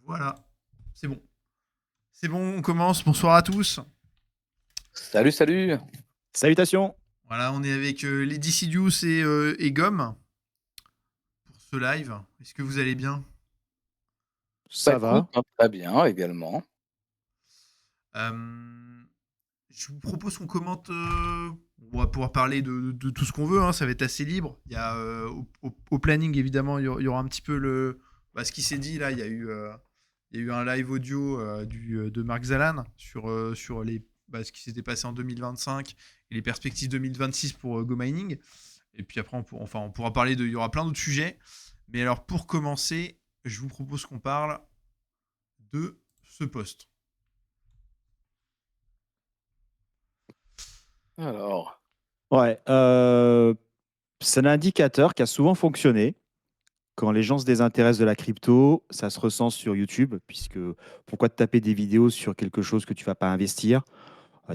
Voilà, c'est bon. C'est bon, on commence. Bonsoir à tous. Salut, salut. Salutations. Voilà, on est avec les Deciduous et Gomme pour ce live. Est-ce que vous allez bien? Bah Ça écoute, va. très bien également. Euh, je vous propose qu'on commente. On va pouvoir parler de tout ce qu'on veut, hein, ça va être assez libre. Il y a, au planning, évidemment, il y aura un petit peu ce qui s'est dit là. Il y a eu un live audio de Marc Zalan sur ce qui s'était passé en 2025 et les perspectives 2026 pour Go Mining. Et puis après, on pourra parler il y aura plein d'autres sujets. Mais alors, pour commencer, je vous propose qu'on parle de ce poste. Alors, Ouais. C'est un indicateur qui a souvent fonctionné. Quand les gens se désintéressent de la crypto, ça se ressent sur YouTube, puisque pourquoi te taper des vidéos sur quelque chose que tu vas pas investir?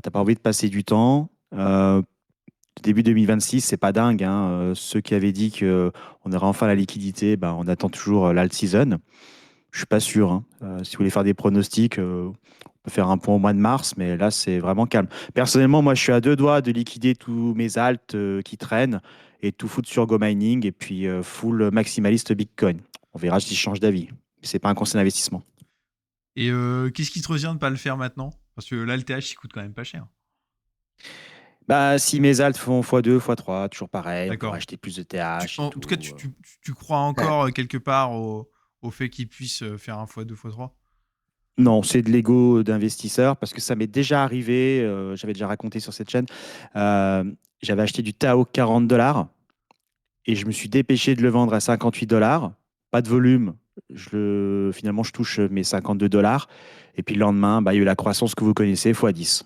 T'as pas envie de passer du temps. Début 2026, c'est pas dingue, hein. Ceux qui avaient dit qu'on aurait enfin la liquidité, ben, on attend toujours l'alt season. Je suis pas sûr, hein. Si vous voulez faire des pronostics, on peut faire un point au mois de mars, mais là, c'est vraiment calme. Personnellement, moi, je suis à deux doigts de liquider tous mes alts qui traînent et tout foutre sur Go Mining et puis full maximaliste Bitcoin. On verra si je change d'avis. C'est pas un conseil d'investissement. Et qu'est-ce qui te retient de ne pas le faire maintenant? Parce que là, le TH, il coûte quand même pas cher. Bah, si mes alts font x2, x3, toujours pareil, on pourra D'accord. acheter plus de TH et En tout. tout cas, tu crois encore quelque part au fait qu'il puisse faire un x2, x3? Non, c'est de l'ego d'investisseur parce que ça m'est déjà arrivé. J'avais déjà raconté sur cette chaîne. Euh, J'avais acheté du Tao 40 $ et je me suis dépêché de le vendre à 58 $. Pas de volume. Finalement, je touche mes 52 $. Et puis le lendemain, bah, il y a eu la croissance que vous connaissez, x10.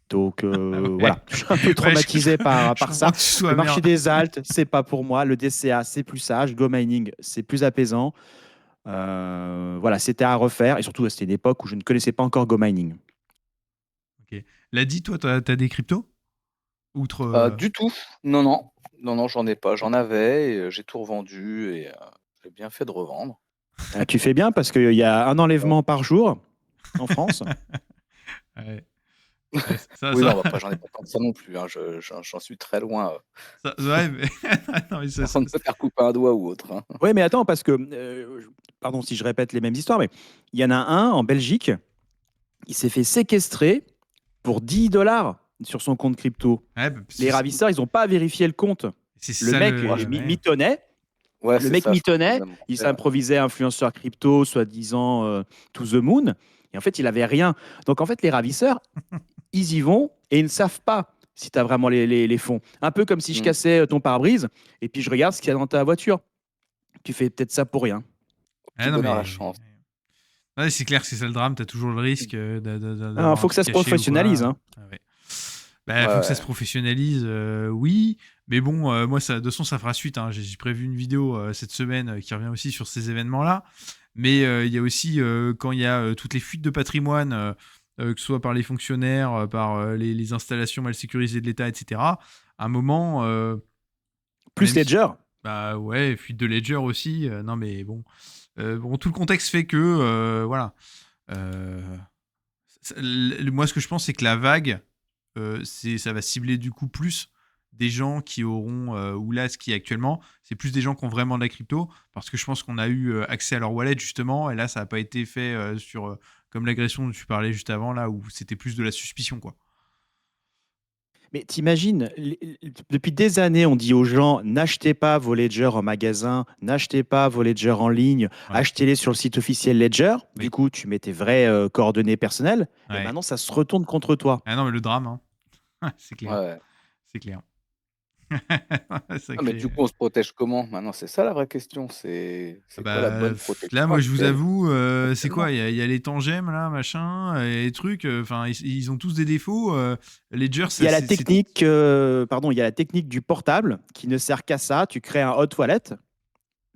Donc Ouais. voilà, je suis un peu Ouais, traumatisé je par comprends ça. que tu sois Le marché merde. des alts, c'est pas pour moi. Le DCA, c'est plus sage. Go Mining, c'est plus apaisant. Voilà, c'était à refaire. Et surtout, c'était une époque où je ne connaissais pas encore Go Mining. Ok. L'a dit, toi, t'as des cryptos? Outre. du tout. Non, non. Non, non, j'en ai pas. J'en avais et j'ai tout revendu et j'ai bien fait de revendre. Tu fais bien parce qu'il y a un enlèvement par jour en France. Ouais. Ouais, Oui, non, bah, après, j'en ai pas tant que ça non plus, hein. J'en suis très loin. ouais, mais, non, mais On ne peut faire couper un doigt ou autre, hein. Oui, mais attends, parce que, pardon si je répète les mêmes histoires, mais il y en a un en Belgique, il s'est fait séquestrer pour 10 $ sur son compte crypto. ouais, bah, Les ravisseurs, ils n'ont pas vérifié le compte. c'est Le ça mec le. Ouais. mitonnait. Ouais, Le c'est mec ça, je crois que j'ai mitonnait, même il monté, s'improvisait influenceur crypto, soi-disant to the moon. Et en fait, il avait rien. Donc en fait, les ravisseurs, ils y vont et ils ne savent pas si tu as vraiment les fonds. Un peu comme si je cassais ton pare-brise et puis je regarde ce qu'il y a dans ta voiture. Tu fais peut-être ça pour rien. Ah, Petit non, bonheur à la mais. chance. Ouais, c'est clair que c'est ça le drame, t'as toujours le risque Il d'avoir un faut que truc ça se caché ou quoi. professionnalise, hein. Ah ouais. Bah, Ouais, faut que ça ouais. se professionnalise, oui. Mais bon, moi, ça, de toute façon, ça fera suite, hein. J'ai prévu une vidéo cette semaine qui revient aussi sur ces événements-là. Mais il y a aussi, quand il y a toutes les fuites de patrimoine, que ce soit par les fonctionnaires, par les installations mal sécurisées de l'État, etc., à un moment, Plus même si. Ledger. Bah ouais, fuite de Ledger aussi. Non, mais bon. Bon, tout le contexte fait que, voilà. Euh, Moi, ce que je pense, c'est que la vague, ça va cibler du coup plus des gens qui auront, ou là, ce qui est actuellement, c'est plus des gens qui ont vraiment de la crypto, parce que je pense qu'on a eu accès à leur wallet justement, et là, ça n'a pas été fait comme l'agression dont tu parlais juste avant, là, où c'était plus de la suspicion, quoi. Mais t'imagines, depuis des années, on dit aux gens, n'achetez pas vos ledgers en magasin, n'achetez pas vos ledgers en ligne, Ouais, achetez-les sur le site officiel Ledger. Du oui, coup, tu mets tes vraies coordonnées personnelles. Et ouais. maintenant, ça se retourne contre toi. Ah non, mais le drame, hein. C'est Ouais, clair, ouais. c'est clair. Ah, mais Sacré. du coup, on se protège comment? Maintenant, c'est ça la vraie question. C'est quoi la bonne Là, protection moi, je vous actuelle, avoue, c'est actuellement? quoi? Il y a les tangèmes, là, machin, et les trucs. Enfin, ils ont tous des défauts. Ledger, Il y a la c'est. technique, pardon, il y a la technique du portable qui ne sert qu'à ça. Tu crées un hot wallet,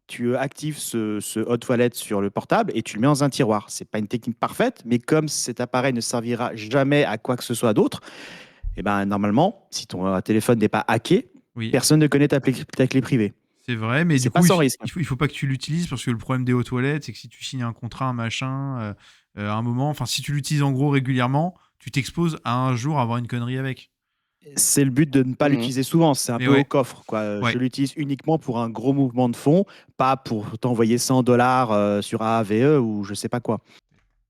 tu actives ce hot wallet sur le portable et tu le mets dans un tiroir. C'est pas une technique parfaite, mais comme cet appareil ne servira jamais à quoi que ce soit d'autre, eh ben, normalement, si ton téléphone n'est pas hacké, Oui, personne ne connaît ta clé privée. C'est vrai, mais du C'est pas coup, sans risque. il faut pas que tu l'utilises parce que le problème des hautes toilettes, c'est que si tu signes un contrat, un machin, à un moment, enfin, si tu l'utilises en gros régulièrement, tu t'exposes à un jour à avoir une connerie avec. C'est le but de ne pas Mhm. l'utiliser souvent. C'est un Mais peu au ouais, coffre, quoi. Je ouais. l'utilise uniquement pour un gros mouvement de fonds, pas pour t'envoyer 100 $ sur AAVE ou je sais pas quoi.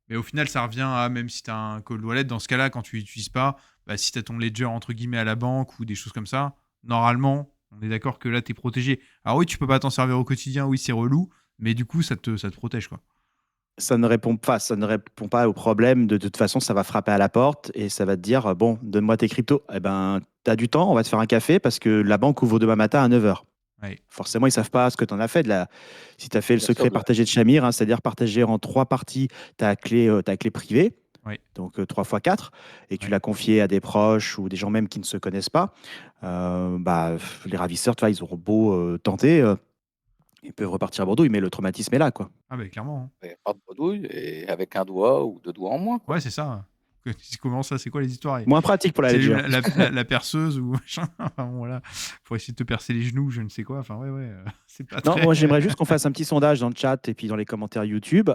Mais au final, ça revient à, même si tu as un cold wallet, dans ce cas-là, quand tu l'utilises pas, bah, si tu as ton ledger entre guillemets à la banque ou des choses comme ça, normalement, on est d'accord que là, tu es protégé. Alors oui, tu peux pas t'en servir au quotidien, oui, c'est relou, mais du coup, ça te protège, quoi. Ça ne répond pas au problème. De toute façon, ça va frapper à la porte et ça va te dire, bon, donne-moi tes cryptos. Eh ben, tu as du temps, on va te faire un café parce que la banque ouvre demain matin à 9h. Ouais. Forcément, ils savent pas ce que tu en as fait. Si tu as fait le Bien sûr, secret partagé de Shamir, hein, c'est-à-dire partager en 3 parties ta clé privée, Ouais. donc 3 x 4, et que tu Ouais. l'as confiée à des proches ou des gens même qui ne se connaissent pas, bah, les ravisseurs, tu vois, ils auront beau tenter, ils peuvent repartir à Bordeaux, mais le traumatisme est là, quoi. Ah, bah, clairement, hein. et pas de bredouille et avec un doigt ou 2 doigts en moins, quoi. Ouais, c'est ça. Comment ça, c'est quoi les histoires? Moins pratique pour la C'est Ledger. la perceuse ou machin. Enfin, bon, voilà. Pour essayer de te percer les genoux, je ne sais quoi. Enfin, ouais, ouais. C'est pas Non, très. moi j'aimerais juste qu'on fasse un petit sondage dans le chat et puis dans les commentaires YouTube.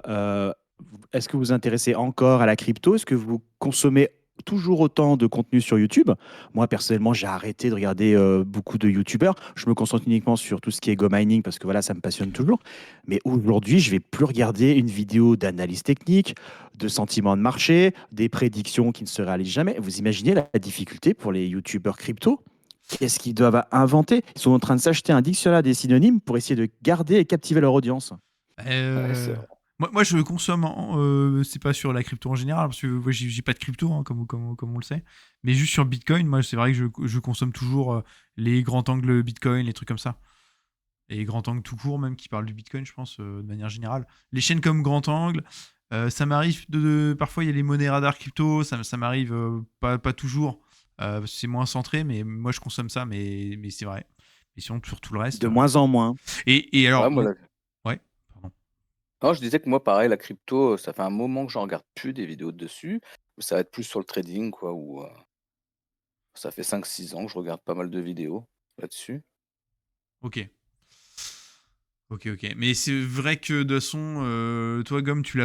Est-ce que vous vous intéressez encore à la crypto? Est-ce que vous consommez toujours autant de contenu sur YouTube? Moi personnellement, j'ai arrêté de regarder beaucoup de YouTubeurs. Je me concentre uniquement sur tout ce qui est go mining parce que voilà, ça me passionne toujours. Mais aujourd'hui, je vais plus regarder une vidéo d'analyse technique, de sentiments de marché, des prédictions qui ne se réalisent jamais. Vous imaginez la difficulté pour les YouTubeurs crypto? Qu'est-ce qu'ils doivent inventer? Ils sont en train de s'acheter un dictionnaire des synonymes pour essayer de garder et captiver leur audience. Ouais, c'est Euh, vrai. moi, je consomme, c'est pas sur la crypto en général, parce que moi, j'ai pas de crypto, hein, comme on le sait, mais juste sur Bitcoin, moi, c'est vrai que je consomme toujours les grands angles Bitcoin, les trucs comme ça. Et les grands angles tout court, même, qui parlent du Bitcoin, je pense, de manière générale. Les chaînes comme Grand Angle, ça m'arrive parfois, il y a les monnaies radar crypto, ça m'arrive pas toujours. C'est moins centré, mais moi, je consomme ça, mais c'est vrai. Et sinon, sur tout le reste. De moins en moins. Et alors, Ouais, moi, la ouais, pardon. non, je disais que moi, pareil, la crypto, ça fait un moment que j'en regarde plus des vidéos dessus. Ça va être plus sur le trading, quoi, où ça fait 5-6 ans que je regarde pas mal de vidéos là-dessus. Ok. Ok, ok. Mais c'est vrai que de toute façon, toi, Gomme, tu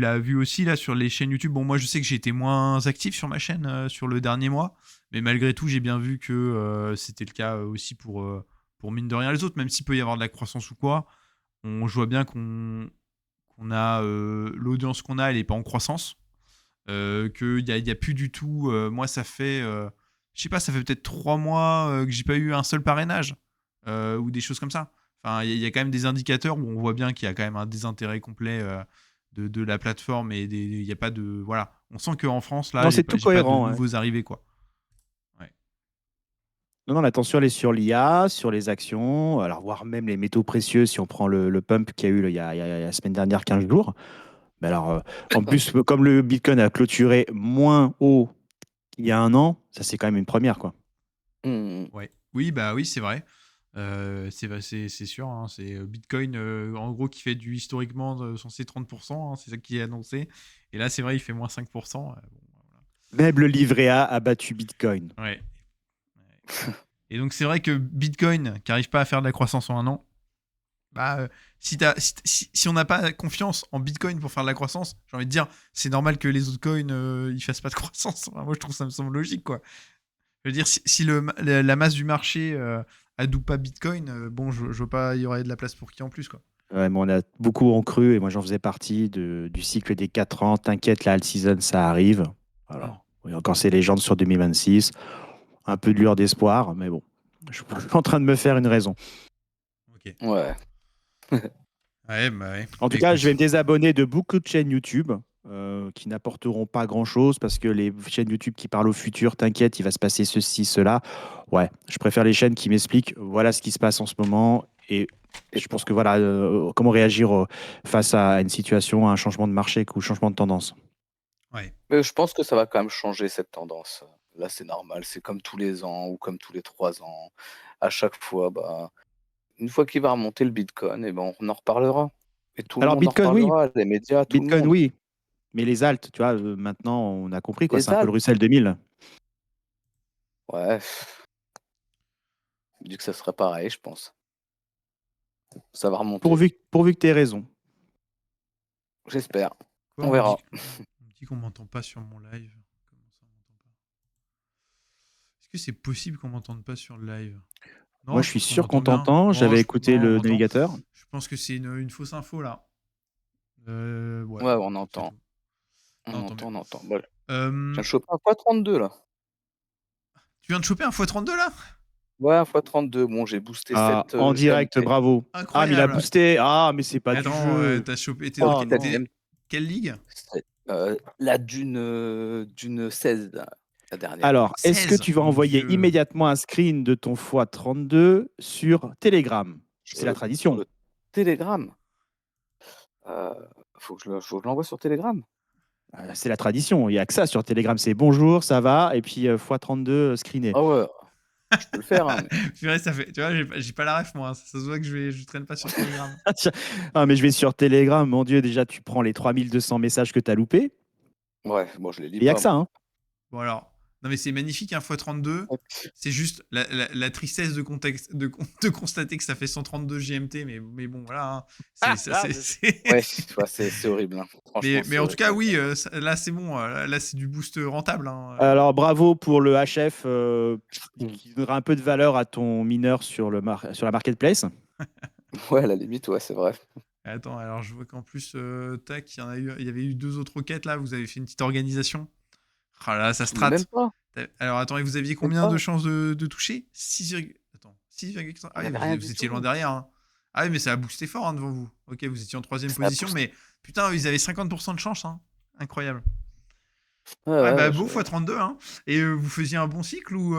l'as vu aussi là sur les chaînes YouTube. Bon, moi, je sais que j'ai été moins actif sur ma chaîne sur le dernier mois, mais malgré tout, j'ai bien vu que c'était le cas aussi pour mine de rien les autres, même s'il peut y avoir de la croissance ou quoi. Je vois bien qu'on a l'audience qu'on a, elle est pas en croissance. Qu'il y a plus du tout. Moi, ça fait, je sais pas, ça fait peut-être 3 mois que j'ai pas eu un seul parrainage ou des choses comme ça. Enfin, il y a quand même des indicateurs où on voit bien qu'il y a quand même un désintérêt complet de la plateforme et il y a pas de, voilà. On sent qu'en France là, Non, c'est tout j'ai pas de cohérent. Ouais. nouveaux arrivés quoi. Ouais. Non, non, l'attention, elle est sur l'IA, sur les actions, alors voire même les métaux précieux si on prend le pump qu'il y a eu il y a la semaine dernière, 15 jours. Mais alors, en plus, comme le Bitcoin a clôturé moins haut qu'il y a un an, ça c'est quand même une première, quoi. Mmh. Ouais. Oui, bah oui, c'est vrai. C'est sûr, hein, c'est Bitcoin en gros qui fait du historiquement censé 30%, hein, c'est ça qui est annoncé. Et là, c'est vrai, il fait moins 5%. Bon, Même le livret A a battu Bitcoin. voilà. Ouais. Et donc, c'est vrai que Bitcoin, qui n'arrive pas à faire de la croissance en un an, bah, si on n'a pas confiance en Bitcoin pour faire de la croissance, j'ai envie de dire, c'est normal que les autres coins ils fassent pas de croissance. Enfin, moi, je trouve ça me semble logique, quoi. Je veux dire, si la masse du marché adoube pas Bitcoin, bon, je vois pas, il y aurait de la place pour qui en plus, quoi. Ouais, mais on a beaucoup en cru et moi j'en faisais partie du cycle des 4 ans. T'inquiète, la alt season, ça arrive. Hmm. Alors, oui, encore ces légendes sur 2026. Un peu de lueur d'espoir, mais bon, je suis en train de me faire une raison. Ok. Ouais. Ouais, bah ouais. En Bah tout cas, je écoute. vais me désabonner de beaucoup de chaînes YouTube qui n'apporteront pas grand-chose parce que les chaînes YouTube qui parlent au futur, t'inquiète, il va se passer ceci, cela. Ouais, je préfère les chaînes qui m'expliquent voilà ce qui se passe en ce moment et Et je pense que voilà comment réagir face à une situation, à un changement de marché ou changement de tendance. Ouais. mais je pense que ça va quand même changer cette tendance. Là, c'est normal, c'est comme tous les ans ou comme tous les 3 ans. À chaque fois, bah, une fois qu'il va remonter le Bitcoin, et ben, on en reparlera. Et tout le Alors monde en Bitcoin, oui, reparlera, les médias, tout le Bitcoin, monde. oui, mais les altes, tu vois, maintenant on a compris quoi, Les c'est un peu le Alpes, Russell 2000. ouais, je dis que ça serait pareil, je pense. Ça va remonter. Pourvu que tu aies raison. J'espère. Quoi, On verra. On me dit qu'on m'entend pas sur mon live. Comment ça, on m'entend pas? Est-ce que c'est possible qu'on m'entende pas sur le live? Non, Moi, je suis pense qu'on sûr qu'on m'entend bien. t'entend. Non, J'avais écouté non, on le m'entend. navigateur. Je pense que c'est une fausse info là. Ouais, Ouais, on c'est entend. tout. On Non, tant entend, mieux. on entend. Bon, je Euh, viens de choper un x32 là. Tu viens de choper un x32 là? Ouais, un x32. Bon, j'ai boosté Ah, 7 en direct, GMT. bravo. Ah, mais il a Incroyable. boosté. Ah, mais c'est pas du Attends, jeu. t'as chopé. T'es Oh dans non. GMT. quelle ligue? La d'une 16, la dernière. Alors, est-ce que 16, tu vas mon envoyer Dieu. immédiatement un screen de ton x32 sur Telegram? C'est la Sur tradition. le Telegram. Faut que je l'envoie sur Telegram. C'est la tradition. Il n'y a que ça sur Telegram. C'est bonjour, ça va, et puis x32 screené. Ah ouais, je peux le faire. Hein, mais... Purée, ça fait. Tu vois, j'ai pas la ref moi. Ça se voit que je traîne pas sur Telegram. Ah, mais je vais sur Telegram. Mon Dieu, déjà, tu prends les 3200 messages que tu as loupés. Ouais, bon, je les lis Il n'y a pas. que ça. moi. Hein. Bon alors. Non mais c'est magnifique un x32. C'est juste la tristesse de constater que ça fait 132 GMT, mais bon voilà. Hein. Ouais, c'est horrible. Hein. Franchement, Mais en tout cas oui, là c'est bon. Là c'est du boost rentable. Hein. Alors, bravo pour le HF qui donnera un peu de valeur à ton mineur sur la marketplace. Ouais, à la limite, ouais, c'est vrai. Attends, alors je vois qu'en plus, tac, il y avait eu 2 autres requêtes là. Vous avez fait une petite organisation. Ah là, ça se Même trate. pas. Alors attends, et vous aviez combien de chances de toucher? 6,5. Ah oui, vous étiez loin derrière. Hein. Ah oui, mais ça a boosté fort hein, devant vous. Ok, vous étiez en 3ème position, mais putain, ils avaient 50% de chance. Hein. Incroyable. Ouais, bah beau x32. Hein. Et vous faisiez un bon cycle ou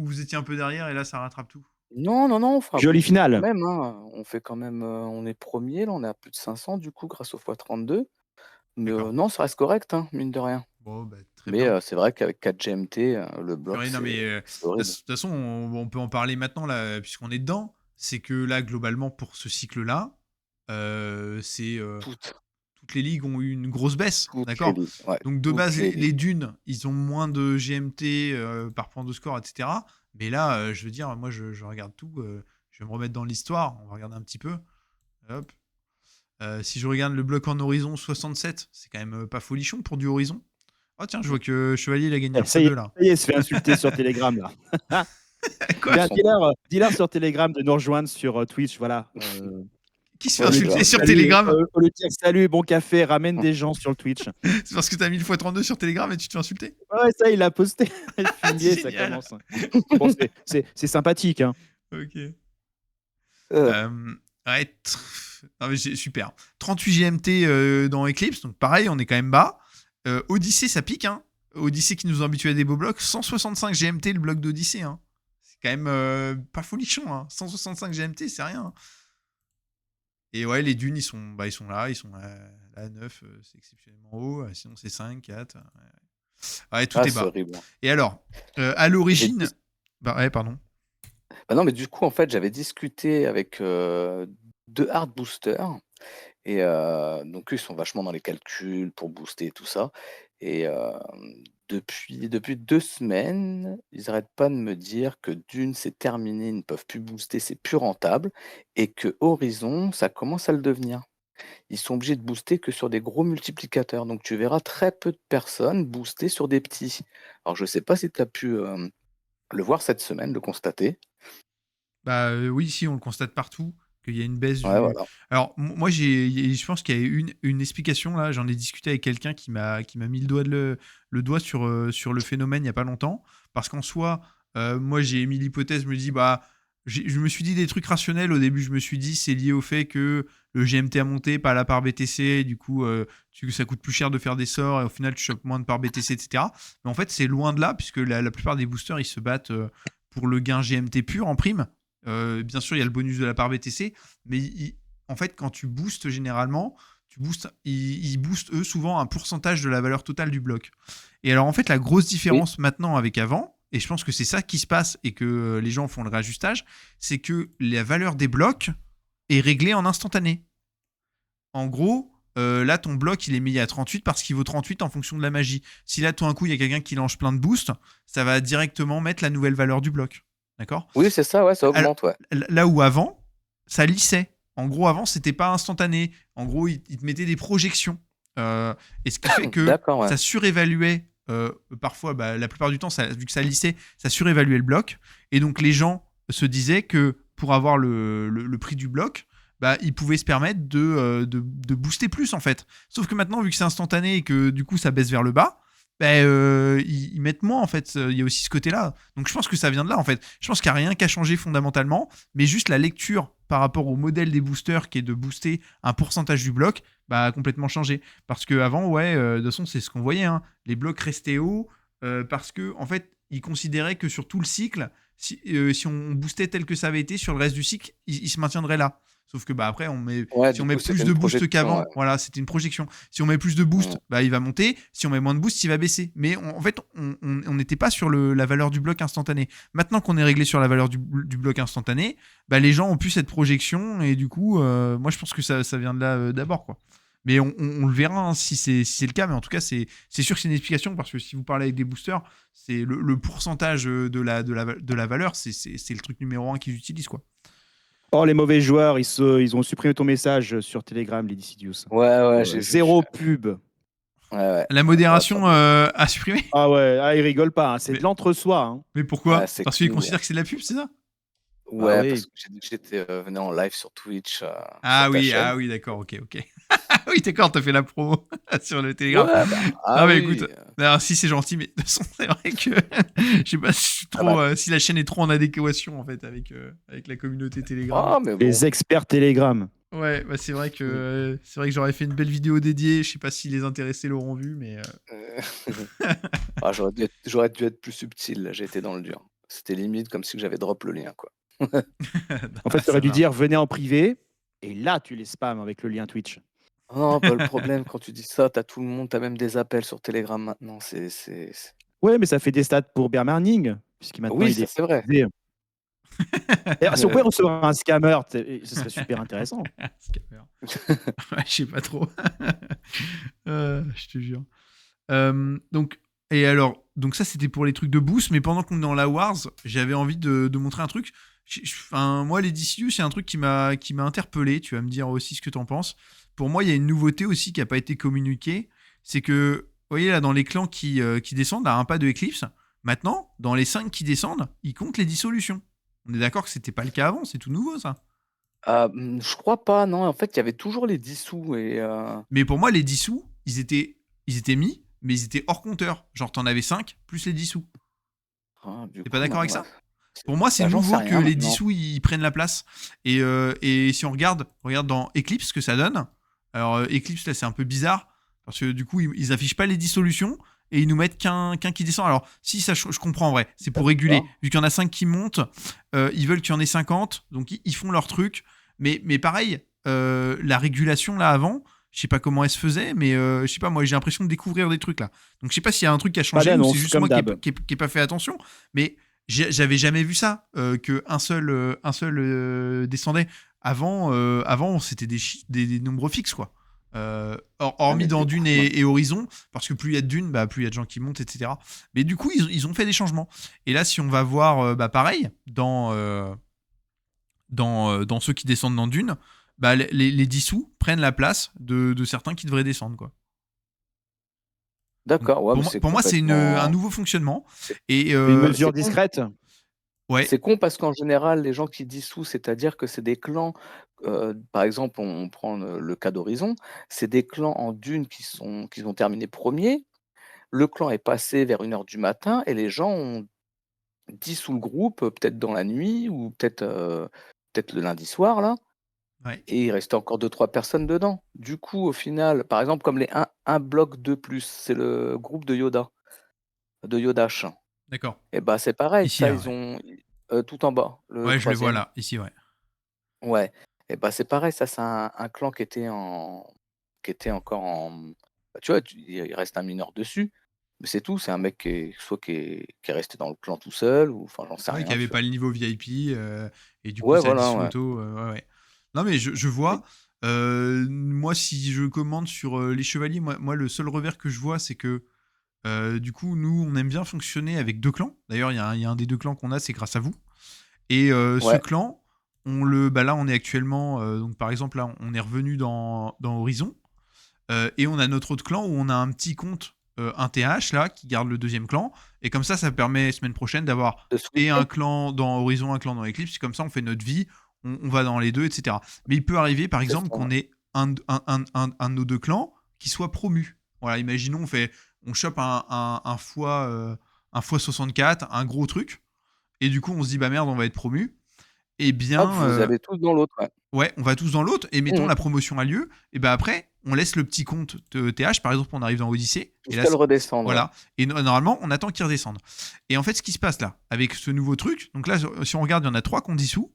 vous étiez un peu derrière et là ça rattrape tout? Non, on fera Jolie finale. quand même. Hein. On fait quand même. On est premier, là, on est à plus de 500 du coup, grâce au x32. Mais non, ça reste correct, hein, mine de rien. Bon, bah, très bien. Mais c'est vrai qu'avec 4 GMT, le bloc, non, mais c'est de horrible. toute façon, on peut en parler maintenant là, puisqu'on est dedans. C'est que là, globalement, pour ce cycle-là, c'est toutes les ligues ont eu une grosse baisse, d'accord. Ouais, Donc de base, les dunes, ils ont moins de GMT par point de score, etc. Mais là, je veux dire, moi, je regarde tout. Je vais me remettre dans l'histoire. On va regarder un petit peu. Hop. Si je regarde le bloc en horizon 67, c'est quand même pas folichon pour du horizon. Oh tiens, je vois que Chevalier il a gagné un Ça y peu là. est, il se fait insulter sur Telegram là. Quoi? Dis-leur sur Telegram de nous rejoindre sur Twitch, voilà. Qui se fait insulter sur salut, Telegram? Au lieu de dire salut, bon café, ramène des gens sur le Twitch. C'est parce que t'as mis le x32 sur Telegram et tu te fais insulter? Ouais, ça, il l'a posté. C'est ça génial. commence. Bon, c'est sympathique. Hein. Ok. Ouais, non, mais super. 38 GMT dans Eclipse, donc pareil, on est quand même bas. Odyssey, ça pique. Hein. Odyssey qui nous a habitués à des beaux blocs. 165 GMT le bloc d'Odyssey. Hein. C'est quand même pas folichon. Hein. 165 GMT, c'est rien. Hein. Et ouais, les dunes, ils sont là. Ils sont à 9, c'est exceptionnellement haut. Sinon, c'est 5, 4. Ouais, tout est bas. Horrible. Et alors, à l'origine... Bah ouais, pardon. Bah non, mais du coup, en fait, j'avais discuté avec 2 hard boosters. Et donc, eux, ils sont vachement dans les calculs pour booster tout ça. Et depuis 2 semaines, ils n'arrêtent pas de me dire que Dune, c'est terminé, ils ne peuvent plus booster, c'est plus rentable. Et que Horizon, ça commence à le devenir. Ils sont obligés de booster que sur des gros multiplicateurs. Donc, tu verras très peu de personnes booster sur des petits. Alors, je ne sais pas si tu as pu le voir cette semaine, le constater. Bah oui, si, on le constate partout, qu'il y a une baisse du... Voilà. Alors, moi, je pense qu'il y a une explication, là, j'en ai discuté avec quelqu'un qui m'a mis le doigt sur le phénomène il n'y a pas longtemps, parce qu'en soi, moi, j'ai émis l'hypothèse, je me dis, je me suis dit des trucs rationnels, au début, je me suis dit, c'est lié au fait que le GMT a monté, pas la part BTC, du coup, ça coûte plus cher de faire des sorts, et au final, tu chopes moins de part BTC, etc. Mais en fait, c'est loin de là, puisque la plupart des boosters, ils se battent pour le gain GMT pur en prime. Bien sûr, il y a le bonus de la part BTC, mais en fait, quand tu boostes généralement, ils boostent eux souvent un pourcentage de la valeur totale du bloc. Et alors, en fait, la grosse différence maintenant avec avant, et je pense que c'est ça qui se passe et que les gens font le réajustage, c'est que la valeur des blocs est réglée en instantané. En gros, là, ton bloc, il est mis à 38 parce qu'il vaut 38 en fonction de la magie. Si là, tout d'un coup, il y a quelqu'un qui lance plein de boosts, ça va directement mettre la nouvelle valeur du bloc. D'accord ? Oui, c'est ça, ouais, ça augmente, ouais. Là où avant, ça lissait. En gros, avant, c'était pas instantané. En gros, ils te mettaient des projections. Et ce qui fait que D'accord, ouais. ça surévaluait, parfois, la plupart du temps, vu que ça lissait, ça surévaluait le bloc. Et donc, les gens se disaient que pour avoir le prix du bloc, ils pouvaient se permettre de booster plus, en fait. Sauf que maintenant, vu que c'est instantané et que du coup, ça baisse vers le bas, ils mettent moins, en fait. Il y a aussi ce côté-là. Donc, je pense que ça vient de là, en fait. Je pense qu'il n'y a rien qu'à changer fondamentalement, mais juste la lecture par rapport au modèle des boosters qui est de booster un pourcentage du bloc, a complètement changé. Parce qu'avant, de toute façon, c'est ce qu'on voyait, hein. Les blocs restaient hauts parce que, en fait, ils considéraient que sur tout le cycle, si on boostait tel que ça avait été, sur le reste du cycle, il se maintiendrait là. Sauf que après, Ouais, si du on met coup, c'était plus une de boost projection, qu'avant, ouais. voilà, c'était une projection. Si on met plus de boost, il va monter. Si on met moins de boost, il va baisser. Mais en fait, on n'était pas sur la valeur du bloc instantané. Maintenant qu'on est réglé sur la valeur du bloc instantané, les gens ont plus cette projection et du coup, moi je pense que ça vient de là d'abord, quoi. Mais on le verra, hein, si c'est le cas, mais en tout cas, c'est sûr que c'est une explication parce que si vous parlez avec des boosters, c'est le pourcentage de la valeur, c'est le truc numéro 1 qu'ils utilisent, quoi. Oh, les mauvais joueurs, ils ont supprimé ton message sur Telegram, les Decidius. Ouais, j'ai vu. Zéro pub. Ouais. La modération a supprimé. Ah ouais, ils rigolent pas, hein. C'est Mais- de l'entre-soi. Hein. Mais pourquoi? Ouais, c'est Parce qu'ils cool. considèrent que c'est de la pub, c'est ça? Ouais, oui. parce que j'étais venu en live sur Twitch. Ah sur ta oui, chaîne. d'accord, ok. Oui, d'accord, t'as fait la promo sur le Telegram. Ouais, Non, mais oui. écoute, alors, si c'est gentil, mais de toute façon, c'est vrai que je sais pas si, je suis trop, si la chaîne est trop en adéquation en fait avec la communauté Telegram. Ah, mais bon. Les experts Telegram. Ouais, c'est vrai que j'aurais fait une belle vidéo dédiée. Je sais pas si les intéressés l'auront vu, mais Ah, j'aurais dû être plus subtil, là. J'ai été dans le dur. C'était limite comme si j'avais drop le lien, quoi. En fait, tu ça aurais dû marche. dire venez en privé, et là, tu les spams avec le lien Twitch. Non, le problème, quand tu dis ça, t'as tout le monde, t'as même des appels sur Telegram maintenant. C'est... Ouais, mais ça fait des stats pour Bernarding, puisqu'il maintenant Oui, il ça est c'est vrai. privé. Et si on pouvait recevoir un scammer, ce serait super intéressant. Scammer. Ouais, je sais pas trop. Je te jure. Donc ça c'était pour les trucs de boost, mais pendant qu'on est dans la Wars, j'avais envie de montrer un truc. Moi, les DCU, c'est un truc qui m'a interpellé. Tu vas me dire aussi ce que t'en penses. Pour moi, il y a une nouveauté aussi qui n'a pas été communiquée. C'est que, vous voyez là, dans les clans qui descendent à un pas de Eclipse, maintenant, dans les 5 qui descendent, ils comptent les dissolutions. On est d'accord que c'était pas le cas avant, c'est tout nouveau ça. Je crois pas, non. En fait, il y avait toujours les dissous et... Mais pour moi, les dissous, ils étaient mis, mais ils étaient hors compteur. Genre, t'en avais 5 plus les dissous. T'es pas d'accord avec ça? Pour moi, c'est j'en sais nouveau rien que les maintenant. dissous ils prennent la place. Et si on regarde dans Eclipse ce que ça donne. Alors Eclipse là c'est un peu bizarre parce que du coup ils affichent pas les dissolutions et ils nous mettent qu'un qui descend. Alors si ça je comprends en vrai, c'est pour réguler. Vu qu'il y en a 5 qui montent, ils veulent qu'il y en ait 50, donc ils font leur truc. Mais pareil, la régulation là avant, je sais pas comment elle se faisait, mais je sais pas, moi j'ai l'impression de découvrir des trucs là. Donc je sais pas s'il y a un truc qui a changé ou c'est juste moi qui ai pas fait attention. Mais j'avais jamais vu ça, qu'un seul descendait. Avant c'était des nombres fixes, quoi. Hormis dans Dune et Horizon, parce que plus il y a de Dune, plus il y a de gens qui montent, etc. Mais du coup, ils ont fait des changements. Et là, si on va voir, pareil, dans ceux qui descendent dans Dune, les dissous prennent la place de certains qui devraient descendre, quoi. D'accord, ouais, pour moi, c'est un nouveau fonctionnement. Et, une mesure discrète. Ouais. C'est con parce qu'en général, les gens qui dissouent, c'est-à-dire que c'est des clans, par exemple, on prend le cas d'Horizon, c'est des clans en Dune qui ont terminé premiers. Le clan est passé vers 1h du matin et les gens ont dissous le groupe, peut-être dans la nuit ou peut-être le lundi soir, là. Ouais. Et il restait encore 2-3 personnes dedans. Du coup, au final, par exemple, comme les 1 bloc 2+, c'est le groupe de Yoda, de Yodash. D'accord. Et c'est pareil, Ici, ça, là, ils ont tout en bas, le ouais, je le vois 3e. là, ici, ouais. Ouais, et c'est pareil, ça, c'est un clan qui était encore en... tu vois, il reste un mineur dessus, mais c'est tout, c'est un mec qui est resté dans le clan tout seul, ou enfin, j'en sais rien. Qui avait pas le niveau VIP, et du coup, Ouais, ça a voilà, dissous ouais. auto. Ouais. Non, mais je vois. Moi, si je commande sur les chevaliers, moi, le seul revers que je vois, c'est que du coup, nous, on aime bien fonctionner avec 2 clans. D'ailleurs, il y a un des 2 clans qu'on a, c'est grâce à vous. Et ce Ouais. clan, là, on est actuellement, donc par exemple, là, on est revenu dans Horizon, et on a notre autre clan où on a un petit compte, un TH là, qui garde le deuxième clan, et comme ça permet semaine prochaine d'avoir De et un switcher. clan dans Horizon, un clan dans Eclipse, et comme ça on fait notre vie, on va dans les deux, etc. Mais il peut arriver, par C'est exemple, ça. qu'on ait un de nos deux clans qui soit promu. Voilà, imaginons, on chope un fois 64, un gros truc, et du coup on se dit, bah merde, on va être promu. Eh Hop, bien, vous allez tous dans l'autre, ouais. ouais, on va tous dans l'autre, et mettons Mmh. la promotion a lieu, et ben après, on laisse le petit compte de TH, par exemple, on arrive dans Odyssée, et là, Jusqu'à le redescendre, ouais. voilà, et normalement, on attend qu'il redescende. Et en fait, ce qui se passe là, avec ce nouveau truc, donc là, si on regarde, il y en a 3 qu'on dissout,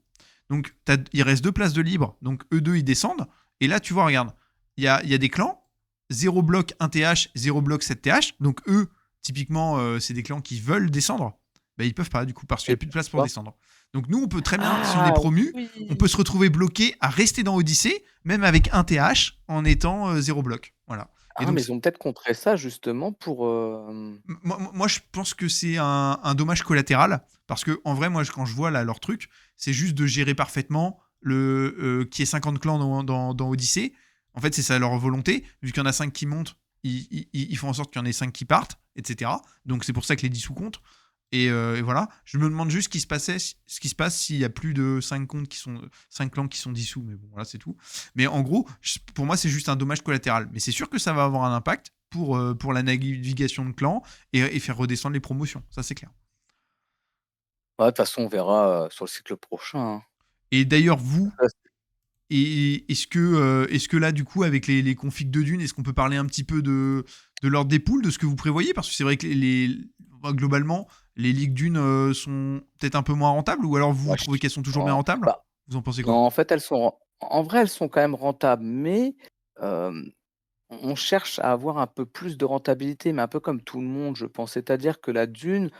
donc il reste 2 places de libre, donc eux deux, ils descendent, et là, tu vois, regarde, il y a des clans, 0 bloc 1 TH, 0 bloc 7 TH, donc eux, typiquement, c'est des clans qui veulent descendre, bah, ils peuvent pas, du coup, parce qu'il n'y Et a plus de place pour pourquoi? descendre. Donc nous, on peut très bien, si on est Ah promu, on peut oui! se retrouver bloqué à rester dans Odyssée, même avec un TH, en étant 0 bloc. Voilà. Et Ah, donc, mais ils ont peut-être contré ça justement pour, moi, je pense que c'est un dommage collatéral, parce que en vrai, moi, quand je vois là leur truc, c'est juste de gérer parfaitement qu'il y ait 50 clans dans Odyssée. En fait, c'est ça leur volonté. Vu qu'il y en a 5 qui montent, ils font en sorte qu'il y en ait 5 qui partent, etc. Donc c'est pour ça que les dissous comptent. Et voilà. Je me demande juste ce qui se passe s'il y a plus de 5 clans qui sont dissous. Mais bon, voilà, c'est tout. Mais en gros, pour moi, c'est juste un dommage collatéral. Mais c'est sûr que ça va avoir un impact pour la navigation de clans et faire redescendre les promotions. Ça, c'est clair. ouais, de toute façon, on verra, sur le cycle prochain, hein. Et d'ailleurs, vous, Ça, c'est est-ce que là, du coup, avec les configs de Dune, est-ce qu'on peut parler un petit peu de l'ordre des poules, de ce que vous prévoyez? Parce que c'est vrai que globalement, les ligues Dune sont peut-être un peu moins rentables, ou alors vous moi, je trouvez qu'elles sont toujours bien en rentables? bah, Vous en pensez non, quoi? en fait, elles sont en vrai, elles sont quand même rentables, mais hem, on cherche à avoir un peu plus de rentabilité, mais un peu comme tout le monde, je pense. C'est-à-dire que la dune,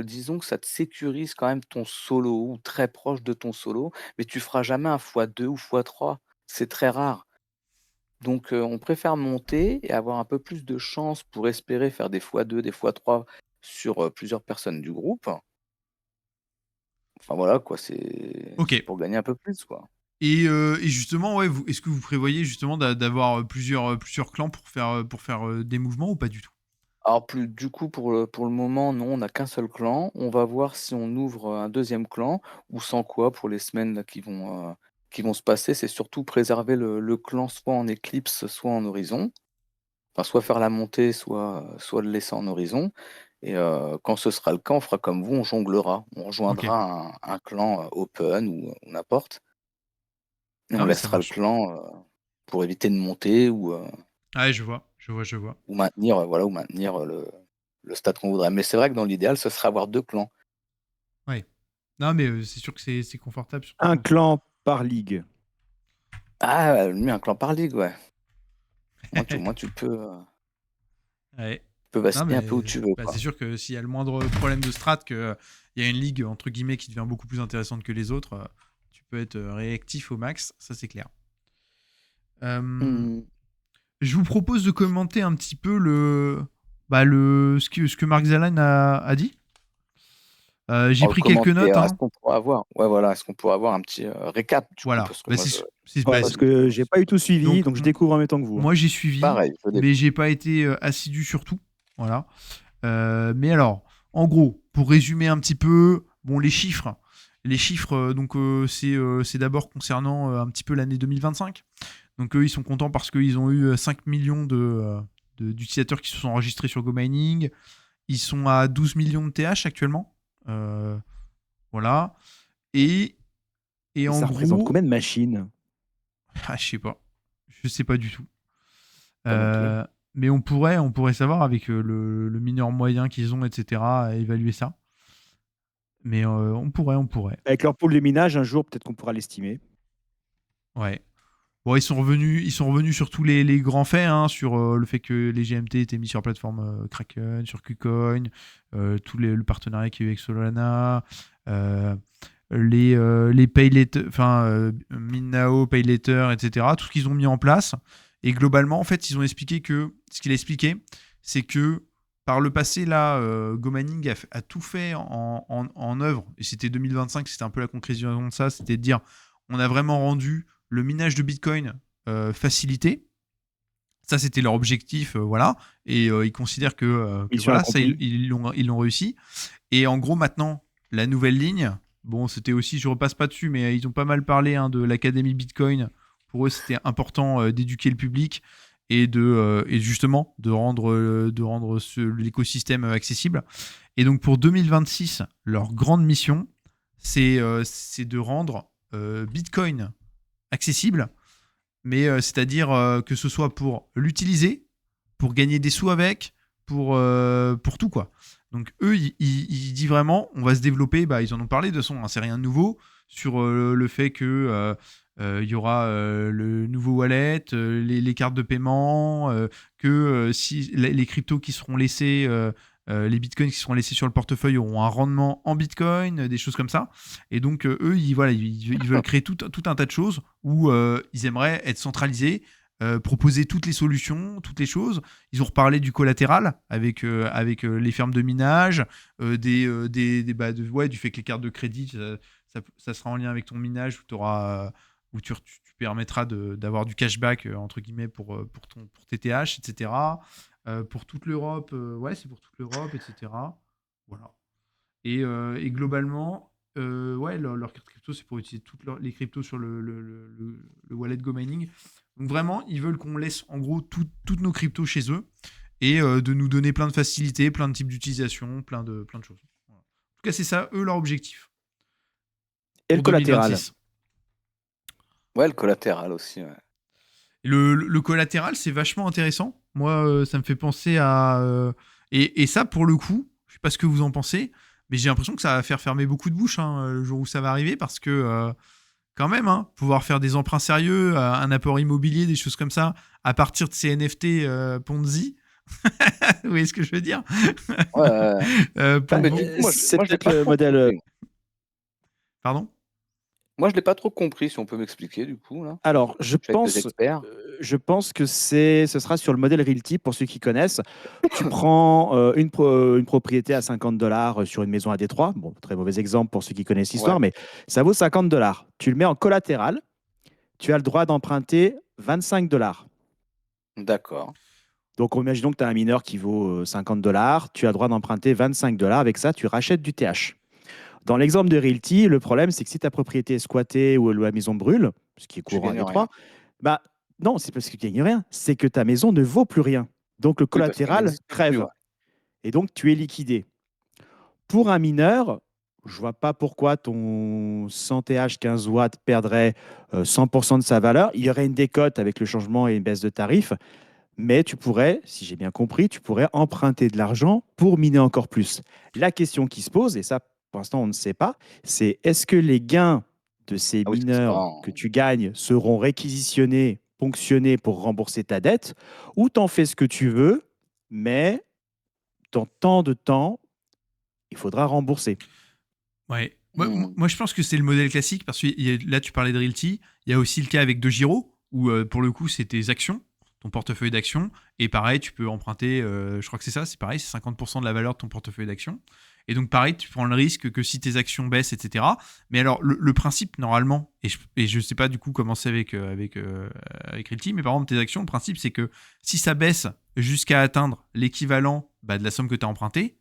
disons que ça te sécurise quand même ton solo ou très proche de ton solo, mais tu feras jamais un x2 ou x3. C'est très rare. Donc, on préfère monter et avoir un peu plus de chance pour espérer faire des x2, des x3 sur, plusieurs personnes du groupe. Enfin voilà quoi, Ok. c'est pour gagner un peu plus, quoi. Et justement, ouais, est-ce que vous prévoyez justement d'avoir plusieurs clans pour faire des mouvements, ou pas du tout? Alors plus du coup pour le moment non, on n'a qu'un seul clan. On va voir si on ouvre, un deuxième clan ou sans quoi pour les semaines là qui vont se passer. C'est surtout préserver le clan soit en Eclipse, soit en Horizon. Enfin soit faire la montée, soit le laisser en Horizon et quand ce sera le cas, on fera comme vous, on jonglera. On Ok. rejoindra un clan, open ou n'importe et on Non, mais ça laissera le marche. clan, pour éviter de monter Ouais, je vois, je vois, je vois. ou maintenir, voilà, ou maintenir, le stade qu'on voudrait. Mais c'est vrai que dans l'idéal, ce serait avoir 2 clans. Ouais. Non, mais c'est sûr que c'est confortable, surtout Un quand. clan par ligue. Ah, lui, un clan par ligue, ouais. Moi, Ouais. tu peux Non, vaciller un peu où mais tu veux, bah, c'est quoi. sûr que s'il y a le moindre problème de strat, qu'il y a une ligue entre guillemets qui devient beaucoup plus intéressante que les autres, tu peux être réactif au max, ça c'est clair. Euh, Mmh. je vous propose de commenter un petit peu ce que Mark Zalane a dit. J'ai Alors, le pris quelques notes, est-ce hein. qu'on pourrait avoir ouais, voilà, est-ce qu'on pourrait avoir un petit, récap, du coup? Voilà. Parce que Bah, moi, c'est, je Ouais, bah, pas parce du que tout. j'ai pas eu tout suivi, donc donc je découvre en même temps que vous, hein. moi j'ai suivi, Pareil, je mais découvre. j'ai pas été assidu sur tout. Voilà. Mais alors, en gros, pour résumer un petit peu, bon, les chiffres. Les chiffres, donc c'est d'abord concernant un petit peu l'année 2025. Donc eux, ils sont contents parce qu'ils ont eu 5 millions d'utilisateurs qui se sont enregistrés sur GoMining. Ils sont à 12 millions de TH actuellement. Euh, voilà. Et, et Et en ça représente gros, combien de machines? je sais pas. Je sais pas du tout. Pas ma clé. Euh, mais on pourrait savoir avec le mineur moyen qu'ils ont, etc., évaluer ça. Mais on pourrait. Avec leur pôle de minage, un jour, peut-être qu'on pourra l'estimer. Ouais. Bon, ils sont revenus sur tous les grands faits, hein, sur le fait que les GMT étaient mis sur la plateforme Kraken, sur KuCoin, le partenariat qu'il y a eu avec Solana, euh, les pay later, enfin, Minao, pay later, etc. Tout ce qu'ils ont mis en place. Et globalement, en fait, ils ont expliqué que ce qu'il a expliqué, c'est que par le passé, là, GoMining a tout fait en œuvre. Et c'était 2025, c'était un peu la concrétisation de ça, c'était de dire on a vraiment rendu le minage de Bitcoin facilité. Ça, c'était leur objectif, voilà. Et ils considèrent que Mission voilà, ça, accomplie. ils l'ont réussi. Et en gros, maintenant, la nouvelle ligne, bon, c'était aussi, je repasse pas dessus, mais ils ont pas mal parlé de l'Académie Bitcoin. Pour eux, c'était important d'éduquer le public et et justement de rendre l'écosystème accessible. Et donc pour 2026, leur grande mission, c'est de rendre Bitcoin accessible, mais c'est-à-dire que ce soit pour l'utiliser, pour gagner des sous avec, pour tout quoi. Donc eux, ils disent vraiment, on va se développer, bah, ils en ont parlé de toute façon, hein, c'est rien de nouveau, sur le fait que il y aura le nouveau wallet, les cartes de paiement, que si les cryptos qui seront laissés, les bitcoins qui seront laissés sur le portefeuille auront un rendement en bitcoin, des choses comme ça. Et donc eux, ils veulent créer tout un tas de choses où ils aimeraient être centralisés, proposer toutes les solutions, toutes les choses. Ils ont reparlé du collatéral avec les fermes de minage, du fait que les cartes de crédit, ça sera en lien avec ton minage où tu permettras d'avoir du cashback entre guillemets pour tes TH, etc. Pour toute l'Europe, c'est pour toute l'Europe, etc. Voilà. Et globalement, leur carte crypto, c'est pour utiliser les cryptos sur le wallet Go Mining. Donc vraiment, ils veulent qu'on laisse en gros toutes nos cryptos chez eux et de nous donner plein de facilités, plein de types d'utilisation, plein de choses. Voilà. En tout cas, c'est ça, eux, leur objectif. Et le Pour collatéral. 2026. Ouais, le collatéral aussi. Ouais. Le collatéral, c'est vachement intéressant. Moi, ça me fait penser à... Et ça, pour le coup, je sais pas ce que vous en pensez, mais j'ai l'impression que ça va faire fermer beaucoup de bouches le jour où ça va arriver, parce que quand même, pouvoir faire des emprunts sérieux, un apport immobilier, des choses comme ça, à partir de ces NFT Ponzi, vous voyez ce que je veux dire? Ouais. Pour Mais vous- du coup, moi, c'est je l'ai peut-être pas le trop modèle. compris. Pardon? Moi, je l'ai pas trop compris, si on peut m'expliquer, du coup, là. Alors, Je vais être des experts. je pense que ce sera sur le modèle Realty, pour ceux qui connaissent. Tu prends une propriété à $50 sur une maison à Détroit. Bon, très mauvais exemple pour ceux qui connaissent l'histoire, Ouais, mais ça vaut $50. Tu le mets en collatéral, tu as le droit d'emprunter $25. d'accord. Donc, imaginons que tu as un mineur qui vaut $50, tu as le droit d'emprunter $25. Avec ça, tu rachètes du TH. Dans l'exemple de Realty, le problème, c'est que si ta propriété est squattée ou la maison brûle, ce qui est Tu courant à gagnes rien. Détroit, bah non, c'est parce que tu gagnes rien. C'est que ta maison ne vaut plus rien. Donc le Oui, parce qu'elle collatéral n'existe plus, crève. ouais. Et donc tu es liquidé. Pour un mineur, je vois pas pourquoi ton 100 TH 15 watts perdrait 100% de sa valeur. Il y aurait une décote avec le changement et une baisse de tarif. Mais tu pourrais, si j'ai bien compris, tu pourrais emprunter de l'argent pour miner encore plus. La question qui se pose, et ça, pour l'instant, on ne sait pas, c'est est-ce que les gains de ces Ah oui, c'est ça. mineurs que tu gagnes seront réquisitionnés, ponctionnés pour rembourser ta dette, ou t'en fais ce que tu veux, mais dans tant de temps, il faudra rembourser. Ouais. Hmm. Moi, je pense que c'est le modèle classique, parce que là, tu parlais de Realty. Il y a aussi le cas avec DeGiro, où pour le coup, c'est tes actions, ton portefeuille d'actions. Et pareil, tu peux emprunter, je crois que c'est pareil, c'est 50% de la valeur de ton portefeuille d'actions. Et donc, pareil, tu prends le risque que si tes actions baissent, etc. Mais alors, le principe, normalement, et je sais pas du coup comment c'est avec Realty, mais par exemple, tes actions, le principe, c'est que si ça baisse jusqu'à atteindre l'équivalent de la somme que tu as empruntée,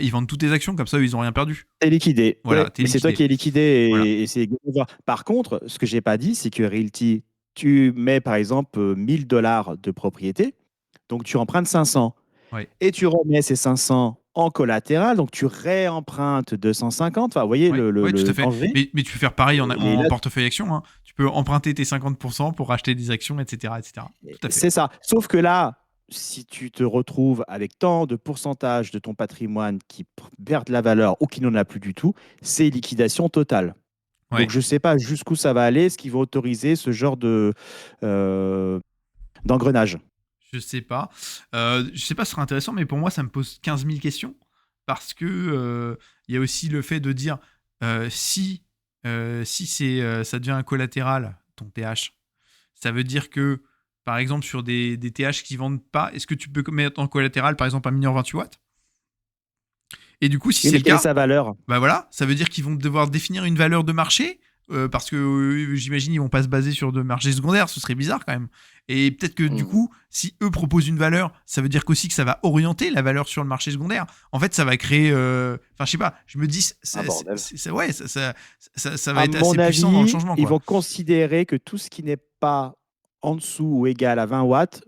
ils vendent toutes tes actions, comme ça, ils n'ont rien perdu. T'es liquidé. Voilà, Ouais, t'es mais c'est toi liquidé. qui es liquidé Voilà. et c'est égal de voir. Par contre, ce que j'ai pas dit, c'est que Realty, tu mets par exemple $1000 de propriété, donc tu empruntes 500 Ouais. et tu remets ces 500 en collatéral, donc tu réempruntes 250. Enfin, vous voyez Ouais, ouais, tout le à fait. danger. Mais tu peux faire pareil Et en là, portefeuille action. Hein. Tu peux emprunter tes 50% pour racheter des actions, etc., etc. Tout à fait. c'est ça. Sauf que là, si tu te retrouves avec tant de pourcentage de ton patrimoine qui perdent la valeur ou qui n'en a plus du tout, c'est liquidation totale. Donc, Ouais. je ne sais pas jusqu'où ça va aller, ce qui va autoriser ce genre d'engrenage. Je sais pas. Je sais pas si ce sera intéressant, mais pour moi, ça me pose 15 000 questions. Parce que il y a aussi le fait de dire si ça devient un collatéral, ton TH, ça veut dire que, par exemple, sur des TH qui vendent pas, est-ce que tu peux mettre en collatéral, par exemple, un mineur 28 watts? Et du coup, si Oui, c'est mais le quelle est cas, sa valeur? voilà, ça veut dire qu'ils vont devoir définir une valeur de marché parce que j'imagine ils vont pas se baser sur de marché secondaire, ce serait bizarre quand même. Et peut-être que du coup, si eux proposent une valeur, ça veut dire qu'aussi que ça va orienter la valeur sur le marché secondaire. En fait, ça va créer, enfin je sais pas, je me dis, Un bordel. ouais, ça va À être mon assez puissant dans le avis, changement, ils quoi. vont considérer que tout ce qui n'est pas en dessous ou égal à 20 watts,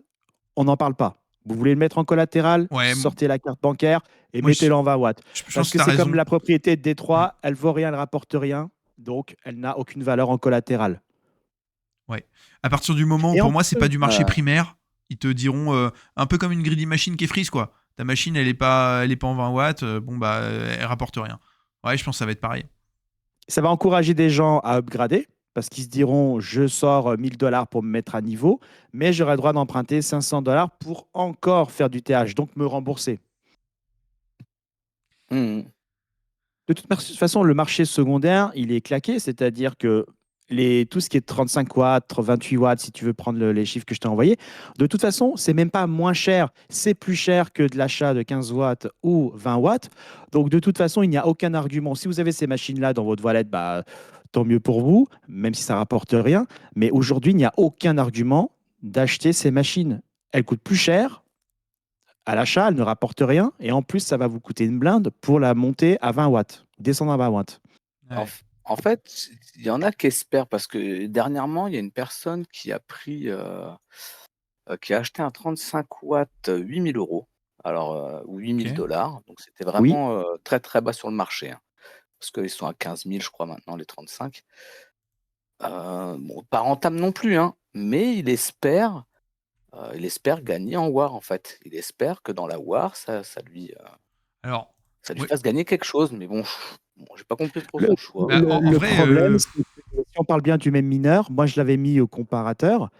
on n'en parle pas. Vous voulez le mettre en collatéral, Ouais, sortez la carte bancaire et moi mettez-le en 20 watts. je pense Parce que que t'as c'est comme raison. la propriété de Détroit, elle vaut rien, elle rapporte rien, donc elle n'a aucune valeur en collatéral. Ouais. À partir du moment où, Et pour en moi, c'est plus, pas du marché primaire, ils te diront un peu comme une greedy machine qui est freeze, quoi. Ta machine, elle est pas en 20 watts, bon bah, elle rapporte rien. Ouais, je pense que ça va être pareil. ça va encourager des gens à upgrader parce qu'ils se diront je sors 1 000 $ pour me mettre à niveau, mais j'aurai le droit d'emprunter 500 $ pour encore faire du TH, donc me rembourser. Mmh. De toute façon, le marché secondaire, il est claqué, c'est-à-dire que tout ce qui est 35 watts, 28 watts, si tu veux prendre les chiffres que je t'ai envoyés, de toute façon, c'est même pas moins cher, c'est plus cher que de l'achat de 15 watts ou 20 watts. Donc, de toute façon, il n'y a aucun argument. Si vous avez ces machines-là dans votre voilette, bah, tant mieux pour vous, même si ça rapporte rien. Mais aujourd'hui, il n'y a aucun argument d'acheter ces machines. Elles coûtent plus cher. À l'achat, elle ne rapporte rien. Et en plus, ça va vous coûter une blinde pour la monter à 20 watts, descendre à 20 watts. En, Ouais. f- en fait, il y en a qui espèrent parce que dernièrement, il y a une personne qui a qui a acheté un 35 watts 8 000 €, alors, ou 8 000 Ok. $. Donc c'était Oui, vraiment très très bas sur le marché, hein, parce qu'ils sont à 15 000, je crois, maintenant, les 35. Bon, pas rentable non plus, hein, mais il espère gagner en War, en fait. Il espère que dans la War, Alors, ça lui ouais, fasse gagner quelque chose, mais bon, j'ai pas compris trop Le, son choix. bah, en le vrai, problème, c'est que si on parle bien du même mineur, moi je l'avais mis au comparateur,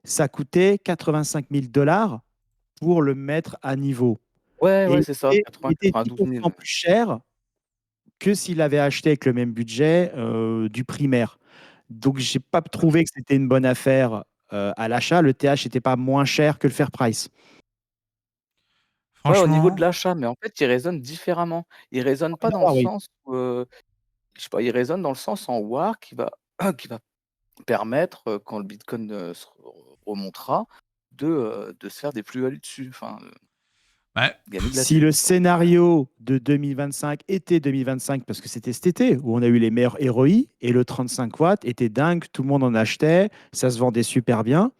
ça coûtait 85 000 $ pour le mettre à niveau. Ouais, Et ouais, c'est ça, il était 92 000. 10% plus cher que s'il avait acheté avec le même budget du primaire. Donc, j'ai pas trouvé que c'était une bonne affaire à l'achat. Le TH n'était pas moins cher que le Fair Price. Ouais, au niveau de franchement, l'achat, mais en fait, il raisonne différemment. Il raisonne pas dans le Ah oui. sens où, je sais pas, il raisonne dans le sens en War qui va qui va permettre, quand le bitcoin, se remontera, de se faire des plus-values dessus, enfin, ouais, gagner de la Si thune. le scénario de 2025 était 2025, parce que c'était cet été où on a eu les meilleurs ROI et le 35 watts était dingue, tout le monde en achetait, ça se vendait super bien.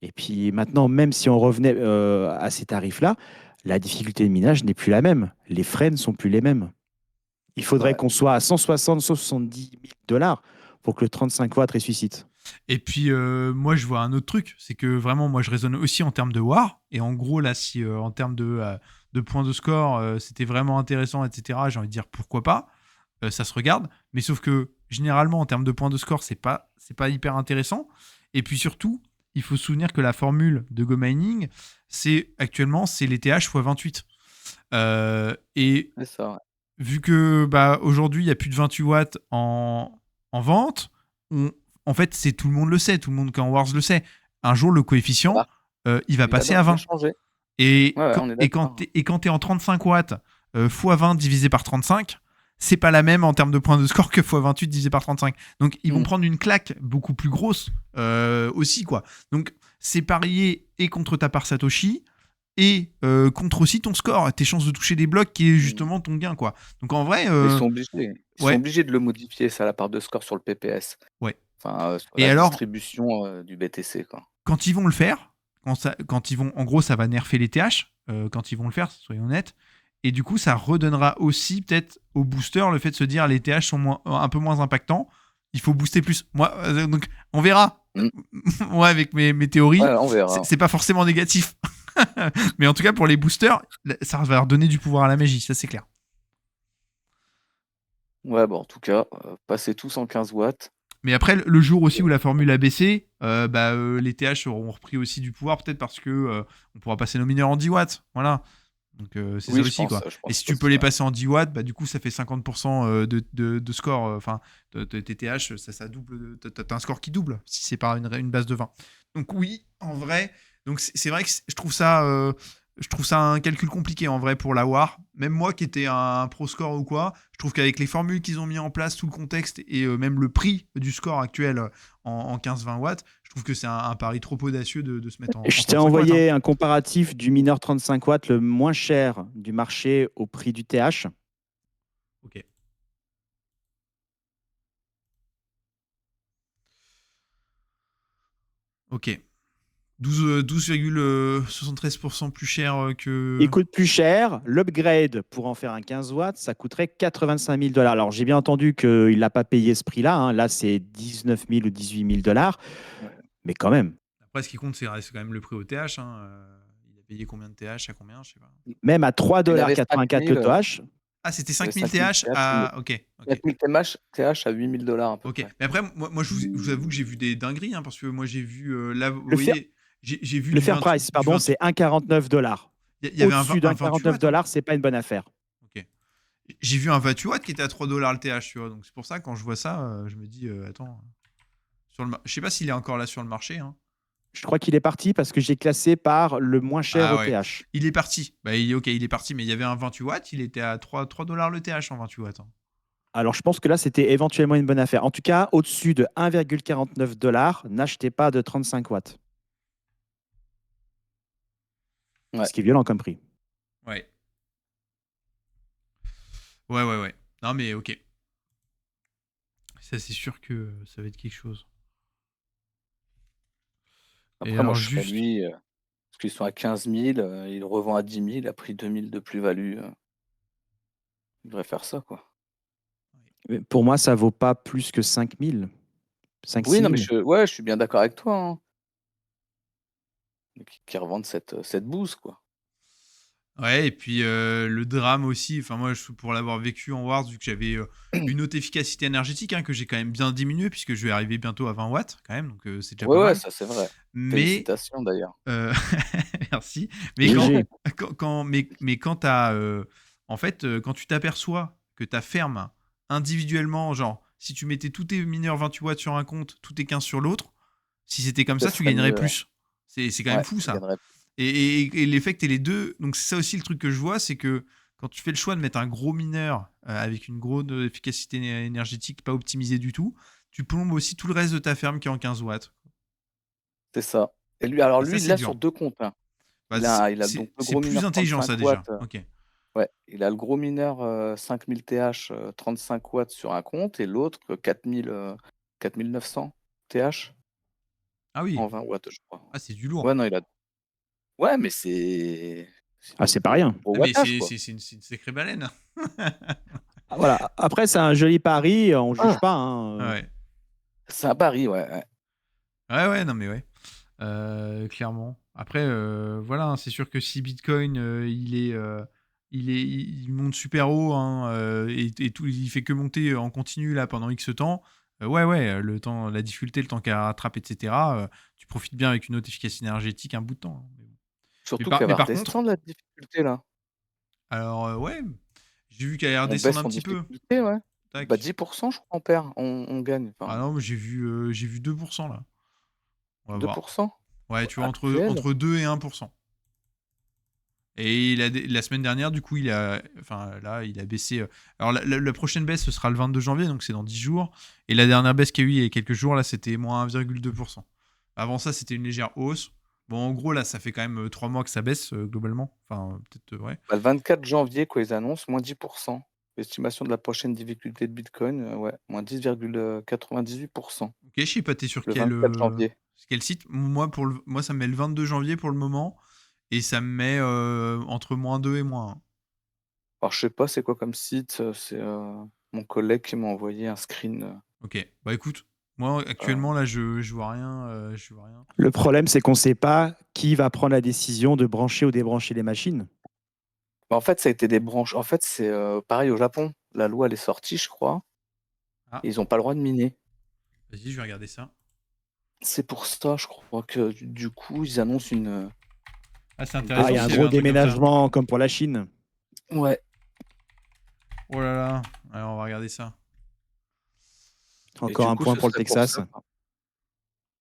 Et puis maintenant, même si on revenait à ces tarifs-là, la difficulté de minage n'est plus la même. Les frais ne sont plus les mêmes. Il faudrait Ouais. qu'on soit à 160, 170 000 $ pour que le 35 watts ressuscite. et puis moi je vois un autre truc, c'est que vraiment moi je raisonne aussi en termes de war, et en gros là si en termes de points de score c'était vraiment intéressant, etc., j'ai envie de dire pourquoi pas. Ça se regarde, mais sauf que généralement en termes de points de score c'est pas hyper intéressant, et puis surtout il faut se souvenir que la formule de Go Mining actuellement c'est les TH x 28. Et C'est ça, ouais. vu que bah, aujourd'hui il y a plus de 28 watts en vente, en fait c'est tout le monde le sait, tout le monde quand Wars le sait. Un jour le coefficient Bah, il va il va passer à bien 20. changer. Et Ouais, ouais, quand, on est et quand d'accord. t'es en 35 watts x 20 divisé par 35, c'est pas la même en termes de points de score que x 28 divisé par 35. Donc ils vont Mmh. prendre une claque beaucoup plus grosse aussi, quoi. Donc c'est parier et contre ta part Satoshi et contre aussi ton score, tes chances de toucher des blocs qui est Mmh. justement ton gain, quoi. Donc en vrai, Mais ils sont obligés. Ils sont ouais, obligés de le modifier, ça, la part de score sur le PPS. ouais. Enfin, sur Et la alors, distribution, du BTC, quoi. quand ils vont le faire, quand ils vont, en gros, ça va nerfer les TH quand ils vont le faire, soyons honnêtes. Et du coup, ça redonnera aussi peut-être au booster le fait de se dire les TH sont un peu moins impactants. Il faut booster plus. Moi, donc, on verra. Mmh. Moi, avec mes théories, Ouais, on verra. c'est pas forcément négatif. Mais en tout cas, pour les boosters, ça va leur donner du pouvoir à la magie, ça c'est clair. Ouais, bon, en tout cas, passez tous en 15 watts. Mais après, le jour aussi où la formule a baissé, les TH auront repris aussi du pouvoir, peut-être parce que on pourra passer nos mineurs en 10 watts. Voilà. Donc c'est ça Oui, aussi, quoi. je Et pense si tu peux aussi, les ouais. passer en 10 watts, bah, du coup, ça fait 50% de score. Enfin, tes TH, ça double. T'as un score qui double si c'est par une base de 20. Donc oui, en vrai. Donc c'est vrai que je trouve ça je trouve ça un calcul compliqué en vrai pour l'avoir. Même moi qui étais un pro score ou quoi, je trouve qu'avec les formules qu'ils ont mis en place, tout le contexte et même le prix du score actuel en 15-20 watts, je trouve que c'est un pari trop audacieux de se mettre en Je t'ai 35 watts. envoyé un comparatif du mineur 35 watts le moins cher du marché au prix du TH. Ok. Ok. 12,73% plus cher que. Il coûte plus cher. L'upgrade pour en faire un 15 watts, ça coûterait 85 000 $. Alors, j'ai bien entendu qu'il ne l'a pas payé ce prix-là. Hein. Là, c'est 19 000 ou 18 000 $. Ouais. Mais quand même. Après, ce qui compte, c'est quand même le prix au TH. Hein. Il a payé combien de TH à combien? Je sais pas. Même à Il avait 3,84 5000, le TH. Ah, c'était il avait 5000 5000 TH TH, à. Ok. 4000 TH à 8000 $ à peu Ok. près. Mais après, moi je vous avoue que j'ai vu des dingueries. Hein, parce que moi, j'ai vu. Là, vous Le fair, voyez, j'ai vu le du fair 20. price, Du pardon, 20 c'est 1,49 $. il y avait Au-dessus un d'un 28 49 watts. Hein. $, c'est pas une bonne affaire. Ok. J'ai vu un 28 watts qui était à 3 dollars le TH, tu vois. Donc c'est pour ça, quand je vois ça, je me dis, attends. Je sais pas s'il est encore là sur le marché. Hein. Je crois qu'il est parti parce que j'ai classé par le moins cher Ah au ouais. TH. Il est parti. Bah, ok, il est parti, mais il y avait un 28 watts, il était à 3 dollars le TH en 28 watts. Hein. Alors, je pense que là, c'était éventuellement une bonne affaire. En tout cas, au-dessus de 1,49 $, n'achetez pas de 35 watts. Ouais. Ce qui est violent comme prix. Ouais. Ouais. Non, mais ok. Ça, c'est sûr que ça va être quelque chose. Et Après, moi, alors, je serais juste. lui, parce qu'ils sont à 15 000, il revend à 10 000, il a pris 2 000 de plus-value. Il devrait faire ça, quoi. Mais pour moi, ça vaut pas plus que 5 000. 5 Oui, 6 non, mais 000. je suis bien d'accord avec toi. Hein. Qui revendent cette bouse, quoi. Ouais, et puis le drame aussi, enfin moi pour l'avoir vécu en Wars, vu que j'avais une haute efficacité énergétique hein, que j'ai quand même bien diminué puisque je vais arriver bientôt à 20 watts quand même, donc c'est déjà Ouais, pas ouais, mal. ça c'est vrai. Mais Félicitations d'ailleurs. euh, merci. Mais GG. mais quand t'as en fait quand tu t'aperçois que ta ferme individuellement, genre si tu mettais tous tes mineurs 28 watts sur un compte, tous tes 15 sur l'autre, si c'était comme Ça ça, tu serait gagnerais mieux, ouais. plus. C'est quand même Ouais, fou tu ça. gagnerais. Et l'effet que t'es les deux, donc c'est ça aussi le truc que je vois, c'est que quand tu fais le choix de mettre un gros mineur avec une grosse efficacité énergétique pas optimisée du tout, tu plombes aussi tout le reste de ta ferme qui est en 15 watts. C'est ça. Et lui, alors Et ça, lui, il c'est l'a dur. sur 2 comptes, hein. Bah, Il a donc le c'est gros plus mineur intelligent ça 35 déjà. watts. Ok. Ouais, il a le gros mineur 5000 TH 35 watts sur un compte et l'autre 4900 TH Ah oui. en 20 watts, je crois. Ah, c'est du lourd. Ouais, non, il a. Ouais, mais c'est Ah, c'est pas rien. du gros Ah, mais wattage, quoi. c'est une sacrée baleine. Ah, voilà. Après, c'est un joli pari. On ne juge Ah, pas. Hein. Ouais. c'est un pari, ouais. Ouais. Ouais, non mais ouais. Clairement. Après, voilà, hein, c'est sûr que si Bitcoin, il monte super haut hein, et tout, il fait que monter en continu là pendant X temps. Ouais, le temps, la difficulté, le temps qu'elle rattrape, etc. Tu profites bien avec une haute efficacité énergétique un bout de temps. Hein, mais, bon. Surtout qu'elle Mais va par contre, redescendre la difficulté là. alors ouais, j'ai vu qu'elle allait On redescendre baisse un en petit peu. difficulté, ouais. Bah Tac. 10%, je crois, on perd, on gagne. Ah Enfin, non, mais j'ai vu 2% là. On va voir. 2%. Ouais, tu vois, Actuel. entre 2 et 1%. Et la semaine dernière, du coup, il a baissé. Alors, la prochaine baisse, ce sera le 22 janvier, donc c'est dans 10 jours. Et la dernière baisse qu'il y a eu il y a quelques jours, là, c'était moins 1,2%. Avant ça, c'était une légère hausse. Bon, en gros, là, ça fait quand même 3 mois que ça baisse, globalement. Enfin, peut-être, ouais. Bah, le 24 janvier, quoi, ils annoncent moins 10%. Estimation de la prochaine difficulté de Bitcoin, ouais, moins 10,98%. Ok, je sais pas, t'es sur Le 24 janvier. quel site? Moi, ça me met le 22 janvier pour le moment. Et ça me met entre moins 2 et moins 1. Alors, je sais pas c'est quoi comme site, c'est mon collègue qui m'a envoyé un screen. Ok, bah écoute, moi, actuellement, là, je vois rien. Je vois rien. Le problème, c'est qu'on ne sait pas qui va prendre la décision de brancher ou débrancher les machines. Bah, en fait, ça a été des branches. En fait, c'est pareil au Japon. La loi, elle est sortie, je crois. Ah, Et ils n'ont pas le droit de miner. vas-y, je vais regarder ça. C'est pour ça, je crois que du coup, ils annoncent une. Ah, c'est Une Ah, intéressant il y a un s'il y avait gros un truc comme ça. déménagement comme pour la Chine. Ouais. Oh là là. Alors, on va regarder ça. Et Encore du un coup, point ce pour le serait pour Texas. ça.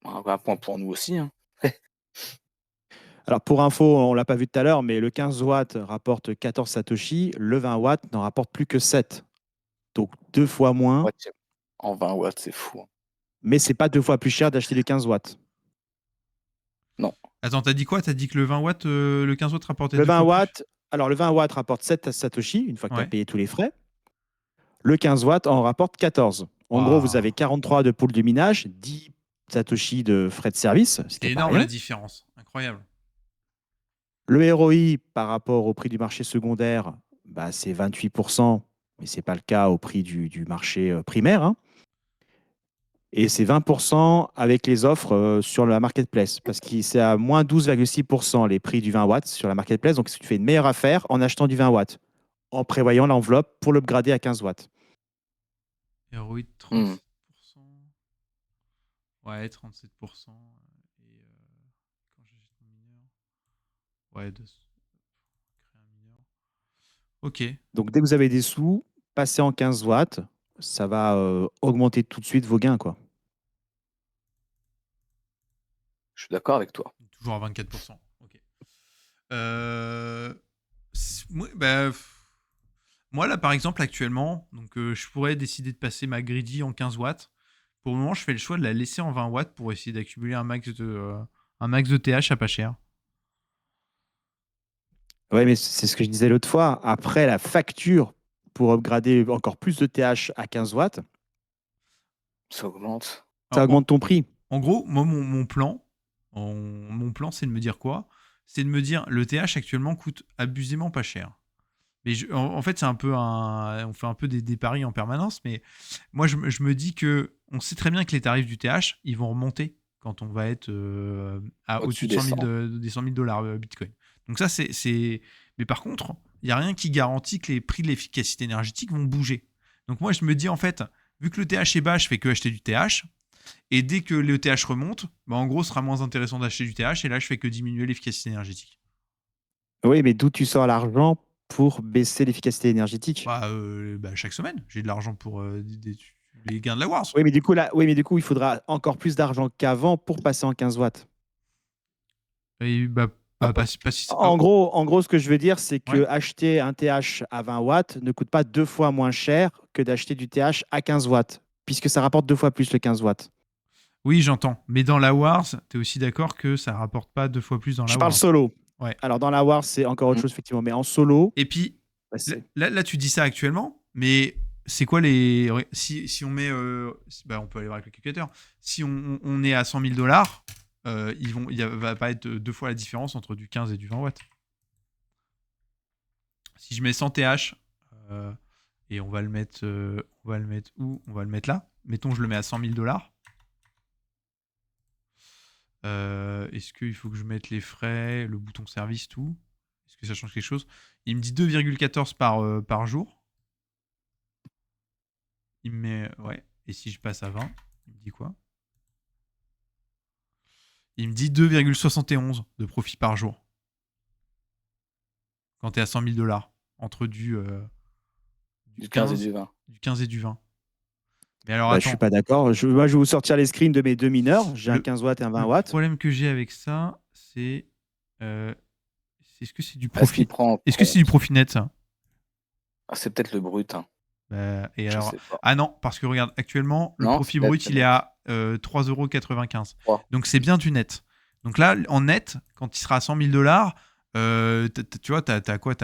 Un point pour nous aussi. Hein. Alors, pour info, on ne l'a pas vu tout à l'heure, mais le 15 watts rapporte 14 Satoshi, le 20 watts n'en rapporte plus que 7. Donc, 2 fois moins, Moitié. En 20 watts, c'est fou, hein. mais c'est pas 2 fois plus cher d'acheter les 15 watts. Attends, t'as dit quoi? T'as dit que le 20 watts, le 15 watts rapportait Le 2 20 fois plus? watts, alors le 20 watts rapporte 7 Satoshi, une fois que tu as Ouais. payé tous les frais. Le 15 watts en rapporte 14. En gros, vous avez 43 de pool de minage, 10 Satoshi de frais de service, ce qui C'est est pas énorme rien. la différence. Incroyable. Le ROI par rapport au prix du marché secondaire, bah, c'est 28%, mais ce n'est pas le cas au prix du marché primaire, hein. Et c'est 20% avec les offres sur la marketplace, parce que c'est à moins 12,6% les prix du 20 watts sur la marketplace. Donc, tu fais une meilleure affaire en achetant du 20 watts, en prévoyant l'enveloppe pour l'upgrader à 15 watts. ROI de 37%. Ouais, 37%. Et quand j'achète mon mineur. Ouais, créer un mineur. Ok. Donc, dès que vous avez des sous, passez en 15 watts, ça va augmenter tout de suite vos gains, quoi. Je suis d'accord avec toi. Toujours à 24%. Ok. Bah, moi, là, par exemple, actuellement, donc, je pourrais décider de passer ma greedy en 15 watts. Pour le moment, je fais le choix de la laisser en 20 watts pour essayer d'accumuler un max de TH à pas cher. Oui, mais c'est ce que je disais l'autre fois. Après, la facture pour upgrader encore plus de TH à 15 watts, Ça augmente. ça Alors, augmente ton prix. en gros, moi, mon plan, c'est de me dire quoi? C'est de me dire, le TH actuellement coûte abusément pas cher. Mais en fait, c'est un peu on fait un peu des paris en permanence, mais moi, je me dis que on sait très bien que les tarifs du TH, ils vont remonter quand on va être au-dessus Au-dessus de des 100 000 100. des 100 000 dollars Bitcoin. Donc ça, c'est. Mais par contre, il n'y a rien qui garantit que les prix de l'efficacité énergétique vont bouger. Donc moi, je me dis, en fait, vu que le TH est bas, je fais que acheter du TH. Et dès que le TH remonte, bah en gros, ce sera moins intéressant d'acheter du TH. Et là, je fais que diminuer l'efficacité énergétique. Oui, mais d'où tu sors l'argent pour baisser l'efficacité énergétique? Bah, chaque semaine, j'ai de l'argent pour les gains de la Wars. Oui, mais du coup, il faudra encore plus d'argent qu'avant pour passer en 15 watts. Et bah, Ah, pas si En gros, ce que je veux dire, c'est que Ouais. acheter un TH à 20 watts ne coûte pas 2 fois moins cher que d'acheter du TH à 15 watts, puisque ça rapporte 2 fois plus le 15 watts. Oui, j'entends. Mais dans la Wars, t'es aussi d'accord que ça rapporte pas 2 fois plus dans Je la parle Wars. solo. Ouais. Alors, dans la War, c'est encore autre Mm. chose, effectivement. Mais en solo, Et puis, bah, là, tu dis ça actuellement, mais c'est quoi les. Si on met. Bah, on peut aller voir avec le calculateur. Si on est à 100 000 dollars, il va pas être 2 fois la différence entre du 15 et du 20 watts. Si je mets 100 TH, et on va le mettre où? On va le mettre là. Mettons, je le mets à 100 000 dollars. Est-ce qu'il faut que je mette les frais, le bouton service, tout? Est-ce que ça change quelque chose? Il me dit 2,14 par jour. Il me met. Ouais. Et si je passe à 20, il me dit quoi? Il me dit 2,71 de profit par jour. Quand tu es à 100 000 dollars. Entre du 15 et 15, du 20. du 15 et du 20. Mais alors, bah, je suis attends. pas d'accord. Moi, je vais vous sortir les screens de mes deux mineurs. J'ai un Le, 15 watts et un 20 le watts. problème que j'ai avec ça, c'est. Est-ce que c'est du Est-ce qu'il profit? prend en Est-ce que c'est du compte profit net, ça? C'est peut-être le brut, hein. Et Je alors, sais pas. ah non, parce que regarde, actuellement, le Non, profit c'est net, brut, c'est il est net. à 3,95 €. 3. Donc c'est bien du net. Donc là, en net, quand il sera à 100 000 dollars, tu vois, t'as quoi?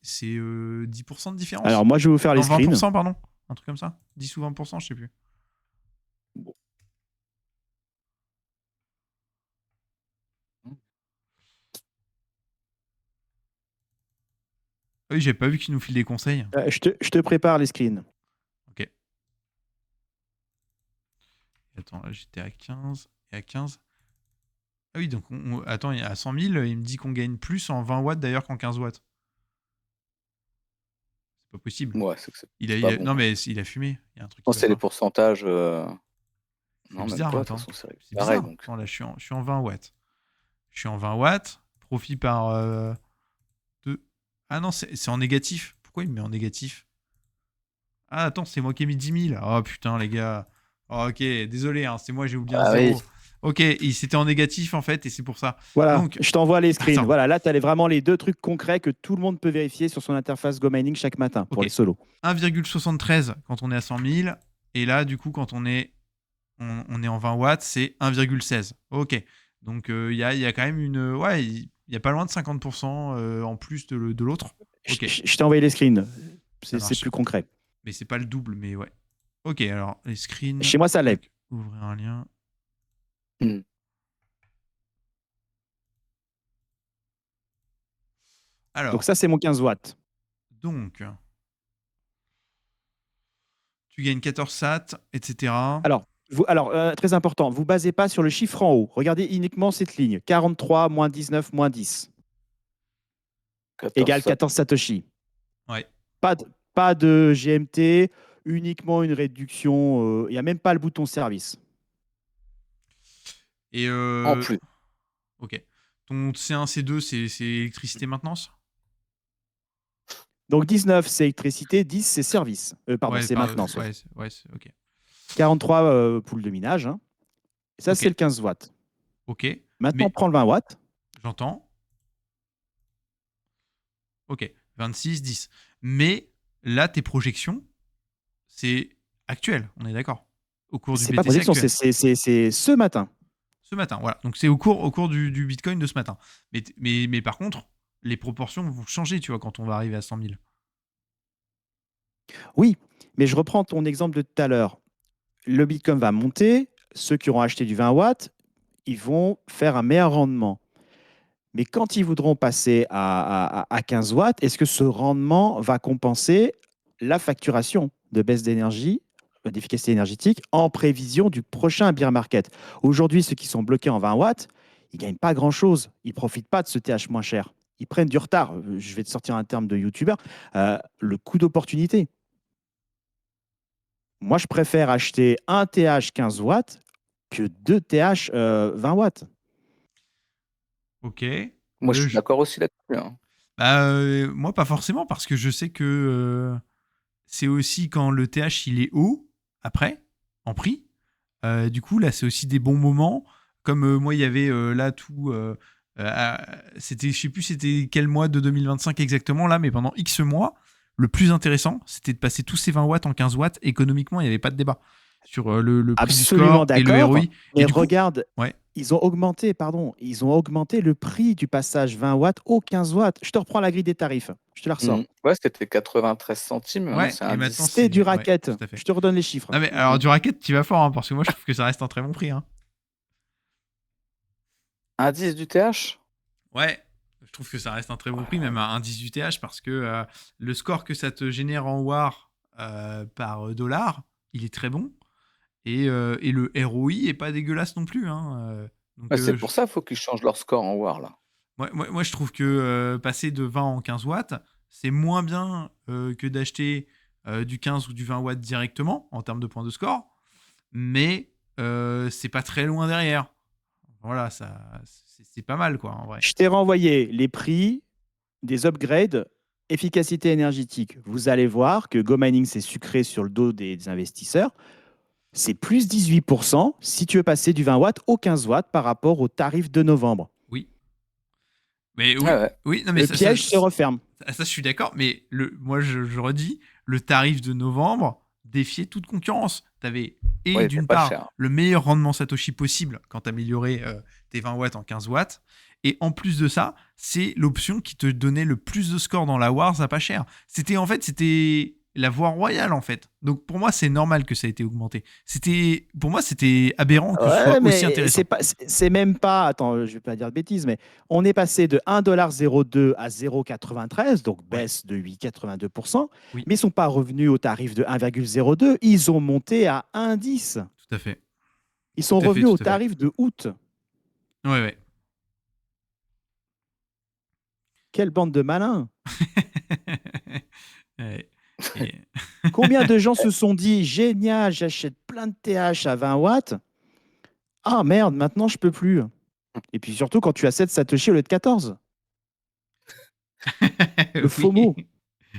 C'est 10% de différence? Alors, moi, je vais vous faire les Non, screens. 20%, pardon. Un truc comme ça? 10 ou 20%, je sais plus. Bon. Ah oui, j'ai pas vu qu'il nous file des conseils. Je te prépare les screens. Ok. Attends, là, j'étais à 15. Et à 15. Ah oui, donc, attends, à 100 000, il me dit qu'on gagne plus en 20 watts d'ailleurs qu'en 15 watts. C'est pas possible. Ouais, c'est pas bon. Non, mais il a fumé. Il y a un truc Non, qui va c'est les pas. pourcentages. C'est Non, même bizarre, pas, de toute attends. façon, c'est C'est pareil. bizarre. Donc. Attends, là, je suis en 20 watts. Je suis en 20 watts. Profit par 2. Ah non, c'est en négatif. Pourquoi il me met en négatif? Ah, attends, c'est moi qui ai mis 10 000. Oh putain, les gars. Oh, ok, désolé, hein, c'est moi, j'ai oublié un Ah oui. zéro. Ok, c'était en négatif en fait, et c'est pour ça. Voilà, Donc, je t'envoie les screens. attends, Voilà, là, tu as vraiment les deux trucs concrets que tout le monde peut vérifier sur son interface Go Mining chaque matin pour ok. les solos. 1,73 quand on est à 100 000, et là, du coup, quand on est en 20 watts, c'est 1,16. Ok. Donc, il y a quand même une. Ouais, il y a pas loin de 50% en plus de l'autre. Ok, Je t'ai envoyé les screens. ça C'est marche. plus concret. Mais c'est pas le double, mais ouais. Ok, alors, les screens. Chez moi, ça l'est. Tac, ouvrir un lien. Hmm. Donc Alors, ça, c'est mon 15 watts. donc, tu gagnes 14 sats, etc. Alors, très important, vous basez pas sur le chiffre en haut. Regardez uniquement cette ligne. 43, moins 19, moins 10, 14 égale sats. 14 Satoshi. Ouais. Pas de GMT, uniquement une réduction. Il n'y a même pas le bouton service. Et En plus. ok. Ton C1, C2, c'est électricité maintenance. Donc 19, c'est électricité, 10, c'est service. Pardon, Ouais, c'est maintenance. Ouais. ok. 43, poules de minage. Hein. Et ça, Ok. c'est le 15 watts. Ok. Maintenant, on Mais prend le 20 watts. j'entends. Ok. 26, 10. Mais là, tes projections, c'est actuel. On est d'accord. Au cours du C'est pas BTC projection, actuel. c'est ce matin. Ce matin, voilà. Donc c'est au cours du Bitcoin de ce matin. Mais par contre, les proportions vont changer, tu vois, quand on va arriver à 100 000. Oui, mais je reprends ton exemple de tout à l'heure. Le Bitcoin va monter. Ceux qui auront acheté du 20 watts, ils vont faire un meilleur rendement. Mais quand ils voudront passer à 15 watts, est-ce que ce rendement va compenser la facturation de baisse d'énergie, d'efficacité énergétique, en prévision du prochain bear market? Aujourd'hui, ceux qui sont bloqués en 20 watts, ils ne gagnent pas grand-chose. Ils ne profitent pas de ce TH moins cher. Ils prennent du retard. Je vais te sortir un terme de youtubeur. Le coût d'opportunité. Moi, je préfère acheter un TH 15 watts que deux TH 20 watts. Ok. Moi, je suis d'accord aussi là-dessus. Hein. Bah, moi, pas forcément, parce que je sais que c'est aussi quand le TH il est haut, après, en prix. Du coup, là, c'est aussi des bons moments. Comme moi, il y avait là tout. C'était, je sais plus c'était quel mois de 2025 exactement, là, mais pendant X mois, le plus intéressant, c'était de passer tous ces 20 watts en 15 watts. Économiquement, il n'y avait pas de débat sur le prix du Absolument score et le ROI. d'accord. Et Mais du coup, regarde, ouais, ils ont augmenté le prix du passage 20 watts au 15 watts. Je te reprends la grille des tarifs. Je te la ressors. Ouais, c'était 93 centimes. Maintenant, ouais, c'est et un maintenant 10. C'était du ouais, racket. tout à fait. Je te redonne les chiffres. Non mais alors du racket, tu vas fort, hein, parce que moi je trouve que ça reste un très bon prix. Hein. Un 10 du TH? Ouais, je trouve que ça reste un très bon prix, même à un 18TH, parce que le score que ça te génère en WAR par dollar, il est très bon. Et le ROI est pas dégueulasse non plus. Hein. Donc, Ouais, c'est pour ça qu'il faut qu'ils changent leur score en War, là. moi, je trouve que passer de 20 en 15 watts, c'est moins bien que d'acheter du 15 ou du 20 watts directement, en termes de points de score. Mais c'est pas très loin derrière. Voilà, c'est pas mal, quoi, en vrai. Je t'ai renvoyé les prix des upgrades efficacité énergétique. Vous allez voir que Go Mining, c'est sucré sur le dos des investisseurs. C'est plus 18% si tu veux passer du 20 watts au 15 watts par rapport au tarif de novembre. Oui. Mais oui, Ouais. oui, non, mais Le piège se referme. ça, je suis d'accord, mais moi, je redis, le tarif de novembre défiait toute concurrence. T'avais, Ouais, il d'une était pas part, cher. le meilleur rendement Satoshi possible quand t'améliorais tes 20 watts en 15 watts, et en plus de ça, c'est l'option qui te donnait le plus de score dans la Wars à pas cher. C'était la voie royale, en fait. Donc pour moi, c'est normal que ça ait été augmenté. Pour moi, c'était aberrant que ce soit Ouais, aussi mais intéressant. c'est même pas. Attends, je vais pas dire de bêtises, mais on est passé de 1,02 $ à 0,93, donc Ouais. baisse de 8,82%. Oui. Mais ils sont pas revenus au tarif de 1,02. Ils ont monté à 1,10. Tout à fait. Ils sont Tout à fait, revenus tout au à fait. tarif de août. Ouais, ouais. Quelle bande de malins! Ouais. Et- Combien de gens se sont dit génial, j'achète plein de TH à 20 watts. Ah merde, maintenant je peux plus. Et puis surtout quand tu as 7 Satoshi au lieu de 14. Le faux mot. Oui,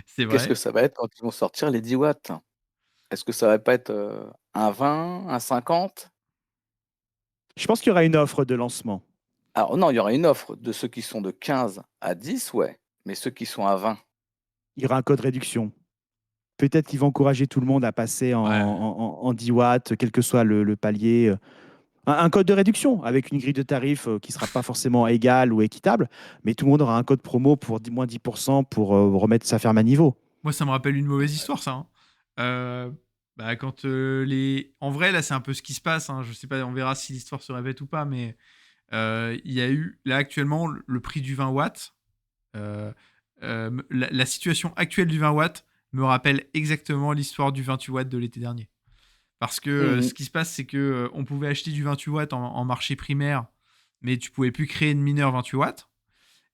c'est Qu'est-ce que vrai. ça va être quand ils vont sortir les 10 watts? Est-ce que ça va pas être un 20, un 50? Je pense qu'il y aura une offre de lancement. Alors non, il y aura une offre de ceux qui sont de 15 à 10, ouais. Mais ceux qui sont à 20, Il y aura un code réduction. Peut-être qu'ils vont encourager tout le monde à passer Ouais. en 10 watts, quel que soit le palier. Un code de réduction avec une grille de tarifs qui ne sera pas forcément égale ou équitable, mais tout le monde aura un code promo pour moins 10% pour remettre sa ferme à niveau. Moi, ça me rappelle une mauvaise histoire, ça. Hein. Quand les. En vrai, là, c'est un peu ce qui se passe. Hein. Je sais pas, on verra si l'histoire se répète ou pas, mais il y a eu, là, actuellement, le prix du 20 watts. La situation actuelle du 20 watts me rappelle exactement l'histoire du 28 watts de l'été dernier. Parce que ce qui se passe, c'est que on pouvait acheter du 28 watts en marché primaire, mais tu pouvais plus créer de mineur 28 watts.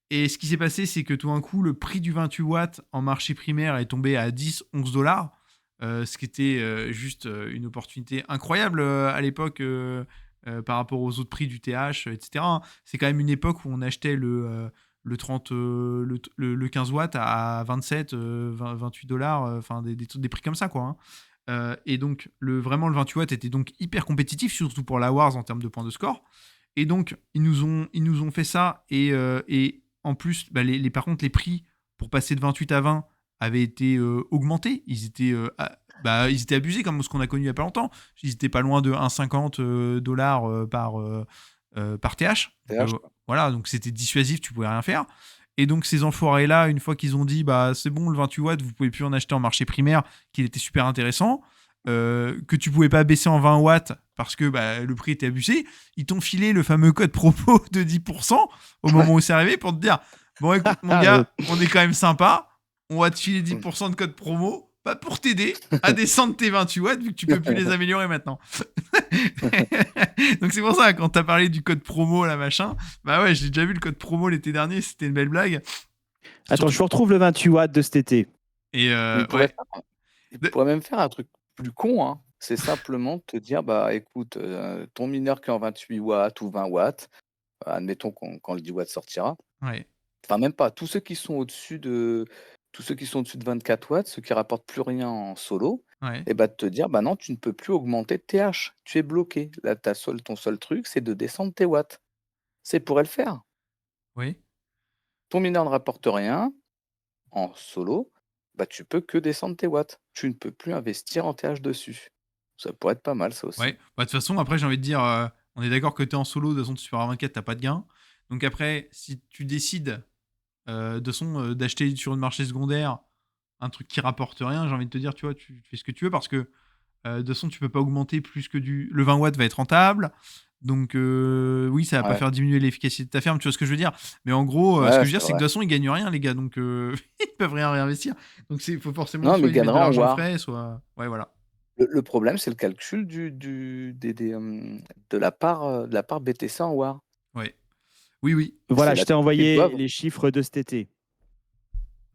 Et ce qui s'est passé, c'est que tout d'un coup, le prix du 28 watts en marché primaire est tombé à 10-11 dollars, ce qui était juste une opportunité incroyable à l'époque par rapport aux autres prix du TH, etc. C'est quand même une époque où on achetait le 30, le 15 watts à 27, 28 dollars, enfin des prix comme ça, quoi. Hein. Et donc, vraiment, le 28 watts était donc hyper compétitif, surtout pour la Wars en termes de points de score. Et donc, ils nous ont fait ça. Et en plus, par contre, les prix pour passer de 28 à 20 avaient été augmentés. Ils étaient abusés, comme ce qu'on a connu il n'y a pas longtemps. Ils étaient pas loin de 1,50 dollars par TH. TH, quoi. Voilà, donc c'était dissuasif, tu pouvais rien faire. Et donc ces enfoirés-là, une fois qu'ils ont dit c'est bon, le 28 watts, vous pouvez plus en acheter en marché primaire, qu'il était super intéressant, que tu pouvais pas baisser en 20 watts parce que le prix était abusé, ils t'ont filé le fameux code promo de 10% au moment où c'est arrivé pour te dire bon, écoute, mon gars, on est quand même sympa, on va te filer 10% de code promo, pas pour t'aider à descendre tes 28 watts vu que tu peux plus les améliorer maintenant. Donc c'est pour ça, quand t'as parlé du code promo, là, machin, ouais, j'ai déjà vu le code promo l'été dernier, c'était une belle blague. Attends, je vous retrouve le 28 watts de cet été. Et il pourrait même faire un truc plus con, hein. C'est simplement te dire, écoute, ton mineur qui est en 28 watts ou 20 watts, admettons quand le 10 watts sortira, ouais. enfin même pas, tous ceux qui sont au-dessus de 24 watts, ceux qui rapportent plus rien en solo, Ouais. et de te dire, non, tu ne peux plus augmenter TH, tu es bloqué. Là, ton seul truc, c'est de descendre tes watts. C'est pourrait le faire. Oui. Ton mineur ne rapporte rien en solo, tu peux que descendre tes watts. Tu ne peux plus investir en TH dessus. Ça pourrait être pas mal, ça aussi. Ouais. De toute façon, après, j'ai envie de dire, on est d'accord que t'es en solo, de toute façon, tu Super 24, t'as pas de gain. Donc après, si tu décides d'acheter sur le marché secondaire un truc qui rapporte rien, j'ai envie de te dire, tu vois, tu fais ce que tu veux parce que de toute façon, tu peux pas augmenter plus que le 20 watts va être rentable. Donc oui, ça va pas faire diminuer l'efficacité de ta ferme, tu vois ce que je veux dire. Mais en gros, ce que je veux dire, c'est que de toute façon, ils gagnent rien, les gars, donc ils peuvent rien réinvestir. Donc il faut forcément soit ils mettent de l'argent frais, soit voilà. Le problème, c'est le calcul de la part BTC en War. Ouais. Oui. Voilà, je t'ai envoyé les chiffres de cet été.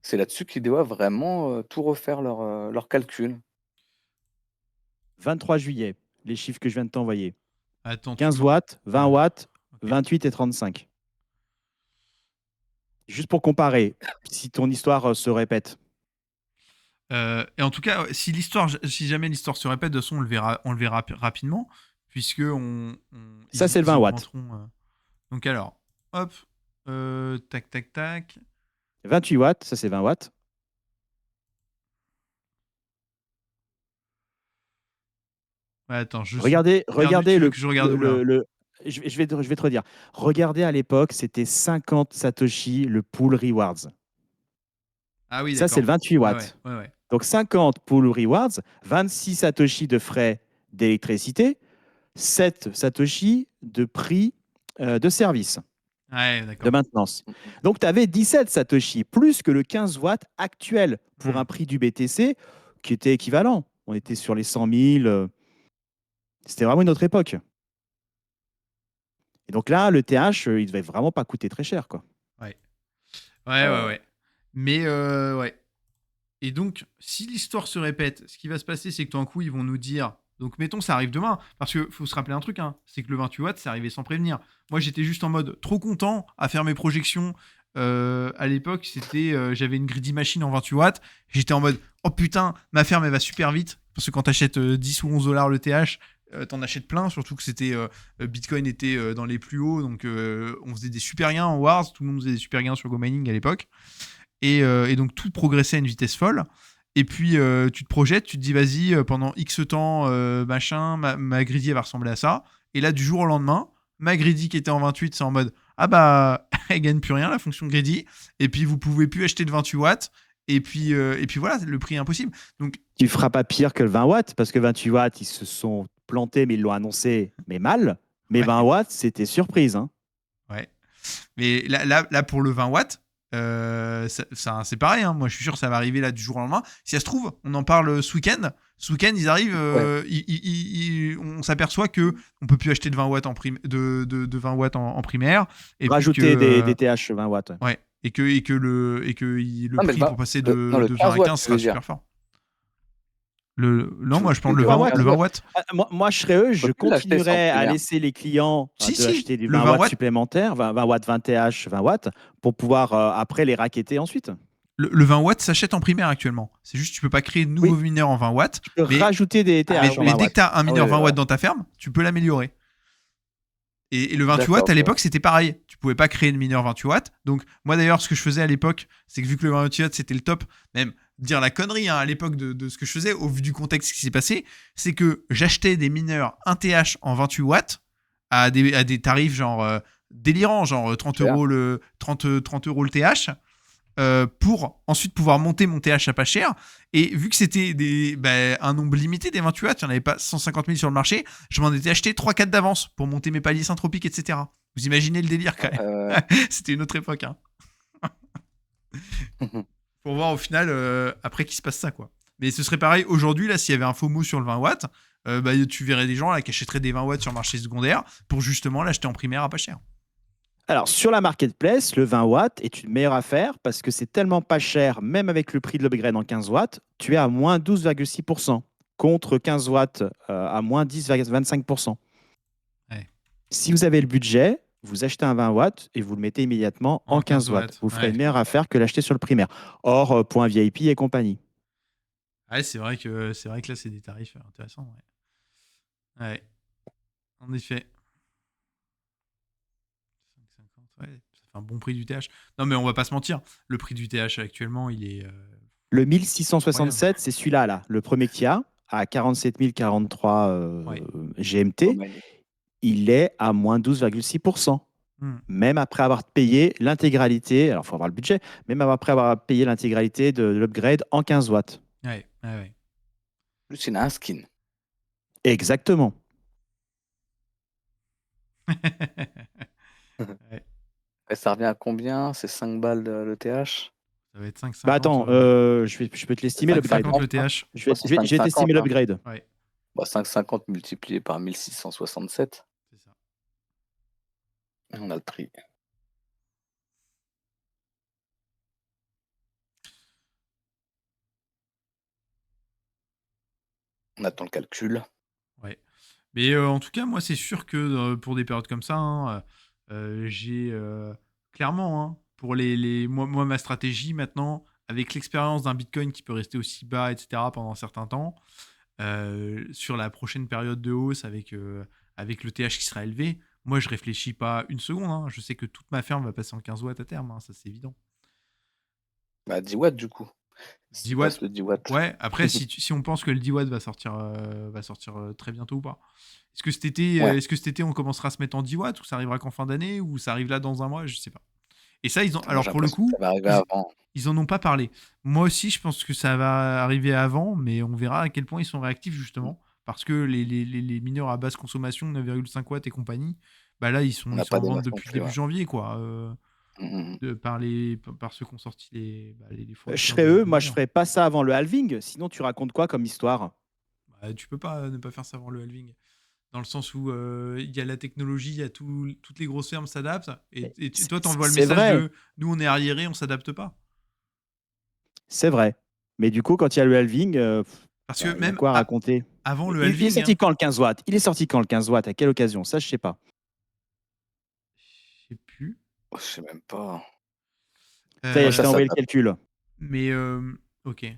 C'est là-dessus qu'ils doivent vraiment tout refaire leur calcul. 23 juillet, les chiffres que je viens de t'envoyer. Attends, 15 watts, 20 watts, okay. 28 et 35. Juste pour comparer, si ton histoire se répète. Et en tout cas, si jamais l'histoire se répète, de toute façon, on le verra rapidement, puisque ça, c'est le 20 watts. Donc alors, hop, tac. 28 watts, ça c'est 20 watts. Ouais, attends, regardez je vais te redire. Regardez à l'époque, c'était 50 Satoshi le pool rewards. Ah oui, ça, c'est le 28 watts. Ouais. Donc 50 pool rewards, 26 Satoshi de frais d'électricité, 7 Satoshi de prix de service. Ouais, de maintenance. Donc, tu avais 17 Satoshi, plus que le 15 watts actuel pour un prix du BTC qui était équivalent. On était sur les 100 000. C'était vraiment une autre époque. Et donc là, le TH, il devait vraiment pas coûter très cher, quoi. Ouais. Mais ouais. Et donc, si l'histoire se répète, ce qui va se passer, c'est que tout d'un coup, ils vont nous dire... Donc, mettons, ça arrive demain. Parce qu'il faut se rappeler un truc, hein, c'est que le 28 watts, c'est arrivé sans prévenir. Moi, j'étais juste en mode trop content à faire mes projections. À l'époque, j'avais une greedy machine en 28 watts. J'étais en mode, oh putain, ma ferme, elle va super vite. Parce que quand t'achètes 10 ou 11 dollars le TH, t'en achètes plein, surtout que Bitcoin était dans les plus hauts, donc on faisait des super gains en Wars, tout le monde faisait des super gains sur GoMining à l'époque, et donc tout progressait à une vitesse folle. Et puis tu te projettes, tu te dis vas-y, pendant X temps, machin, ma greedy elle va ressembler à ça. Et là, du jour au lendemain, ma greedy qui était en 28, c'est en mode ah bah elle gagne plus rien la fonction greedy. Et puis vous pouvez plus acheter de 28 watts. Et puis voilà, le prix est impossible. Donc Tu feras pas pire que le 20 watts, parce que 28 watts, ils se sont plantés, mais ils l'ont annoncé, mais mal. Mais Ouais. 20 watts, c'était surprise. Hein. ouais. Mais là pour le 20 watts, c'est pareil. Hein. Moi, je suis sûr que ça va arriver là du jour au lendemain. Si ça se trouve, on en parle ce week-end. Ce week-end, ils arrivent. On s'aperçoit que on peut plus acheter de 20 watts de 20 watts en primaire. Et Rajouter puis que, des TH 20 watts. ouais. Et que le Non, mais prix le pour passer le- non, le de 20 15 à watts, 15 tu veux sera dire. super fort. Non, moi je pense Le le 20 20 watts. watts. Moi, je serais eux, je peut plus l'acheter sans continuerais à primaire. laisser les clients Si, de si, acheter du le 20 20 watts watts. supplémentaires, 20 watts, 20 TH, 20 watts, pour pouvoir après les racketter ensuite. Le 20 watts s'achète en primaire actuellement. C'est juste que tu peux pas créer de nouveaux Oui. mineurs en 20 watts. Tu peux Mais rajouter des TH en mais 20 dès que watts. tu as un mineur ouais, 20 ouais. watts dans ta ferme, tu peux l'améliorer. Et le 28 D'accord, watts, à ok. l'époque, c'était pareil. Tu pouvais pas créer de mineur 28 watts. Donc, moi d'ailleurs, ce que je faisais à l'époque, c'est que vu que le 28 watts, c'était le top, même dire la connerie hein, à l'époque de ce que je faisais, au vu du contexte qui s'est passé, c'est que j'achetais des mineurs 1 TH en 28 watts à des tarifs genre délirants, genre 30 Cher. euros le 30 euros le TH. Pour ensuite pouvoir monter mon TH à pas cher. Et vu que c'était un nombre limité des 28 watts, il n'y en avait pas 150 000 sur le marché, je m'en étais acheté 3-4 d'avance pour monter mes paliers syntropiques, etc. Vous imaginez le délire quand même. C'était une autre époque. Hein. Pour voir au final, après qu'il se passe ça. Quoi. Mais ce serait pareil aujourd'hui, là, s'il y avait un FOMO sur le 20 watts, tu verrais des gens là, qui achèteraient des 20 watts sur le marché secondaire pour justement l'acheter en primaire à pas cher. Alors, sur la marketplace, le 20 watts est une meilleure affaire parce que c'est tellement pas cher, même avec le prix de l'upgrade en 15 watts, tu es à moins 12,6% contre 15 watts à moins 10,25%. Ouais. Si vous avez le budget, vous achetez un 20 watts et vous le mettez immédiatement en 15 watts. Vous ferez ouais. une meilleure affaire que l'acheter sur le primaire. Hors point VIP et compagnie. Ouais, c'est vrai que là, c'est des tarifs intéressants. Ouais, en effet. 5,50, ouais, ça fait un bon prix du TH. Non, mais on va pas se mentir. Le prix du TH actuellement, il est. Le 1667, c'est celui-là, là, le premier qu'il y a, à 47 043 Ouais. GMT. Il est à moins 12,6%. Même après avoir payé l'intégralité, alors il faut avoir le budget, même après avoir payé l'intégralité de l'upgrade en 15 watts. Ouais. Plus, il a un skin. Exactement. Ouais. Et ça revient à combien? C'est 5 balles le TH? Ça va être 5,50. Bah attends, je peux te l'estimer l'upgrade. 5,50 le TH. Je vais t'estimer l'upgrade. Ouais, Bah, 5,50 multiplié par 1667. c'est ça. Et on a le prix. On attend le calcul. Ouais. Mais en tout cas, moi, c'est sûr que pour des périodes comme ça, hein, j'ai clairement, hein, pour moi, ma stratégie maintenant, avec l'expérience d'un Bitcoin qui peut rester aussi bas, etc., pendant un certain temps, sur la prochaine période de hausse avec le TH qui sera élevé, moi, je réfléchis pas une seconde. Hein. Je sais que toute ma ferme va passer en 15 watts à terme, hein, ça c'est évident. Bah, 10 watts du coup. 10 watts. Le 10 watts. Ouais, après, si on pense que le 10 watts va sortir très bientôt ou pas. Est-ce que cet été, on commencera à se mettre en 10 watts ou ça arrivera qu'en fin d'année ou ça arrive là dans un mois? Je sais pas. Et ça, alors pour le coup, ça va arriver avant. ils en ont pas parlé. Moi aussi, je pense que ça va arriver avant, mais on verra à quel point ils sont réactifs justement. Parce que les mineurs à basse consommation, 9,5 watts et compagnie, bah là, ils sont en vente depuis début janvier, quoi. Par ceux qui ont sorti les je serais eux, moi je ferais pas ça avant le halving. Sinon, tu racontes quoi comme histoire? Bah, tu peux pas ne pas faire ça avant le halving. Dans le sens où il y a la technologie, il y a toutes les grosses fermes s'adaptent. Et toi, t'envoies le message de nous, on est arriérés, on s'adapte pas. C'est vrai. Mais du coup, quand il y a le halving, parce que même quoi raconter avant le halving. Il est sorti quand le 15 watts? Il est sorti quand le 15 watts? À quelle occasion? Ça, je sais pas. Je sais plus. Je sais même pas. Ça y est, je t'ai envoyé le calcul. Mais ok.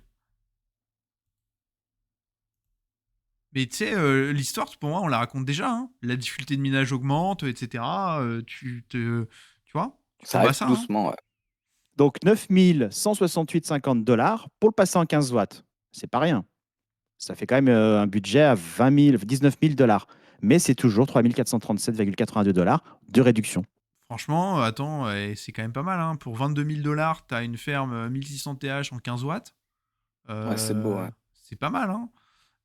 Mais tu sais, l'histoire, pour moi, on la raconte déjà, hein. La difficulté de minage augmente, etc. Tu vois? Tu Ça tombes à arrive ça, tout hein. doucement, ouais. Donc 9 168,50 $ pour le passer en 15 watts. C'est pas rien. Ça fait quand même un budget à 19 000 $. Mais c'est toujours 3 437,82 $ de réduction. Franchement, attends, c'est quand même pas mal, hein. Pour 22 000 $, t'as une ferme 1600 TH en 15 watts. Ouais, c'est beau, ouais. C'est pas mal, hein.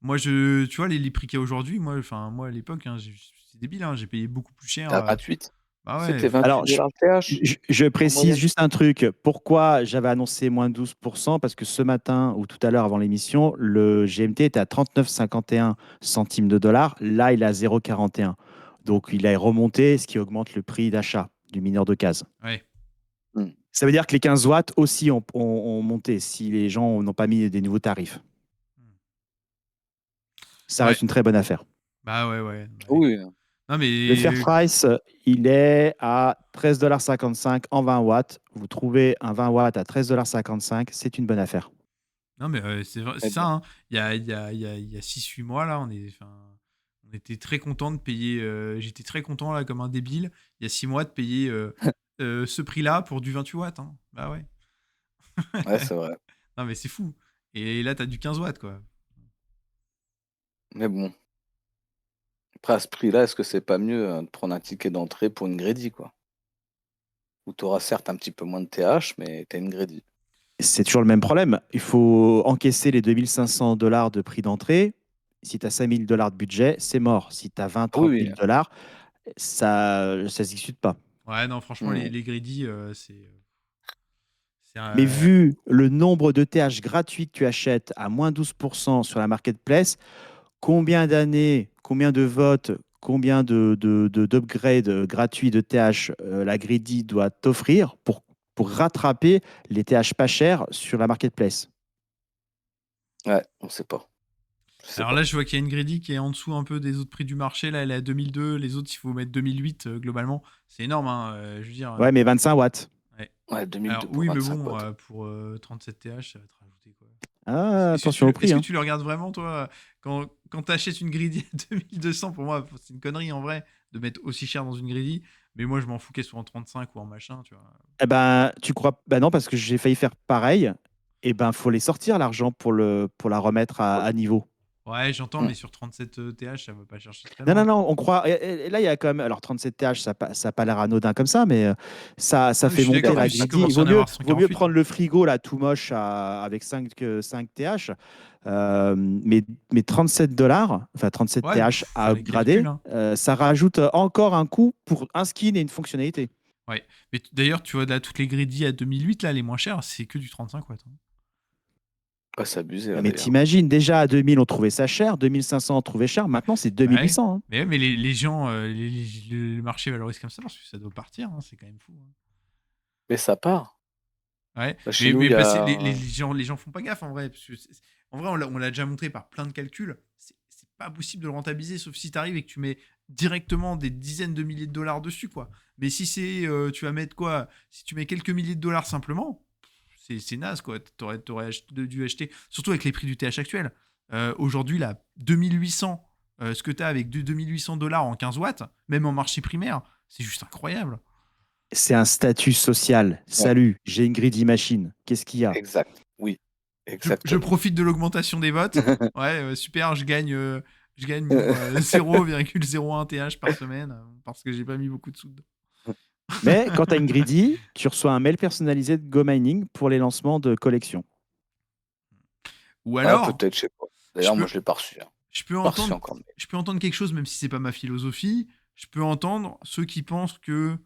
Moi, tu vois, les prix qu'il y a aujourd'hui, moi, à l'époque, hein, c'est débile, hein, j'ai payé beaucoup plus cher. T'as 28. Bah C'était ouais, 28 Alors, $ TH je en précise moyenne. juste un truc. Pourquoi j'avais annoncé moins 12%? Parce que ce matin ou tout à l'heure avant l'émission, le GMT était à 39,51 centimes de dollar. Là, il est à 0,41. Donc, il est remonté, ce qui augmente le prix d'achat du mineur de case. ouais. Hmm. Ça veut dire que les 15 watts aussi ont monté si les gens n'ont pas mis des nouveaux tarifs. Ça Ouais, reste une très bonne affaire. bah ouais. Oui, Non, Le fair mais price, il est à 13,55 $ en 20 watts. Vous trouvez un 20 watts à 13,55 $, c'est une bonne affaire. Non, mais c'est mais ça, bon. hein. Il y a 6-8 mois, là, on était très content de payer. J'étais très content, là, comme un débile, il y a 6 mois, de payer ce prix-là pour du 28 watts, hein. Bah ouais. Ouais, c'est vrai. Non, mais c'est fou. Et là, t'as du 15 watts, quoi. Mais bon. Après, à ce prix-là, est-ce que c'est pas mieux de prendre un ticket d'entrée pour une Grady, quoi? Où tu auras certes un petit peu moins de TH, mais tu as une Grady. C'est toujours le même problème. Il faut encaisser les 2500 $ de prix d'entrée. Si tu as 5 000 $ de budget, c'est mort. Si tu as 20 Ah oui, 30 oui. 000 $, ça ne s'exécute pas. Ouais, non, franchement, Hmm. les greedy, c'est Mais vu le nombre de TH gratuits que tu achètes à moins 12% sur la marketplace, combien d'années, combien de votes, combien d'upgrades gratuits de TH la Greedy doit t'offrir pour rattraper les TH pas chers sur la marketplace? Ouais, on sait pas. Je sais Alors pas. là, je vois qu'il y a une greedy qui est en dessous un peu des autres prix du marché. Là, elle est à 2002. Les autres, il faut mettre 2008 globalement. C'est énorme, hein, je veux dire. Ouais, mais 25 watts. Ouais. Ouais, 2002 Alors pour oui, mais 25 bon, watts. pour 37 TH, ça va te rajouter quoi. Ah, attention au Est-ce prix, que hein. tu le regardes vraiment, toi, quand tu achètes une greedy à 2200, pour moi, c'est une connerie en vrai de mettre aussi cher dans une greedy. Mais moi, je m'en fous qu'elle soit en 35 ou en machin, tu vois. Eh ben, tu crois? Ben non, parce que j'ai failli faire pareil. Eh ben, faut les sortir l'argent pour la remettre à niveau. Ouais, j'entends, Hmm. mais sur 37 TH, ça va pas chercher très Non, non, loin. non, on croit. Et là, il y a quand même. Alors, 37 TH, ça n'a pas l'air anodin comme ça, mais ça Ah, mais je fait suis monter d'accord, la mais si tu greedy. commences à en avoir Vaut mieux 148. prendre le frigo, là, tout moche, avec 5 TH. Mais 37 $, enfin 37 Ouais, TH à faire les calculs, upgrader, hein. ça rajoute encore un coût pour un skin et une fonctionnalité. Ouais. Mais d'ailleurs, tu vois, là, toutes les greedy à 2008, là, les moins chères, c'est que du 35 watts, hein. Ouais, c'est abusé, là, Mais d'ailleurs. t'imagines, déjà à 2000, on trouvait ça cher, 2500, on trouvait cher, maintenant c'est Bah ouais. 2800. Hein. Mais les gens, le marché valorise comme ça parce que ça doit partir, hein, c'est quand même fou, hein. Mais ça part. Ouais. Là, chez nous, Mais il y parce que a. les gens font pas gaffe en vrai. Parce que en vrai, on l'a déjà montré par plein de calculs. C'est pas possible de le rentabiliser, sauf si tu arrives et que tu mets directement des dizaines de milliers de dollars dessus, quoi. Mais si c'est, tu vas mettre quoi? Si tu mets quelques milliers de dollars simplement, c'est naze, quoi. T'aurais dû acheter, surtout avec les prix du TH actuel. Aujourd'hui, là, 2800, ce que tu as avec 2800 $ en 15 watts, même en marché primaire, c'est juste incroyable. C'est un statut social. Ouais, Salut, j'ai une greedy machine. Qu'est-ce qu'il y a? exact. Oui, Je exactement. profite de l'augmentation des votes. Ouais, super, je gagne mon 0,01 TH par semaine parce que j'ai pas mis beaucoup de sous dedans. Mais quand tu as une greedy, tu reçois un mail personnalisé de Go Mining pour les lancements de collections. Ou Ah, alors, peut-être, je sais pas. je D'ailleurs, moi, peux, je l'ai pas reçu, hein. je peux Pas reçu entendre, encore. je peux entendre quelque chose, même si c'est pas ma philosophie. Je peux entendre ceux qui pensent que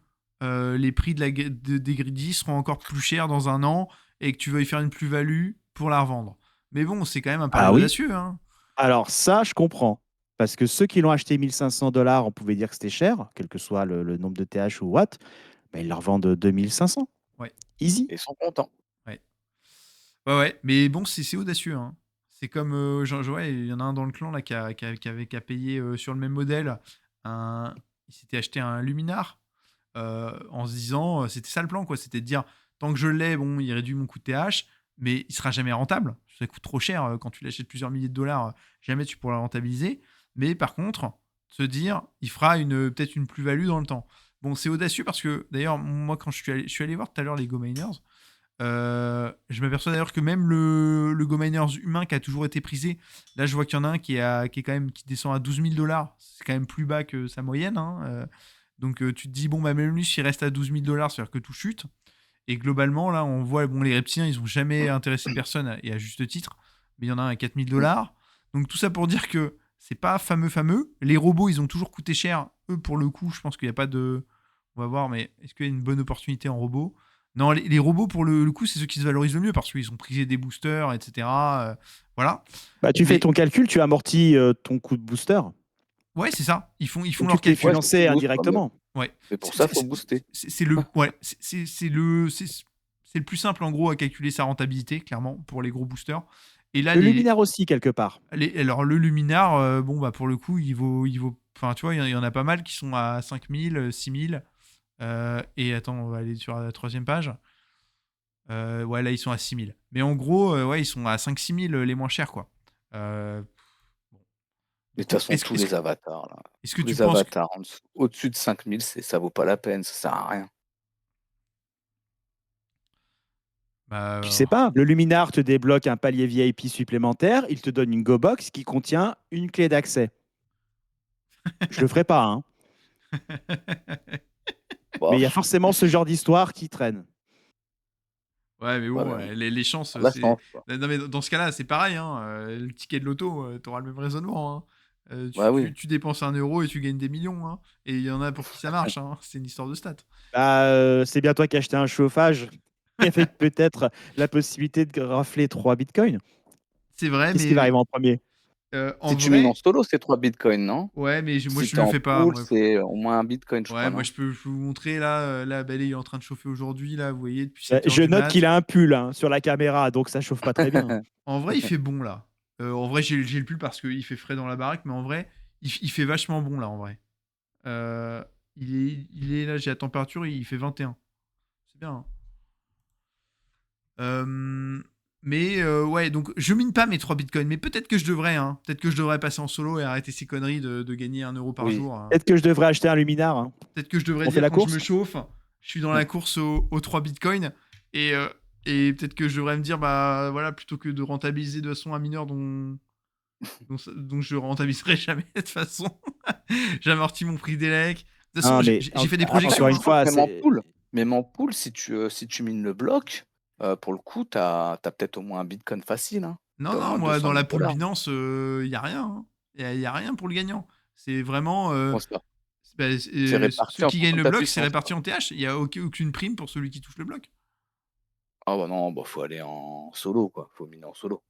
les prix des greedy seront encore plus chers dans un an et que tu vas y faire une plus-value pour la revendre. Mais bon, c'est quand même un pari Ah oui? audacieux, hein. Alors ça, je comprends. Parce que ceux qui l'ont acheté 1500 $, on pouvait dire que c'était cher, quel que soit le nombre de TH ou Watt, mais ils le revendent 2500. Ouais, Easy. Ils sont contents. ouais. Ouais. Mais bon, c'est audacieux, hein. C'est comme, ouais, il y en a un dans le clan là qui a payé sur le même modèle. Il s'était acheté un Luminar en se disant, c'était ça le plan, quoi. C'était de dire, tant que je l'ai, bon, il réduit mon coût de TH, mais il sera jamais rentable. ça coûte trop cher. Quand tu l'achètes plusieurs milliers de dollars, jamais tu pourras la rentabiliser. Mais par contre, se dire, il fera peut-être une plus-value dans le temps. Bon, c'est audacieux parce que, d'ailleurs, moi, quand je suis allé voir tout à l'heure les Go Miners, je m'aperçois d'ailleurs que même le Go Miners humain qui a toujours été prisé, là, je vois qu'il y en a un qui descend à 12 000 dollars. C'est quand même plus bas que sa moyenne. Hein. Donc, tu te dis, bon, bah, même lui, s'il reste à 12 000 dollars, c'est-à-dire que tout chute. Et globalement, là, on voit, bon, les reptiliens, ils n'ont jamais intéressé personne, et à juste titre. Mais il y en a un à 4 000 dollars. Donc, tout ça pour dire que c'est pas fameux. Les robots, ils ont toujours coûté cher. Eux, pour le coup, je pense qu'il n'y a pas de... On va voir, mais est-ce qu'il y a une bonne opportunité en robot? Non, les robots, pour le coup, c'est ceux qui se valorisent le mieux parce qu'ils ont prisé des boosters, etc. Voilà. Bah, tu fais ton calcul, tu amortis ton coût de booster. Ouais, c'est ça. Ils font Donc, leur tu t'es calcul. financé indirectement. Ouais. C'est pour ça qu'il faut booster. C'est le plus simple, en gros, à calculer sa rentabilité, clairement, pour les gros boosters. Et là, Le luminaire aussi, quelque part. alors, le luminaire, bon, bah, pour le coup, il vaut. Enfin, tu vois, il y en a pas mal qui sont à 5 000, 6 000. Et attends, on va aller sur la 3e page. Ouais, là, ils sont à 6 000. Mais en gros, ouais, ils sont à 5-6 000 les moins chers, quoi. Bon. Mais de toute façon, tous les avatars, là. Est-ce que Tous tu les penses avatars au-dessus de 5000, ça vaut pas la peine, ça sert à rien. Bah, Tu sais pas, le luminaire te débloque un palier VIP supplémentaire, il te donne une Go Box qui contient une clé d'accès. Je le ferai pas, hein. Bon, Mais il y a forcément ce genre d'histoire qui traîne. Ouais, mais bon, ouais, les chances, la c'est... chance, quoi. Non, mais dans ce cas-là, c'est pareil. Hein. Le ticket de loto, t'auras le même raisonnement. Hein. Oui. Tu dépenses 1 euro et tu gagnes des millions. Hein. Et il y en a pour qui ça marche. Hein. C'est une histoire de stats. Bah, c'est bien toi qui as acheté un chauffage avec peut-être la possibilité de rafler 3 bitcoins. C'est vrai, Qu'est-ce qui va mais arriver en premier? en Si tu mines vrai, en solo, c'est 3 bitcoins, non? ouais, mais moi, Si je t'es le en fais pas. pool, Moi. c'est au moins 1 bitcoin, je Ouais, crois, moi, non? je peux vous montrer. Là, bah, il est en train de chauffer aujourd'hui. Là, vous voyez, depuis 7 heures Je du note mat. qu'il a un pull sur la caméra, donc ça chauffe pas très bien. En vrai, il fait bon, là. En vrai, j'ai le pull parce qu'il fait frais dans la baraque. Mais en vrai, il fait vachement bon, là, en vrai. Il est là, j'ai la température, il fait 21. C'est bien. Hein. Mais ouais, donc je mine pas mes 3 bitcoins. Mais peut-être que je devrais. Hein. Peut-être que je devrais passer en solo et arrêter ces conneries de gagner 1 euro par Oui. jour. Hein. Peut-être que je devrais acheter un luminaire. Hein. Peut-être que je devrais On fait dire la quand course je me chauffe, je suis dans la course aux 3 bitcoins. Et peut-être que je devrais me dire, bah voilà, plutôt que de rentabiliser de façon un mineur dont je rentabiliserai jamais de toute façon. J'amortis mon prix d'élec. De toute façon, Ah, mais j'ai fait des projections. encore une fois, Même en pool, si tu mines le bloc, pour le coup, t'as peut-être au moins un bitcoin facile. Hein. Non, T'as au non, moins moi, 200 dans la 000 pool dollars. Binance, il n'y a rien. Hein. Il y a rien pour le gagnant. C'est vraiment. Bon, ça, Bah, c'est réparti ceux en qui fonction gagnent de le ta bloc, c'est puissance, réparti quoi. en TH. Il n'y a aucune prime pour celui qui touche le bloc. Ah bah non, bah faut aller en solo, quoi. Faut miner en solo.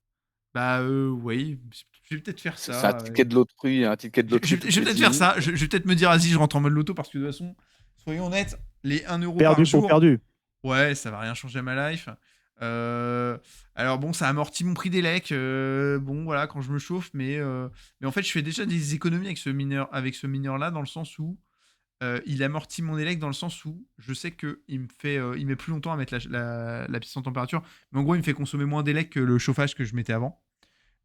Bah, oui, je vais peut-être faire C'est un ça. ticket de loterie, toutes Je vais les peut-être 10 faire minutes. ça. Je vais peut-être me dire, vas-y, je rentre en mode loto parce que de toute façon, soyons honnêtes, les 1 euro par perdu pour jour, perdu. ouais, ça va rien changer à ma life. Alors bon, ça amortit mon prix d'élec. Bon, voilà, quand je me chauffe, mais en fait, je fais déjà des économies avec ce mineur-là, dans le sens où il amortit mon élec, dans le sens où je sais que il met plus longtemps à mettre la pièce en température, mais en gros, il me fait consommer moins d'élec que le chauffage que je mettais avant.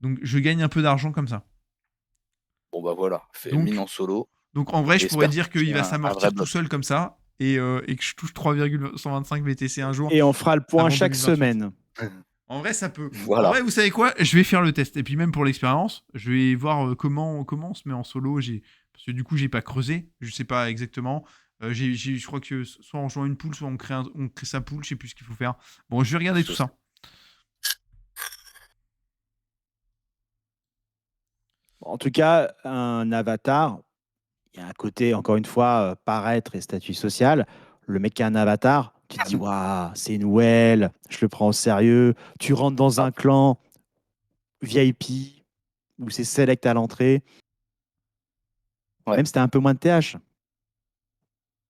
Donc, je gagne un peu d'argent comme ça. Bon bah voilà, fais Donc, mine en solo. Donc en vrai, je pourrais J'espère dire que tu qu'il va as un vrai s'amortir tout bloc. seul comme ça et que je touche 3,125 BTC un jour Et on fera le point avant chaque 2028. semaine. En vrai, ça peut. En Voilà. vrai, vous savez quoi? Je vais faire le test. Et puis même pour l'expérience, je vais voir comment on se met en solo. Parce que du coup, j'ai pas creusé. Je sais pas exactement. Je crois que soit on joint une pool, soit on crée sa pool. Je sais plus ce qu'il faut faire. Bon, je vais regarder tout ça. En tout cas, un avatar, il y a un côté, encore une fois, paraître et statut social. Le mec qui a un avatar, tu te dis, waouh, c'est Noël, je le prends au sérieux. Tu rentres dans un clan VIP où c'est select à l'entrée. Ouais. Même si t'as un peu moins de TH.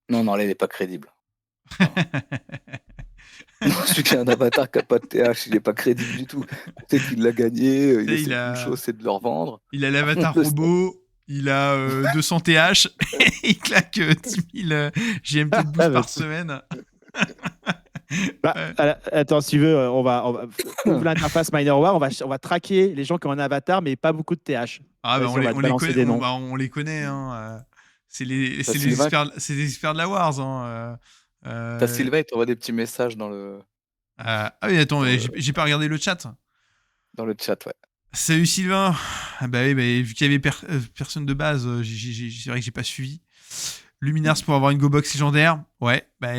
Non, là, il n'est pas crédible. Non, celui qui a un avatar qui n'a pas de TH, il n'est pas crédible du tout. Tu sais qu'il l'a gagné, il essaie une chose, c'est de le revendre. Il a l'avatar robot, il a 200 TH, et il claque 10 000 GMT de boost par semaine. Attends, si tu veux, on va ouvre l'interface Minerware, on va traquer les gens qui ont un avatar, mais pas beaucoup de TH. Ah bah Vas-y, on les, va te on les balancer connaît, des noms. on les connaît. Hein, T'as Sylvain, c'est les experts de la Wars. Hein, il t'envoie des petits messages ah oui, attends, dans le, j'ai pas regardé le chat. dans le chat, ouais. Salut Sylvain. Ah bah oui, bah, vu qu'il y avait personne de base, c'est vrai que j'ai pas suivi. Luminars pour avoir une Go Box légendaire. Ouais, bah,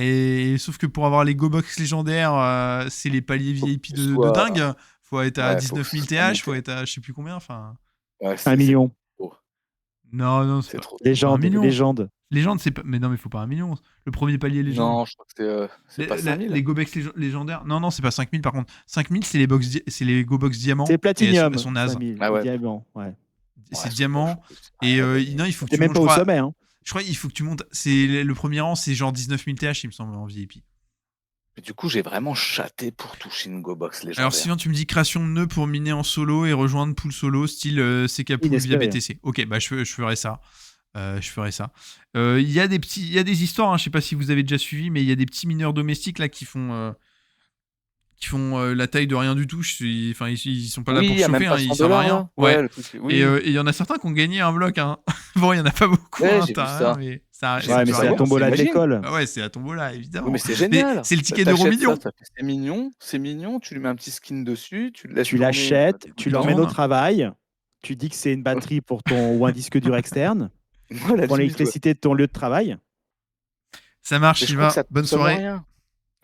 sauf que pour avoir les Go Box légendaires, c'est les paliers VIP Que ce de soit, dingue. Faut être à ouais, faut que 19 ce 000 soit TH, faut monté. être à je sais plus combien. Enfin, Ouais, 1 c'est million. trop. non, c'est C'est pas, trop. faut pas 1 Légende, million. légende. Légende, c'est pas. Mais non, mais faut pas 1 million. Le premier palier légende. Non, je crois que c'est pas Les 5000. Go Box légendaires. Non, c'est pas 5000 par contre. 5000, c'est les, c'est les Go Box diamants. C'est Et Platinium, elles sont nazes. 5000. Ah ouais, Diamant, ouais. ouais, C'est elles sont moches en diamant. plus. Et Rien à gagner. non, il faut que T'es tu même montes, pas au sommet, hein. je crois qu'il faut que tu montes. C'est le premier rang, c'est genre 19 000 TH, il me semble, en VIP. Mais du coup, j'ai vraiment chaté pour toucher une Go Box Alors, légendaire. sinon, tu me dis création de nœud pour miner en solo et rejoindre pool solo, style CK Pool via Inespéré. BTC. Ok, bah je ferai ça. Je ferai ça. Il y a des histoires, hein, je sais pas si vous avez déjà suivi, mais il y a des petits mineurs domestiques là qui font la taille de rien du tout. Enfin, ils sont pas là Oui, pour il y a même chauffer, pas hein, ils 100 servent à dollars rien. là. Ouais. Ouais, le truc. Et Oui, il y en a certains qui ont gagné un bloc. Hein. Bon, il y en a pas beaucoup. ouais, Hein, j'ai vu t'as ça. rien, mais ça, J'ai ça Ouais, vu mais peut ça. c'est la arriver. tombola de Imagine. l'école. Ah ouais, c'est la tombola, Oui, évidemment. mais c'est génial. C'est le ticket de T'achètes Romillion. ça fait c'est mignon. Tu lui mets un petit skin dessus, tu le laisses Tu tourner. l'achètes, tu Il l'emmènes au tourne. travail, tu dis que c'est une batterie pour ton ou un disque dur externe, Moi, à tu la prends limite, ouais. l'électricité de ton lieu de travail. Ça marche, Mais je crois que Sylvain. ça te Bonne consomme soirée. rien.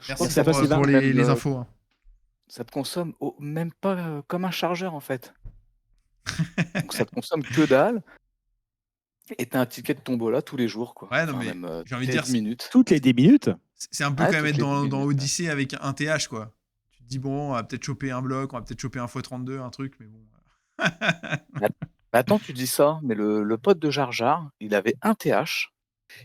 Je crois Merci que ça te Merci à toi, Sylvain. pour consomme même, les infos. Hein. ça te consomme même pas comme un chargeur en fait. Donc ça te consomme que dalle. Et t'as un ticket de tombola tous les jours, quoi. Ouais, non, Enfin, mais même j'ai envie toutes de les dire, 10 minutes. Toutes les 10 minutes. c'est un peu Ouais, quand même toutes être les 10 dans minutes. Ouais. Odyssée avec un TH, quoi. Tu te dis, bon, on va peut-être choper un bloc, on va peut-être choper un x32, un truc, mais bon. Bah, attends, tu dis ça, mais le pote de Jar Jar, il avait un TH,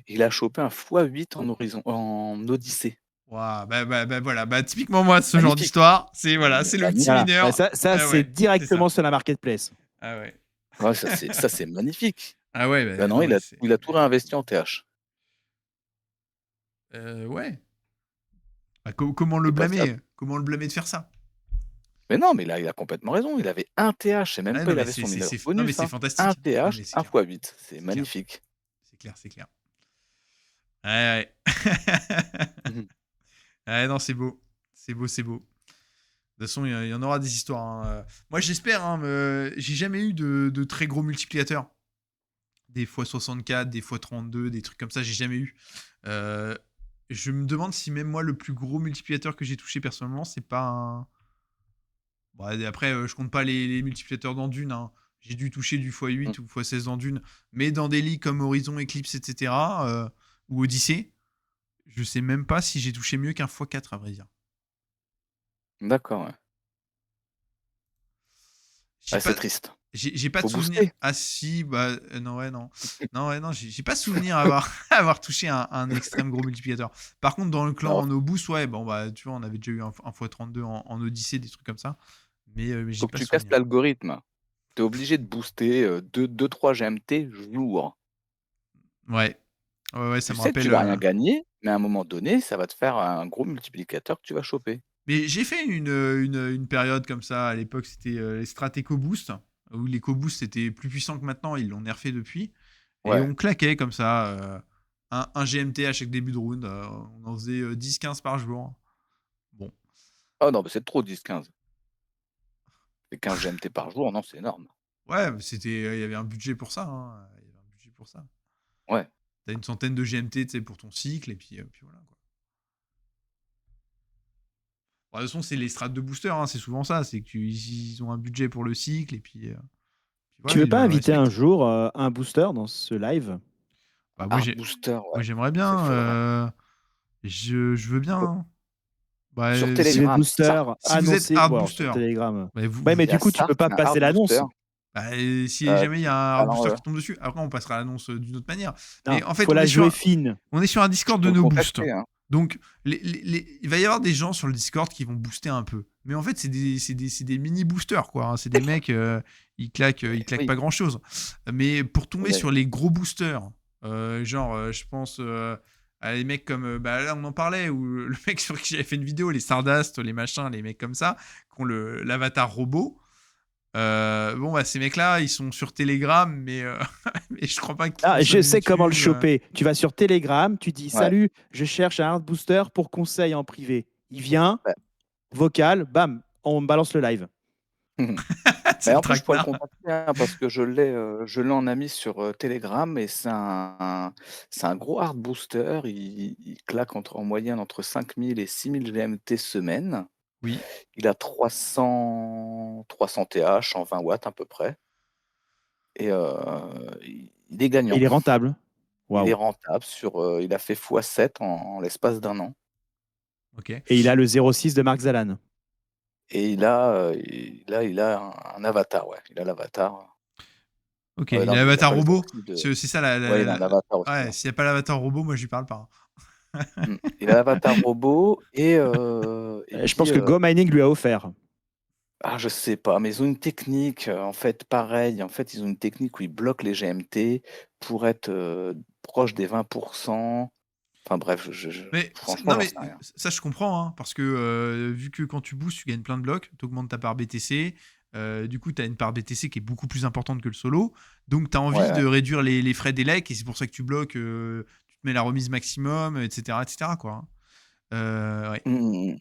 il a chopé un x8 en Odyssée. Ouah, bah, voilà, bah, typiquement moi, ce genre Magnifique. d'histoire, c'est voilà, c'est le petit Voilà. mineur. Bah, ça, Ah c'est ouais, directement c'est sur la marketplace. Ah ouais. Ouais, ça c'est magnifique. Ah ouais, Bah non, non, mais il a tout réinvesti en TH. ouais. Bah, comment le C'est pas fiable. blâmer? Comment le blâmer de faire ça? Mais non, mais là, il a complètement raison. Il avait un TH, c'est même Ah pas, non, il mais avait son mineur non, mais bonus. c'est Un fantastique. Non, TH, mais c'est un clair. x8. C'est C'est magnifique. C'est clair. Ouais. Mhm. Ouais, non, c'est beau. C'est beau. De toute façon, il y en aura des histoires. Hein. Moi, j'espère. Hein, j'ai jamais eu de très gros multiplicateurs. Des x64, des x32, des trucs comme ça, j'ai jamais eu. Je me demande si même moi, le plus gros multiplicateur que j'ai touché personnellement, c'est pas un. Bon, après, je compte pas les multiplicateurs dans Dune. Hein. J'ai dû toucher du x8 ou x16 dans Dune. Mais dans des ligues comme Horizon, Eclipse, etc., ou Odyssey, je sais même pas si j'ai touché mieux qu'un x4, à vrai dire. D'accord, ouais. J'ai C'est pas, triste. j'ai pas Faut de souvenir. booster. Ah si, bah non. Non, j'ai pas souvenir avoir touché un extrême gros multiplicateur. Par contre, dans le clan Alors, en Obus, ouais, bon bah tu vois, on avait déjà eu un x32 en Odyssée, des trucs comme ça. Mais j'ai faut que pas tu casses souvenir. l'algorithme. T'es obligé de booster 2-3 GMT jour. Ouais, ça Tu me sais que tu rappelle. vas rien gagner, mais à un moment donné, ça va te faire un gros multiplicateur que tu vas choper. Mais j'ai fait une période comme ça. À l'époque, c'était les strat EcoBoost, où l'EcoBoost était plus puissant que maintenant. Ils l'ont nerfé depuis. Et Ouais. on claquait comme ça un GMT à chaque début de round. On en faisait 10-15 par jour. Bon. Oh non, mais c'est trop 10-15. Et 15 GMT par jour, non, c'est énorme. Ouais, mais il y avait un budget pour ça. Hein. Il y avait un budget pour ça. Ouais. T'as une centaine de GMT, tu sais, pour ton cycle, et puis voilà. Quoi. Bon, de toute façon, c'est les strats de booster, hein, c'est souvent ça. C'est qu'ils ont un budget pour le cycle, et puis voilà, Tu veux ils pas le inviter un respectent. jour un booster dans ce live? Bah, Hard booster, moi ouais. j'aimerais C'est bien. faudrait. Je veux bien. Hein. Bah, Sur C'est le Telegram, il y a booster ça. si vous êtes annoncé hard bon, sur booster, Telegram. bah, Ouais, mais Il y du a coup, tu ça, peux pas c'est un passer hard booster. l'annonce. bah, si jamais il y a un hard alors, booster qui tombe dessus, après on passera l'annonce d'une autre manière. Mais Non, en fait, faut la jouer fine. on est sur un Discord je de peux me no boost. contacter. Hein. Donc, il va y avoir des gens sur le Discord qui vont booster un peu. Mais en fait, c'est des mini boosters, quoi. Hein. C'est des mecs, ils claquent Oui. pas grand-chose. Mais pour tomber Ouais. sur les gros boosters, genre, je pense Les mecs comme, bah là on en parlait, où le mec sur qui j'avais fait une vidéo, les Stardust, les machins, les mecs comme ça, qui ont l'avatar robot. Bon, bah ces mecs-là, ils sont sur Telegram, mais je crois pas qu'ils Ah, je consomment sais comment le YouTube. choper. Tu vas sur Telegram, tu dis Ouais. salut, je cherche un hard booster pour conseil en privé. Il vient, Ouais. vocal, bam, on balance le live. C'est Mais le en plus, je pourrais le traquenard. contacter hein, parce que je l'ai en ami sur Telegram et c'est un gros hard booster. Il claque en moyenne entre 5000 et 6000 GMT semaine. Oui. Il a 300 TH en 20 watts à peu près. Et il est Et gagnant. il est rentable. Il est Waouh. rentable il a fait x7 en l'espace d'un an. Ok. Et il a le 06 de Mark Zalan. Et il a un avatar, ouais. Il a l'avatar. Ok. Ouais, Il non, a mais il a l'avatar pas les robot. sorties de. C'est ça Ouais, il a un avatar aussi. Ouais, Hein. s'il n'y a pas l'avatar robot, moi je lui parle pas. Il a l'avatar robot et Je puis pense que Go Mining lui a offert. je sais pas, mais ils ont une technique, en fait, pareil. En fait, ils ont une technique où ils bloquent les GMT pour être proche des 20%. Enfin bref, franchement, Non, j'en mais sais rien. ça je comprends, hein, parce que vu que quand tu boostes, tu gagnes plein de blocs, tu augmentes ta part BTC. Du coup, tu as une part BTC qui est beaucoup plus importante que le solo. Donc, tu as envie Ouais, de ouais. réduire les frais d'élec et c'est pour ça que tu bloques, tu te mets la remise maximum, etc. etc. quoi. Hein. Ouais. Mm.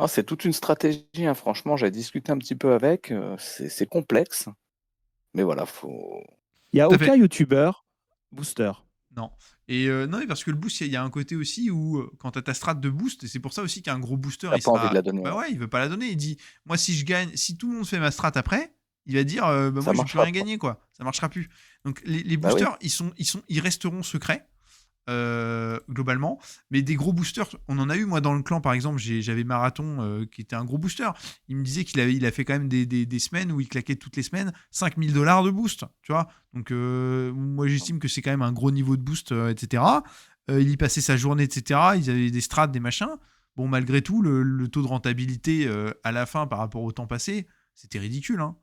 C'est toute une stratégie, hein, franchement, j'ai discuté un petit peu avec. C'est complexe, mais voilà, faut. Il n'y a Tout à aucun fait. YouTuber booster. Non. Et non, mais parce que le boost, il y a un côté aussi où quand tu as ta strat de boost, et c'est pour ça aussi qu'un gros booster, T'as il pas envie de sera. la donner. Bah Ouais. ouais, il veut pas la donner. Il dit, moi, si je gagne, si tout le monde fait ma strat après, il va dire, bah Ça moi, je vais plus marchera rien pas. gagner, quoi. Ça marchera plus. Donc, les Bah oui. boosters, ils resteront secrets. Globalement, mais des gros boosters, on en a eu moi dans le clan par exemple, j'avais Marathon qui était un gros booster, il me disait il a fait quand même des semaines où il claquait toutes les semaines 5000 $ de boost, tu vois, donc moi j'estime que c'est quand même un gros niveau de boost, etc. Il y passait sa journée, etc. Ils avaient des strats, des machins, bon malgré tout le taux de rentabilité à la fin par rapport au temps passé, c'était ridicule, hein.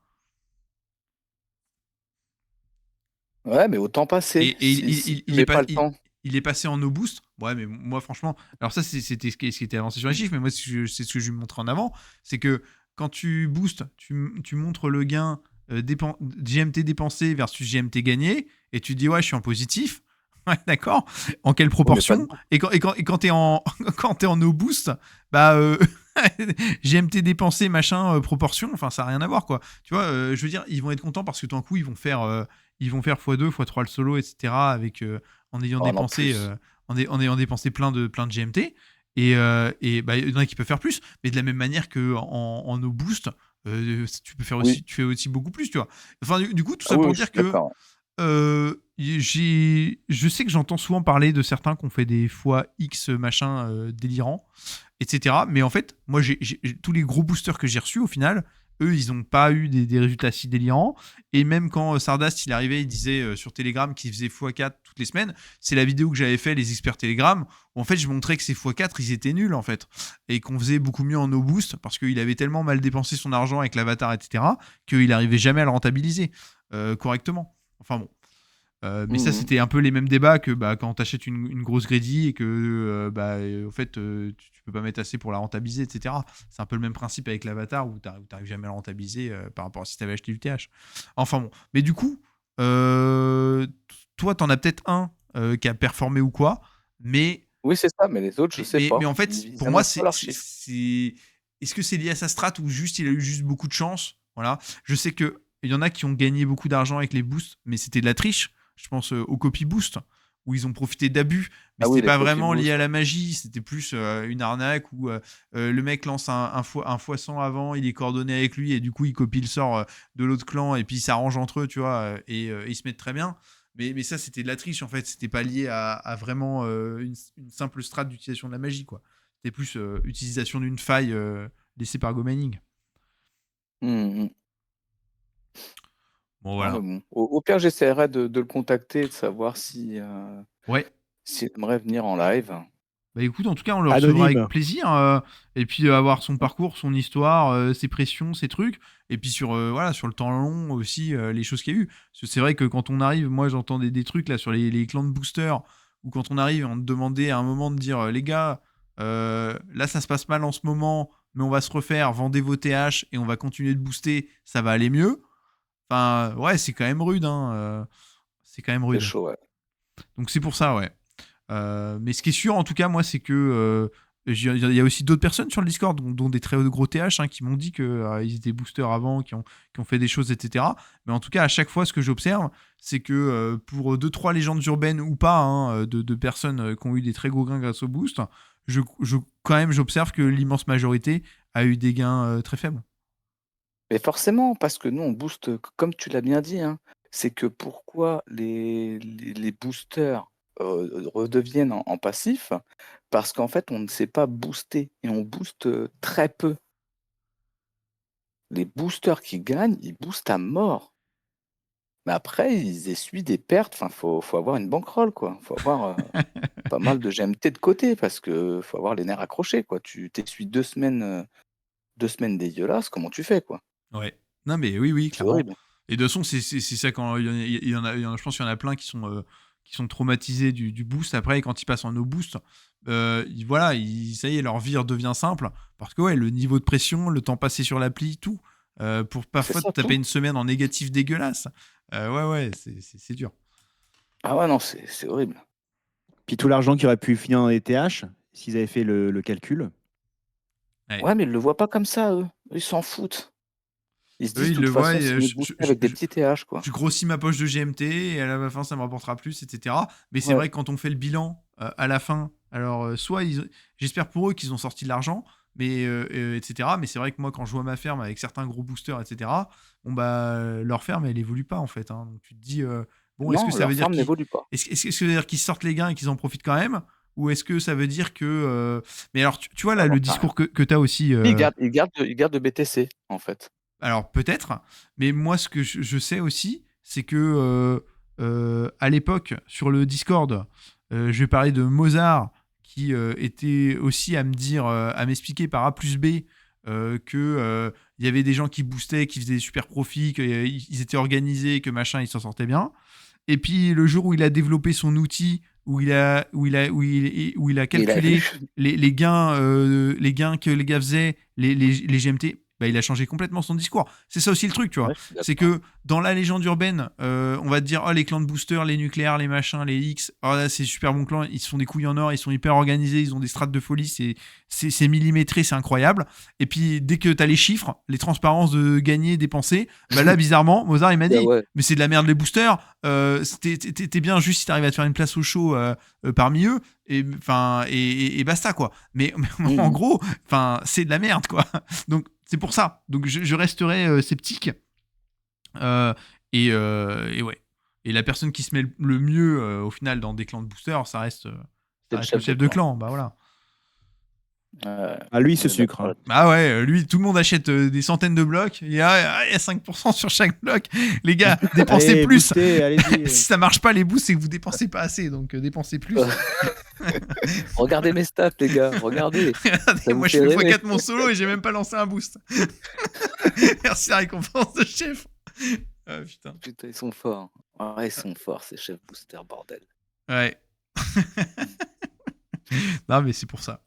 Ouais, mais autant passer. Et Si tu mets pas le temps. il est passé en no boost. Ouais, mais moi, franchement, alors ça, c'était ce qui était avancé sur les chiffres, mais moi, c'est ce que je lui montrais en avant. C'est que quand tu boostes, tu montres le gain GMT dépensé versus GMT gagné, et tu dis, ouais, je suis en positif. Ouais, d'accord. En quelle Oui, mais pas de proportion? boost. Et quand t'es en, quand t'es en no boost, bah, GMT dépensé, machin, proportion, enfin, ça n'a rien à voir, quoi. Tu vois, je veux dire, ils vont être contents parce que tout d'un coup, ils vont faire x2, x3 le solo, etc. Avec, en ayant Oh non, dépensé, plus. en ayant dépensé plein de GMT. Et bah, il y en a qui peuvent faire plus, mais de la même manière que en no boost, Oui. tu fais aussi beaucoup plus, tu vois. Enfin, du coup, tout Ah ça oui, pour oui, je dire suis que d'accord. je sais que j'entends souvent parler de certains qui ont fait des fois X machin délirants, etc. Mais en fait, moi, tous les gros boosters que j'ai reçus, au final, eux, ils n'ont pas eu des résultats si délirants. Et même quand Sardast, il arrivait, il disait sur Telegram qu'il faisait x4 toutes les semaines, c'est la vidéo que j'avais fait, les experts Telegram, où en fait, je montrais que ces x4, ils étaient nuls, en fait. Et qu'on faisait beaucoup mieux en no boost, parce qu'il avait tellement mal dépensé son argent avec l'avatar, etc., qu'il n'arrivait jamais à le rentabiliser correctement. Enfin bon. Mais ça, Mhm. c'était un peu les mêmes débats que bah, quand tu achètes une grosse greedy et que bah, au fait, tu peux pas mettre assez pour la rentabiliser, etc. C'est un peu le même principe avec l'avatar où tu n'arrives jamais à la rentabiliser par rapport à si tu avais acheté du TH. Enfin bon. Mais du coup, toi, tu en as peut-être un qui a performé ou quoi, mais, Oui, c'est ça, mais les autres, je sais mais pas. en fait, Ils pour moi, annoncent pas leurs chiffres. est-ce que c'est lié à sa strat ou juste il a eu juste beaucoup de chance? Voilà. Je sais qu'il y en a qui ont gagné beaucoup d'argent avec les boosts, mais c'était de la triche. Je pense au copy boost, où ils ont profité d'abus, mais Ah oui, c'était les pas copy vraiment lié à boost. la magie, c'était plus une arnaque où le mec lance un fois 100 avant, il est coordonné avec lui, et du coup il copie le sort de l'autre clan, et puis ils s'arrangent entre eux, tu vois, et ils se mettent très bien. Mais ça, c'était de la triche, en fait, c'était pas lié à vraiment une simple strat d'utilisation de la magie, quoi. C'était plus utilisation d'une faille laissée par Go Mining. Mhm. Bon, Non, mais voilà. bon. Au pire, j'essaierai de le contacter, de savoir si Ouais, s'il aimerait venir en live. Bah écoute, en tout cas, on le recevra Anonyme. avec plaisir. Et puis avoir son parcours, son histoire, ses pressions, ses trucs. Et puis voilà, sur le temps long aussi, les choses qu'il y a eu. Parce que c'est vrai que quand on arrive, moi j'entends des trucs là sur les clans de boosters, ou quand on arrive, on te demandait à un moment de dire les gars, là ça se passe mal en ce moment, mais on va se refaire, vendez vos TH et on va continuer de booster, ça va aller mieux. Enfin, ouais, c'est quand même rude, hein. C'est quand même C'est rude. chaud, ouais. Donc c'est pour ça, ouais. Mais ce qui est sûr, en tout cas, moi, c'est que il y a aussi d'autres personnes sur le Discord, dont des très gros TH, hein, qui m'ont dit qu'ils étaient boosters avant, qui ont fait des choses, etc. Mais en tout cas, à chaque fois, ce que j'observe, c'est que pour 2-3 légendes urbaines ou pas, hein, de personnes qui ont eu des très gros gains grâce au boost, quand même, j'observe que l'immense majorité a eu des gains très faibles. Mais forcément, parce que nous, on booste, comme tu l'as bien dit, hein, c'est que pourquoi les boosters redeviennent en passif, parce qu'en fait, on ne sait pas booster et on booste très peu. Les boosters qui gagnent, ils boostent à mort. Mais après, ils essuient des pertes. Enfin, faut avoir une bankroll, quoi. Faut avoir pas mal de GMT de côté parce que faut avoir les nerfs accrochés, quoi. Tu t'essuies 2 semaines dégueulasses, comment tu fais, quoi? Ouais. Non, mais oui, C'est clairement. horrible. Et de toute façon, c'est ça quand je pense qu'il y en a plein qui sont traumatisés du boost après, et quand ils passent en no boost, voilà, ça y est, leur vie redevient simple parce que ouais, le niveau de pression, le temps passé sur l'appli, tout, pour C'est parfois te ça, taper tout. une semaine en négatif dégueulasse. Ouais, c'est dur. Ah ouais, non, c'est horrible. Puis tout l'argent qui aurait pu finir dans les TH, s'ils avaient fait le calcul. Ouais. Ouais, mais ils le voient pas comme ça, eux. Eux, ils s'en foutent. Ils se Eux, disent, de ils le toute voient, façon, c'est mieux de booster avec des petits TH, quoi. je grossis ma poche de GMT et à la fin ça me rapportera plus, etc. Mais c'est Ouais, vrai que quand on fait le bilan à la fin, alors j'espère pour eux qu'ils ont sorti de l'argent, mais etc. Mais c'est vrai que moi quand je vois ma ferme avec certains gros boosters, etc. Bon bah leur ferme elle évolue pas en fait, hein. Donc tu te dis bon, est-ce que non, ça leur veut dire ferme n'évolue pas. est-ce que ça veut dire qu'ils sortent les gains et qu'ils en profitent quand même, ou est-ce que ça veut dire que mais alors tu vois Ah, là j'en le sais rien. discours que tu as aussi Ils gardent le BTC, en fait. alors peut-être, mais moi ce que je sais aussi, c'est que à l'époque sur le Discord, je vais parler de Mozart qui était aussi à me dire, à m'expliquer par A plus B que il y avait des gens qui boostaient, qui faisaient des super profits, qu'ils étaient organisés, que machin, ils s'en sortaient bien. Et puis le jour où il a développé son outil, où il a Et il a calculé vu. les gains que les gars faisaient, les GMT, bah, il a changé complètement son discours. C'est ça aussi le truc, tu vois. Ouais, je suis C'est d'accord. que dans la légende urbaine, on va te dire, oh, les clans de boosters, les nucléaires, les machins, les X, oh là, c'est super bon clan, ils se font des couilles en or, ils sont hyper organisés, ils ont des strates de folie, c'est millimétré, c'est incroyable. Et puis dès que t'as les chiffres, les transparences de gagner, dépenser, bah là, bizarrement, Mozart, il m'a Ah dit, ouais. mais c'est de la merde les boosters, t'es bien juste si t'arrives à te faire une place au show parmi eux, et basta, quoi. Mais en Mhm. gros, c'est de la merde, quoi. Donc c'est pour ça. Donc je resterai sceptique. Euh, et ouais. Et la personne qui se met le mieux au final dans des clans de boosters, C'est ça le reste le chef de chef de clan. clan. Bah voilà. Ah, lui, il On se est sucre. d'accord Hein. là-dessus. Bah ouais, lui, tout le monde achète des centaines de blocs. Il y a 5% sur chaque bloc. Les gars, dépensez Allez, plus. boostez, allez-y. Si ça marche pas les boosts, c'est que vous dépensez pas assez. Donc dépensez plus. Regardez mes stats, les gars. Regardez. Regardez, Ça vous moi je fait fais rêver. x4 mon solo et j'ai même pas lancé un boost. Merci la récompense de chef. Ah putain. Putain, ils sont forts. Ouais, ils sont forts, ces chefs boosters, bordel. Ouais. Non, mais c'est pour ça.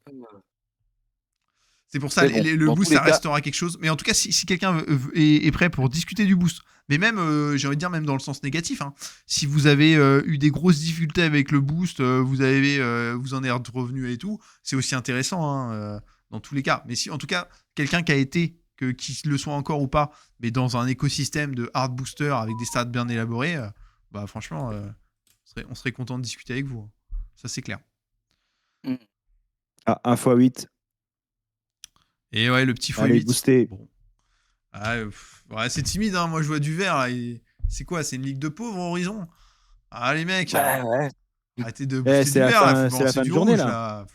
C'est pour ça, Mais bon, le dans tous boost, les ça cas, restera quelque chose. Mais en tout cas, si quelqu'un est prêt pour discuter du boost, mais même, j'ai envie de dire, même dans le sens négatif, hein, si vous avez eu des grosses difficultés avec le boost, vous en êtes revenu et tout, c'est aussi intéressant hein, dans tous les cas. Mais si, en tout cas, quelqu'un qui a été, qui le soit encore ou pas, mais dans un écosystème de hard booster avec des stats bien élaborés, bah franchement, on serait content de discuter avec vous. Hein. Ça, c'est clair. hmm, Ah, 1x8. Et ouais, le petit Allez, x8. booster. Bon. Ah, ouais, c'est timide, hein. Moi je vois du vert là. C'est quoi? C'est une ligue de pauvres Horizon? Ah les mecs, bah ouais. arrêtez de Eh, booster du vert là, faut c'est la balancer fin de du journée, rouge là. là.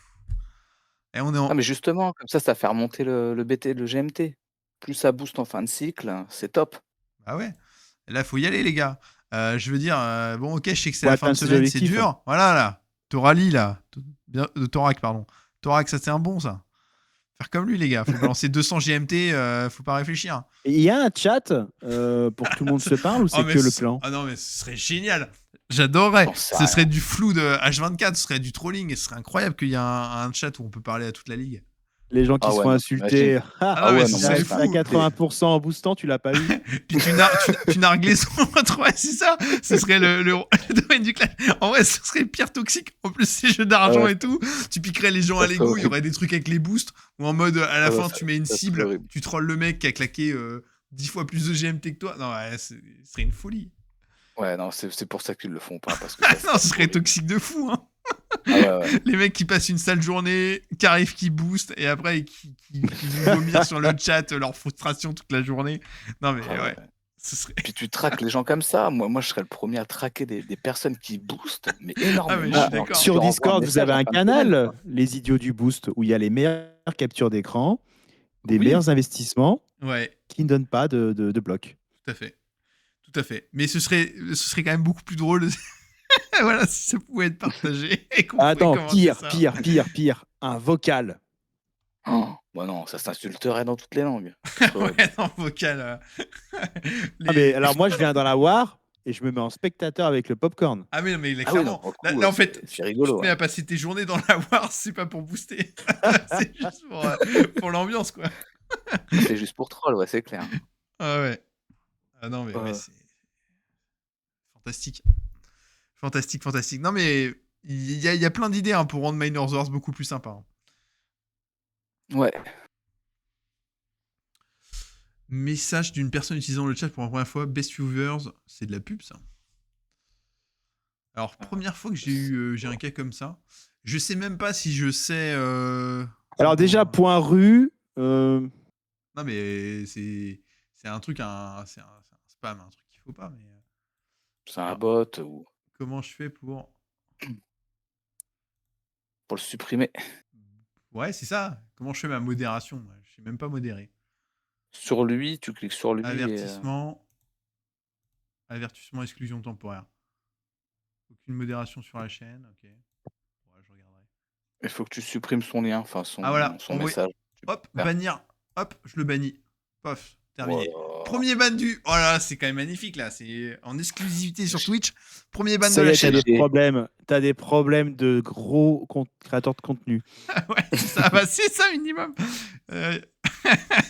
Et on est en. Ah, mais justement, comme ça fait remonter le BT, le GMT. Plus ça booste en fin de cycle, c'est top. Bah ouais. Et là faut y aller les gars. Je veux dire, bon ok, je sais que c'est Faut la fin de atteindre ses semaine, c'est objectifs. dur. Voilà là. Te rallie là. De Thorac, pardon. Thorac, ça c'est un bon, ça. Faire comme lui, les gars. Faut balancer 200 GMT, faut pas réfléchir. Et il y a un chat pour que tout le monde se parle ou c'est mais que le clan? Ah non, mais ce serait génial. J'adorerais. J'en sais Ce serait rien. du flou de H24, ce serait du trolling. Et ce serait incroyable qu'il y ait un chat où on peut parler à toute la ligue. Les gens qui Ah se ouais, font non, insulter. imagine. Ah, Ah ouais, ouais, ce non, serait mais à fou. 80% en boostant, tu l'as pas eu. Puis tu nargues les autres, ouais, c'est ça. Ce serait le domaine du clash. En vrai, ce serait pire toxique. En plus, ces jeux d'argent Ouais. et tout, tu piquerais les gens Ça à l'ego. serait Il y aurait des trucs avec les boosts ou en mode à la Ah fin, bah, tu mets une ça serait cible, horrible. tu trolles le mec qui a claqué 10 fois plus de GMT que toi. Non, ouais, ce serait une folie. Ouais, non, c'est pour ça qu'ils le font pas. Parce que Ah ça non, ce serait horrible. toxique de fou, hein. Ah ouais, ouais. Les mecs qui passent une sale journée, qui arrivent, qui boostent, et après qui vont vomir sur le chat leur frustration toute la journée. Non, mais Ah ouais, ouais. ce serait. Puis tu traques les gens comme ça. Moi, je serais le premier à traquer des personnes qui boostent, mais Ah, mais je énormément. suis Ah, Alors, d'accord. je sur leur envoie un Discord, vous message avez en un fin de semaine, canal, quoi. les idiots du boost, où il y a les meilleures captures d'écran, des Oui. meilleurs investissements Ouais, qui ne donnent pas de bloc. tout à fait. Tout à fait. Mais ce serait quand même beaucoup plus drôle voilà, si ça pouvait être partagé et qu'on pouvait Attends, commenter ça. pire. Un vocal. Oh, bah non, ça s'insulterait dans toutes les langues. Ce serait horrible. Ouais, non, vocal. Ah, mais alors moi, je viens dans la war et je me mets en spectateur avec le popcorn. Ah, mais non, mais là, Ah oui, clairement. non, pour Là, le coup, là, en fait, c'est tu rigolo. te mets Ouais. à passer tes journées dans la war, c'est pas pour booster. C'est juste pour l'ambiance, quoi. C'est juste pour troll, ouais, c'est clair. Ah ouais. Ah non, mais ouais, Euh, c'est fantastique. Fantastique, fantastique. Non, mais il y a plein d'idées hein, pour rendre Miners Wars beaucoup plus sympa. Hein. ouais. Message d'une personne utilisant le chat pour la première fois. Best viewers, c'est de la pub, ça. Alors, première fois que j'ai un cas comme ça. Je sais même pas si je sais. Alors déjà, point rue. Non, mais c'est un truc, c'est un spam, un truc qu'il faut pas. Mais C'est un bot ou comment je fais pour. pour le supprimer. Ouais, c'est ça. Comment je fais ma modération? Je sais même pas modérer. Sur lui, tu cliques sur lui. Avertissement. Avertissement exclusion temporaire. Aucune modération sur la chaîne. Ok. Ouais, je regarderai. Il faut que tu supprimes son lien, enfin son, Ah voilà. son message. Hop, Super. bannir. Hop, je le bannis. Pof, terminé. Voilà. Premier ban du. Oh là, c'est quand même magnifique là. C'est en exclusivité sur Twitch. Premier ban Ça de y la est, chaîne. t'as des problèmes de gros créateurs de contenu. Ouais, ça va, c'est ça minimum. Il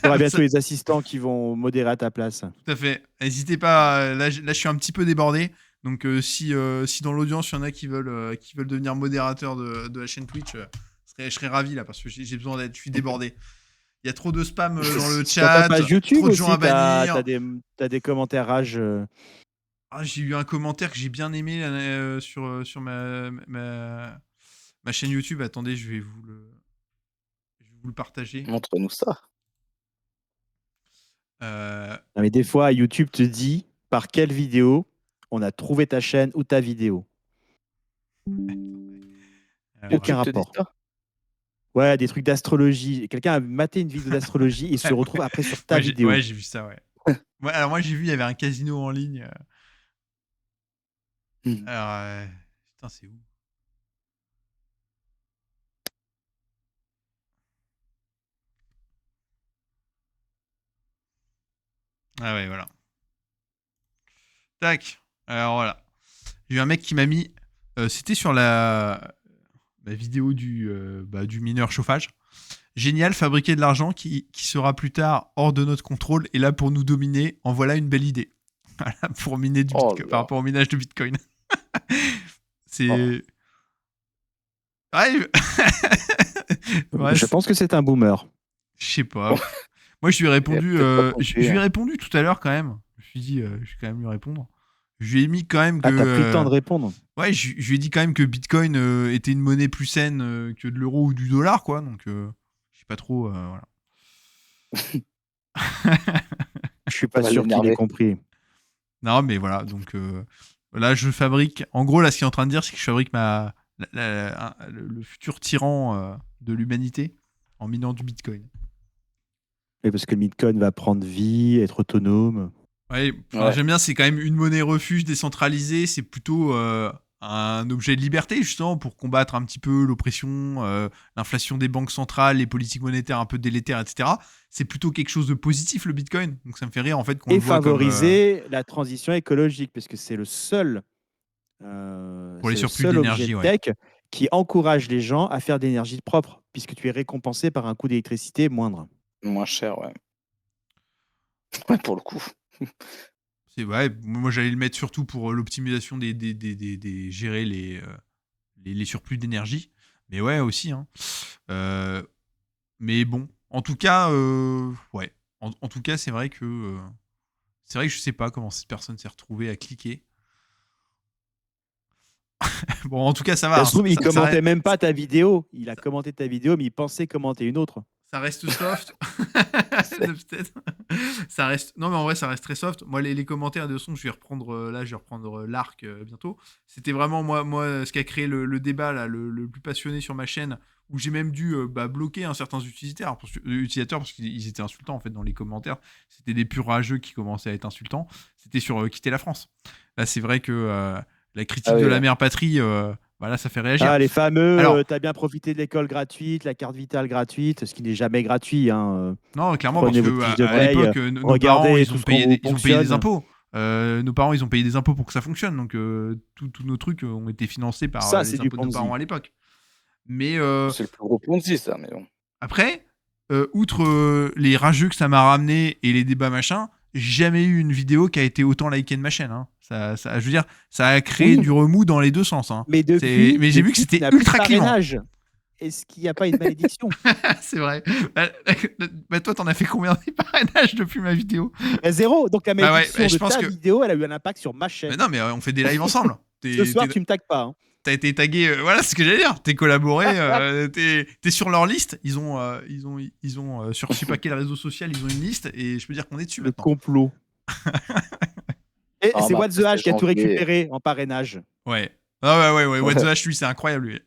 y aura bientôt les assistants qui vont modérer à ta place. Tout à fait. N'hésitez pas. Là, je suis un petit peu débordé. Donc, si dans l'audience, il y en a qui veulent devenir modérateur de la chaîne Twitch, je serais ravi là parce que j'ai besoin d'être. Je suis débordé. Il y a trop de spam dans le Sur ta chat. page YouTube trop de aussi, gens à bannir. t'as des commentaires rage. Ah, j'ai eu un commentaire que j'ai bien aimé sur ma chaîne YouTube. Attendez, je vais vous le partager. Montre-nous ça. Non, mais des fois, YouTube te dit par quelle vidéo on a trouvé ta chaîne ou ta vidéo. Alors, Aucun YouTube te dit rapport. ça Ouais, des trucs d'astrologie. Quelqu'un a maté une vidéo d'astrologie et se retrouve après sur ta ouais, vidéo. Ouais, j'ai vu ça, ouais. Ouais, alors moi, j'ai vu, il y avait un casino en ligne. Alors, putain, c'est où? Ah ouais, voilà. Tac. Alors voilà. J'ai eu un mec qui m'a mis. C'était sur la vidéo du mineur chauffage. Génial, fabriquer de l'argent qui sera plus tard hors de notre contrôle et là pour nous dominer. En voilà une belle idée. Voilà, pour miner du Oh Bitcoin, là. par rapport au minage de Bitcoin. C'est. Oh. Ouais. Ouais, Je pense que c'est un boomer. je sais pas. Moi, je lui ai répondu. Il a peut-être pas Je compris, lui ai hein. répondu tout à l'heure quand même. Je me suis dit, je vais quand même lui répondre. Je lui ai mis quand même que. Ah, t'as pris le temps de répondre. Ouais, je lui ai dit quand même que Bitcoin était une monnaie plus saine que de l'euro ou du dollar, quoi. Donc, je sais pas trop. Voilà. Je suis pas Ça va sûr qu'il l'énerver. ait compris. Non, mais voilà. Donc, là, je fabrique. En gros, là, ce qu'il est en train de dire, c'est que je fabrique le futur tyran de l'humanité en minant du Bitcoin. Et parce que le Bitcoin va prendre vie, être autonome. Ouais, Ouais. j'aime bien, c'est quand même une monnaie refuge décentralisée. C'est plutôt un objet de liberté, justement, pour combattre un petit peu l'oppression, l'inflation des banques centrales, les politiques monétaires un peu délétères, etc. C'est plutôt quelque chose de positif, le Bitcoin. Donc ça me fait rire, en fait, qu'on le Et voit comme favoriser la transition écologique, parce que pour les c'est le surplus seul objet d'énergie, de ouais. tech qui encourage les gens à faire d'énergie propre, puisque tu es récompensé par un coût d'électricité moindre. Moins cher, ouais. Ouais, pour le coup. C'est ouais, moi j'allais le mettre surtout pour l'optimisation gérer les surplus d'énergie. Mais ouais, aussi, hein. Mais bon, en tout cas, ouais. En tout cas, c'est vrai que je sais pas comment cette personne s'est retrouvée à cliquer. Bon, en tout cas, ça va. Ça Hein. se trouve, il Ça, commentait même pas ta vidéo. Il a commenté ta vidéo, mais il pensait commenter une autre. ça reste soft. C'est- Peut-être. Ça reste. Non, mais en vrai, ça reste très soft. Moi, les commentaires de son, je vais reprendre l'arc bientôt. C'était vraiment moi, ce qui a créé le débat là, le plus passionné sur ma chaîne, où j'ai même dû bloquer certains utilisateurs parce qu'ils étaient insultants en fait dans les commentaires. C'était des purs rageux qui commençaient à être insultants. C'était sur quitter la France. Là, c'est vrai que la critique Ah oui, de la ouais. mère patrie, voilà, ça fait réagir. Ah, les fameux, Alors, t'as bien profité de l'école gratuite, la carte vitale gratuite, ce qui n'est jamais gratuit. Hein. non, clairement, parce Prenez votre que fiche de à paye, l'époque, nos parents, regardez ils tout ont ce qu'on payé, vous ils ont payé des ponctionne. impôts. Nos parents, ils ont payé des impôts pour que ça fonctionne. Donc, tous nos trucs ont été financés par Ça, c'est les du impôts de nos parents Ponzi. à l'époque. Mais C'est le plus gros Ponzi, ça, mais bon. après, outre les rageux que ça m'a ramené et les débats machin, j'ai jamais eu une vidéo qui a été autant likée de ma chaîne. Hein. Je veux dire, ça a créé Oui, du remous dans les deux sens. Hein. mais Mais j'ai vu que tu c'était n'as plus de ultra clivant. parrainage. Est-ce qu'il n'y a pas une malédiction? C'est vrai. Toi, t'en as fait combien de parrainages depuis ma vidéo? Zéro. Donc la Bah ouais, malédiction je de pense ta que. vidéo, elle a eu un impact sur ma Mais chaîne. non, mais on fait des lives ensemble. Ce soir, tu me tagues pas. Hein. T'as été tagué, voilà ce que j'allais dire. T'es collaboré, t'es sur leur liste. Ils ont sur je sais pas quel réseau social, ils ont une liste et je peux dire qu'on est dessus Le maintenant. complot. Et Ah, c'est bah, What the après, Hash qui a tout janvier. récupéré en parrainage. Ouais. Ah ouais. What the H, lui, c'est incroyable, lui.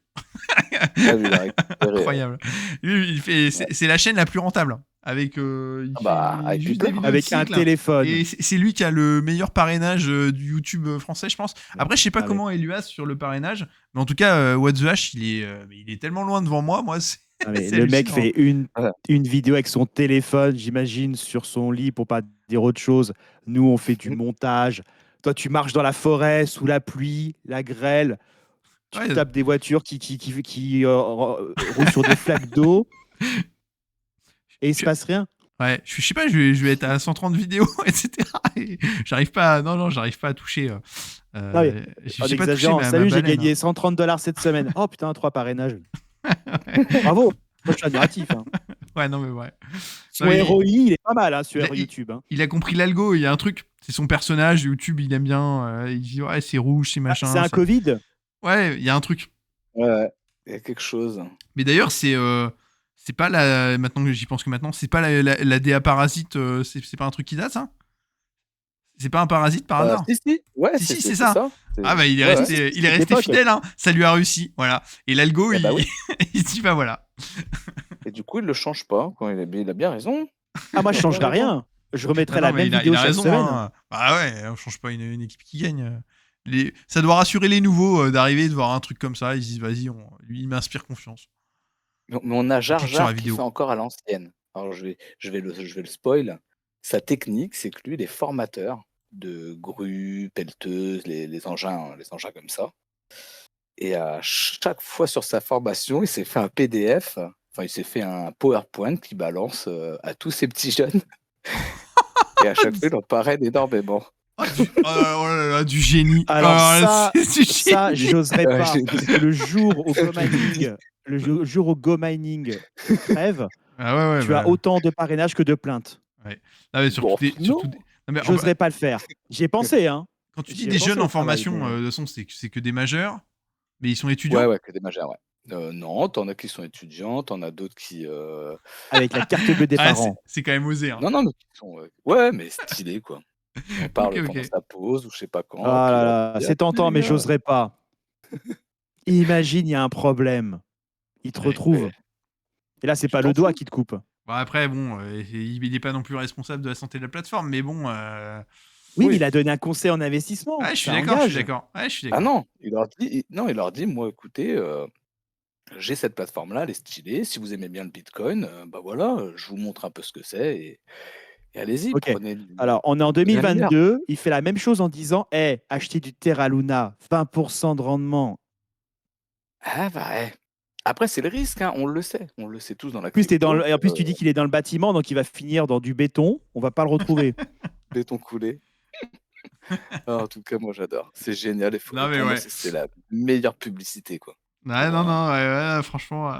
Ah, lui, il a récupéré. Incroyable. Lui, c'est la chaîne la plus rentable. Avec, il Ah bah, fait avec juste Twitter. des vidéos Avec de un cycle. téléphone. Et c'est lui qui a le meilleur parrainage du YouTube français, je pense. Après, je sais pas Allez. comment est Luas sur le parrainage, mais en tout cas, What the H, il est tellement loin devant moi. Moi, c'est c'est Le mec hallucinant. fait Ouais. une vidéo avec son téléphone, j'imagine, sur son lit pour pas dire autre chose. Nous, on fait du montage. Toi, tu marches dans la forêt, sous la pluie, la grêle. Tu Ouais. tapes des voitures qui roulent sur des flaques d'eau et il se passe rien. Ouais, je sais pas, je vais être à 130 vidéos, etc. Et j'arrive pas, j'arrive pas à toucher. Non, mais Je en sais pas toucher exagérant. ma Salut, j'ai baleine. gagné $130 cette semaine. Oh putain, 3 parrainages. Bravo. Moi, je suis admiratif. Hein. Ouais, non, mais ouais. Son Non, ROI, il est pas mal hein, sur il- YouTube. Hein. Il a compris l'algo, il y a un truc. C'est son personnage, YouTube, il aime bien. Il dit, ouais, c'est rouge, c'est Ah, machin. c'est un Covid. Ouais, il y a un truc. Ouais, il y a quelque chose. Mais d'ailleurs, c'est pas la. Maintenant que j'y pense que maintenant, c'est pas la DA parasite, c'est pas un truc qui date, ça? C'est pas un parasite par hasard? Si. Ouais, Si, c'est ça. Ah bah il est Ouais, resté, ouais. il est Cette resté époque. fidèle, hein. Ça lui a réussi, voilà. Et l'algo, Eh bah oui. il se dit bah voilà. Et du coup, il le change pas. Quand il a bien raison. Ah, moi, je Il a bien changerai raison. rien. Je remettrai Non, la mais même vidéo il a chaque raison, semaine. hein. Bah ouais, on change pas une équipe qui gagne. Ça doit rassurer les nouveaux d'arriver de voir un truc comme ça. Ils se disent vas-y, lui il m'inspire confiance. Mais on a Jar Clique sur la Jar qui vidéo. fait encore à l'ancienne. Alors je vais le spoil. Sa technique, c'est que lui, il est formateur de grues, pelleteuses, les engins comme ça. Et à chaque fois sur sa formation, il s'est fait un PDF, enfin il s'est fait un PowerPoint qui balance à tous ces petits jeunes. Et à chaque fois, il en parraine énormément. Oh là là, du génie. Alors ça, c'est du ça, génie. j'oserais Ouais, pas. j'ai- Parce que le jour où Go Mining, jour où Go Mining crève, Ah ouais, tu as autant de parrainages que de plaintes. Ouais. Ah, mais Bon, non. non, mais J'oserais pas le faire. J'y ai pensé, hein. quand tu dis J'y ai des pensé jeunes au en travail, formation, mais- de toute façon, c'est que des majeurs, mais ils sont étudiants. Ouais, que des majeurs, ouais. Non, t'en as qui sont étudiants, t'en as d'autres qui. Avec la carte bleue des Ah, parents. c'est quand même osé. Hein. Non, mais qui sont. Ouais, mais stylés, quoi. On parle Ok. pendant sa pause ou je sais pas quand. Ah puis là là, là, tu dis, c'est tentant, les mais gars. j'oserais pas. Imagine, il y a un problème. Il te Ouais. retrouve. Ouais. Et là, c'est Tu pas t'en le doigt fous. qui te coupe. Bon, après, bon, il est pas non plus responsable de la santé de la plateforme, mais bon, Oui, mais Oui. il a donné un conseil en investissement. Ouais, je suis Ça d'accord, je suis engage. d'accord. Ouais, je suis Ah d'accord. non, il leur dit, moi, écoutez, j'ai cette plateforme-là, elle est stylée. Si vous aimez bien le Bitcoin, bah voilà, je vous montre un peu ce que c'est et allez-y, Ok. prenez Alors, on est en prenez la meilleure. 2022. Il fait la même chose en disant achetez du Terra Luna, 20% de rendement. Ah bah ouais. Après, c'est le risque, hein, on le sait tous dans la En plus, crypto, et en plus, tu dis qu'il est dans le bâtiment, donc il va finir dans du béton. On va pas le retrouver. béton coulé. Ah, en tout cas, moi j'adore. C'est génial, Non, mais pour moi, ouais. c'est la meilleure publicité, quoi. Ouais, Pour, non, non, ouais, ouais, franchement.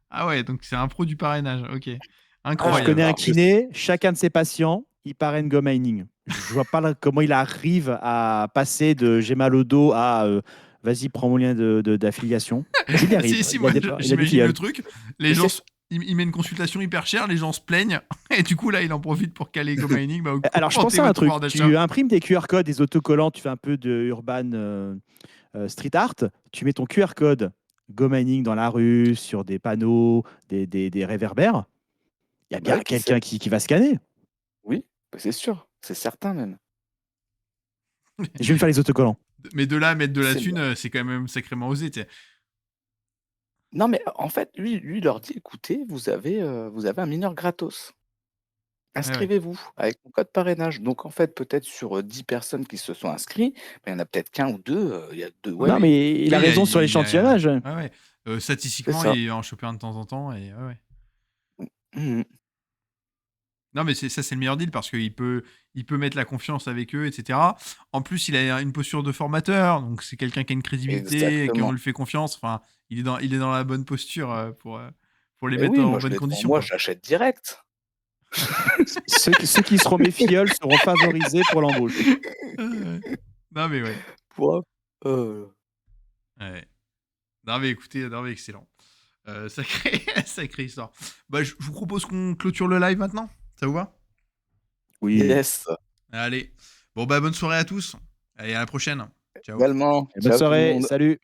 Ah ouais, donc c'est un pro du parrainage. Ok. Moi, je ah, connais Incroyable. un alors, kiné, chacun de ses patients, il parraine Go Mining. Je vois pas comment il arrive à passer de j'ai mal au dos à vas-y, prends mon lien d'affiliation. Mais il y Si, arrive. si, moi, Il a des j'imagine le filleuls. truc. mais Les gens, c'est il met une consultation hyper chère, les gens se plaignent. Et du coup, là, il en profite pour caler Go Mining, bah, Alors, je augmenter pensais à un votre truc. pouvoir d'achat. Tu imprimes des QR codes, des autocollants, tu fais un peu de urban street art, tu mets ton QR code Go Mining dans la rue, sur des panneaux, des réverbères. Il y a bah bien oui, qui sait? quelqu'un qui va scanner. Oui, bah, c'est sûr, c'est certain même. Je vais me faire les autocollants. Mais de là à mettre de la C'est thune, c'est quand même sacrément osé, tu sais. Non, mais en fait, lui, il leur dit: «Écoutez, vous avez un mineur gratos. Ouais, ouais. Inscrivez-vous avec mon code parrainage». Donc en fait, peut-être sur, 10 personnes qui se sont inscrits, bah, il y en a peut-être qu'un ou 2, il y a 2 Oui, Non, ouais, oui. mais il Oui, a raison sur l'échantillonnage. ouais, ouais. c'est Statistiquement, ça. il en choper un de temps en temps. Et ouais, ouais. Mmh mh. Non, mais ça, c'est le meilleur deal parce il peut mettre la confiance avec eux, etc. En plus, il a une posture de formateur, donc c'est quelqu'un qui a une crédibilité et qui on Exactement. lui fait confiance. Enfin, il est dans la bonne posture pour les Et mettre oui, en moi je bonnes l'ai devant conditions, moi, quoi. j'achète direct. Ceux qui seront mes filleuls seront favorisés pour l'embauche. Ouais. Non, mais ouais. Pour heu, Ouais. Non, mais écoutez, non, mais excellent. Sacré, sacrée histoire. Bah, je vous propose qu'on clôture le live maintenant. Ça vous va? Oui. yes, Allez. Bon, bah, bonne soirée à tous. Allez, à la prochaine. Ciao. également. Bonne Ciao tout le soirée. monde. Salut.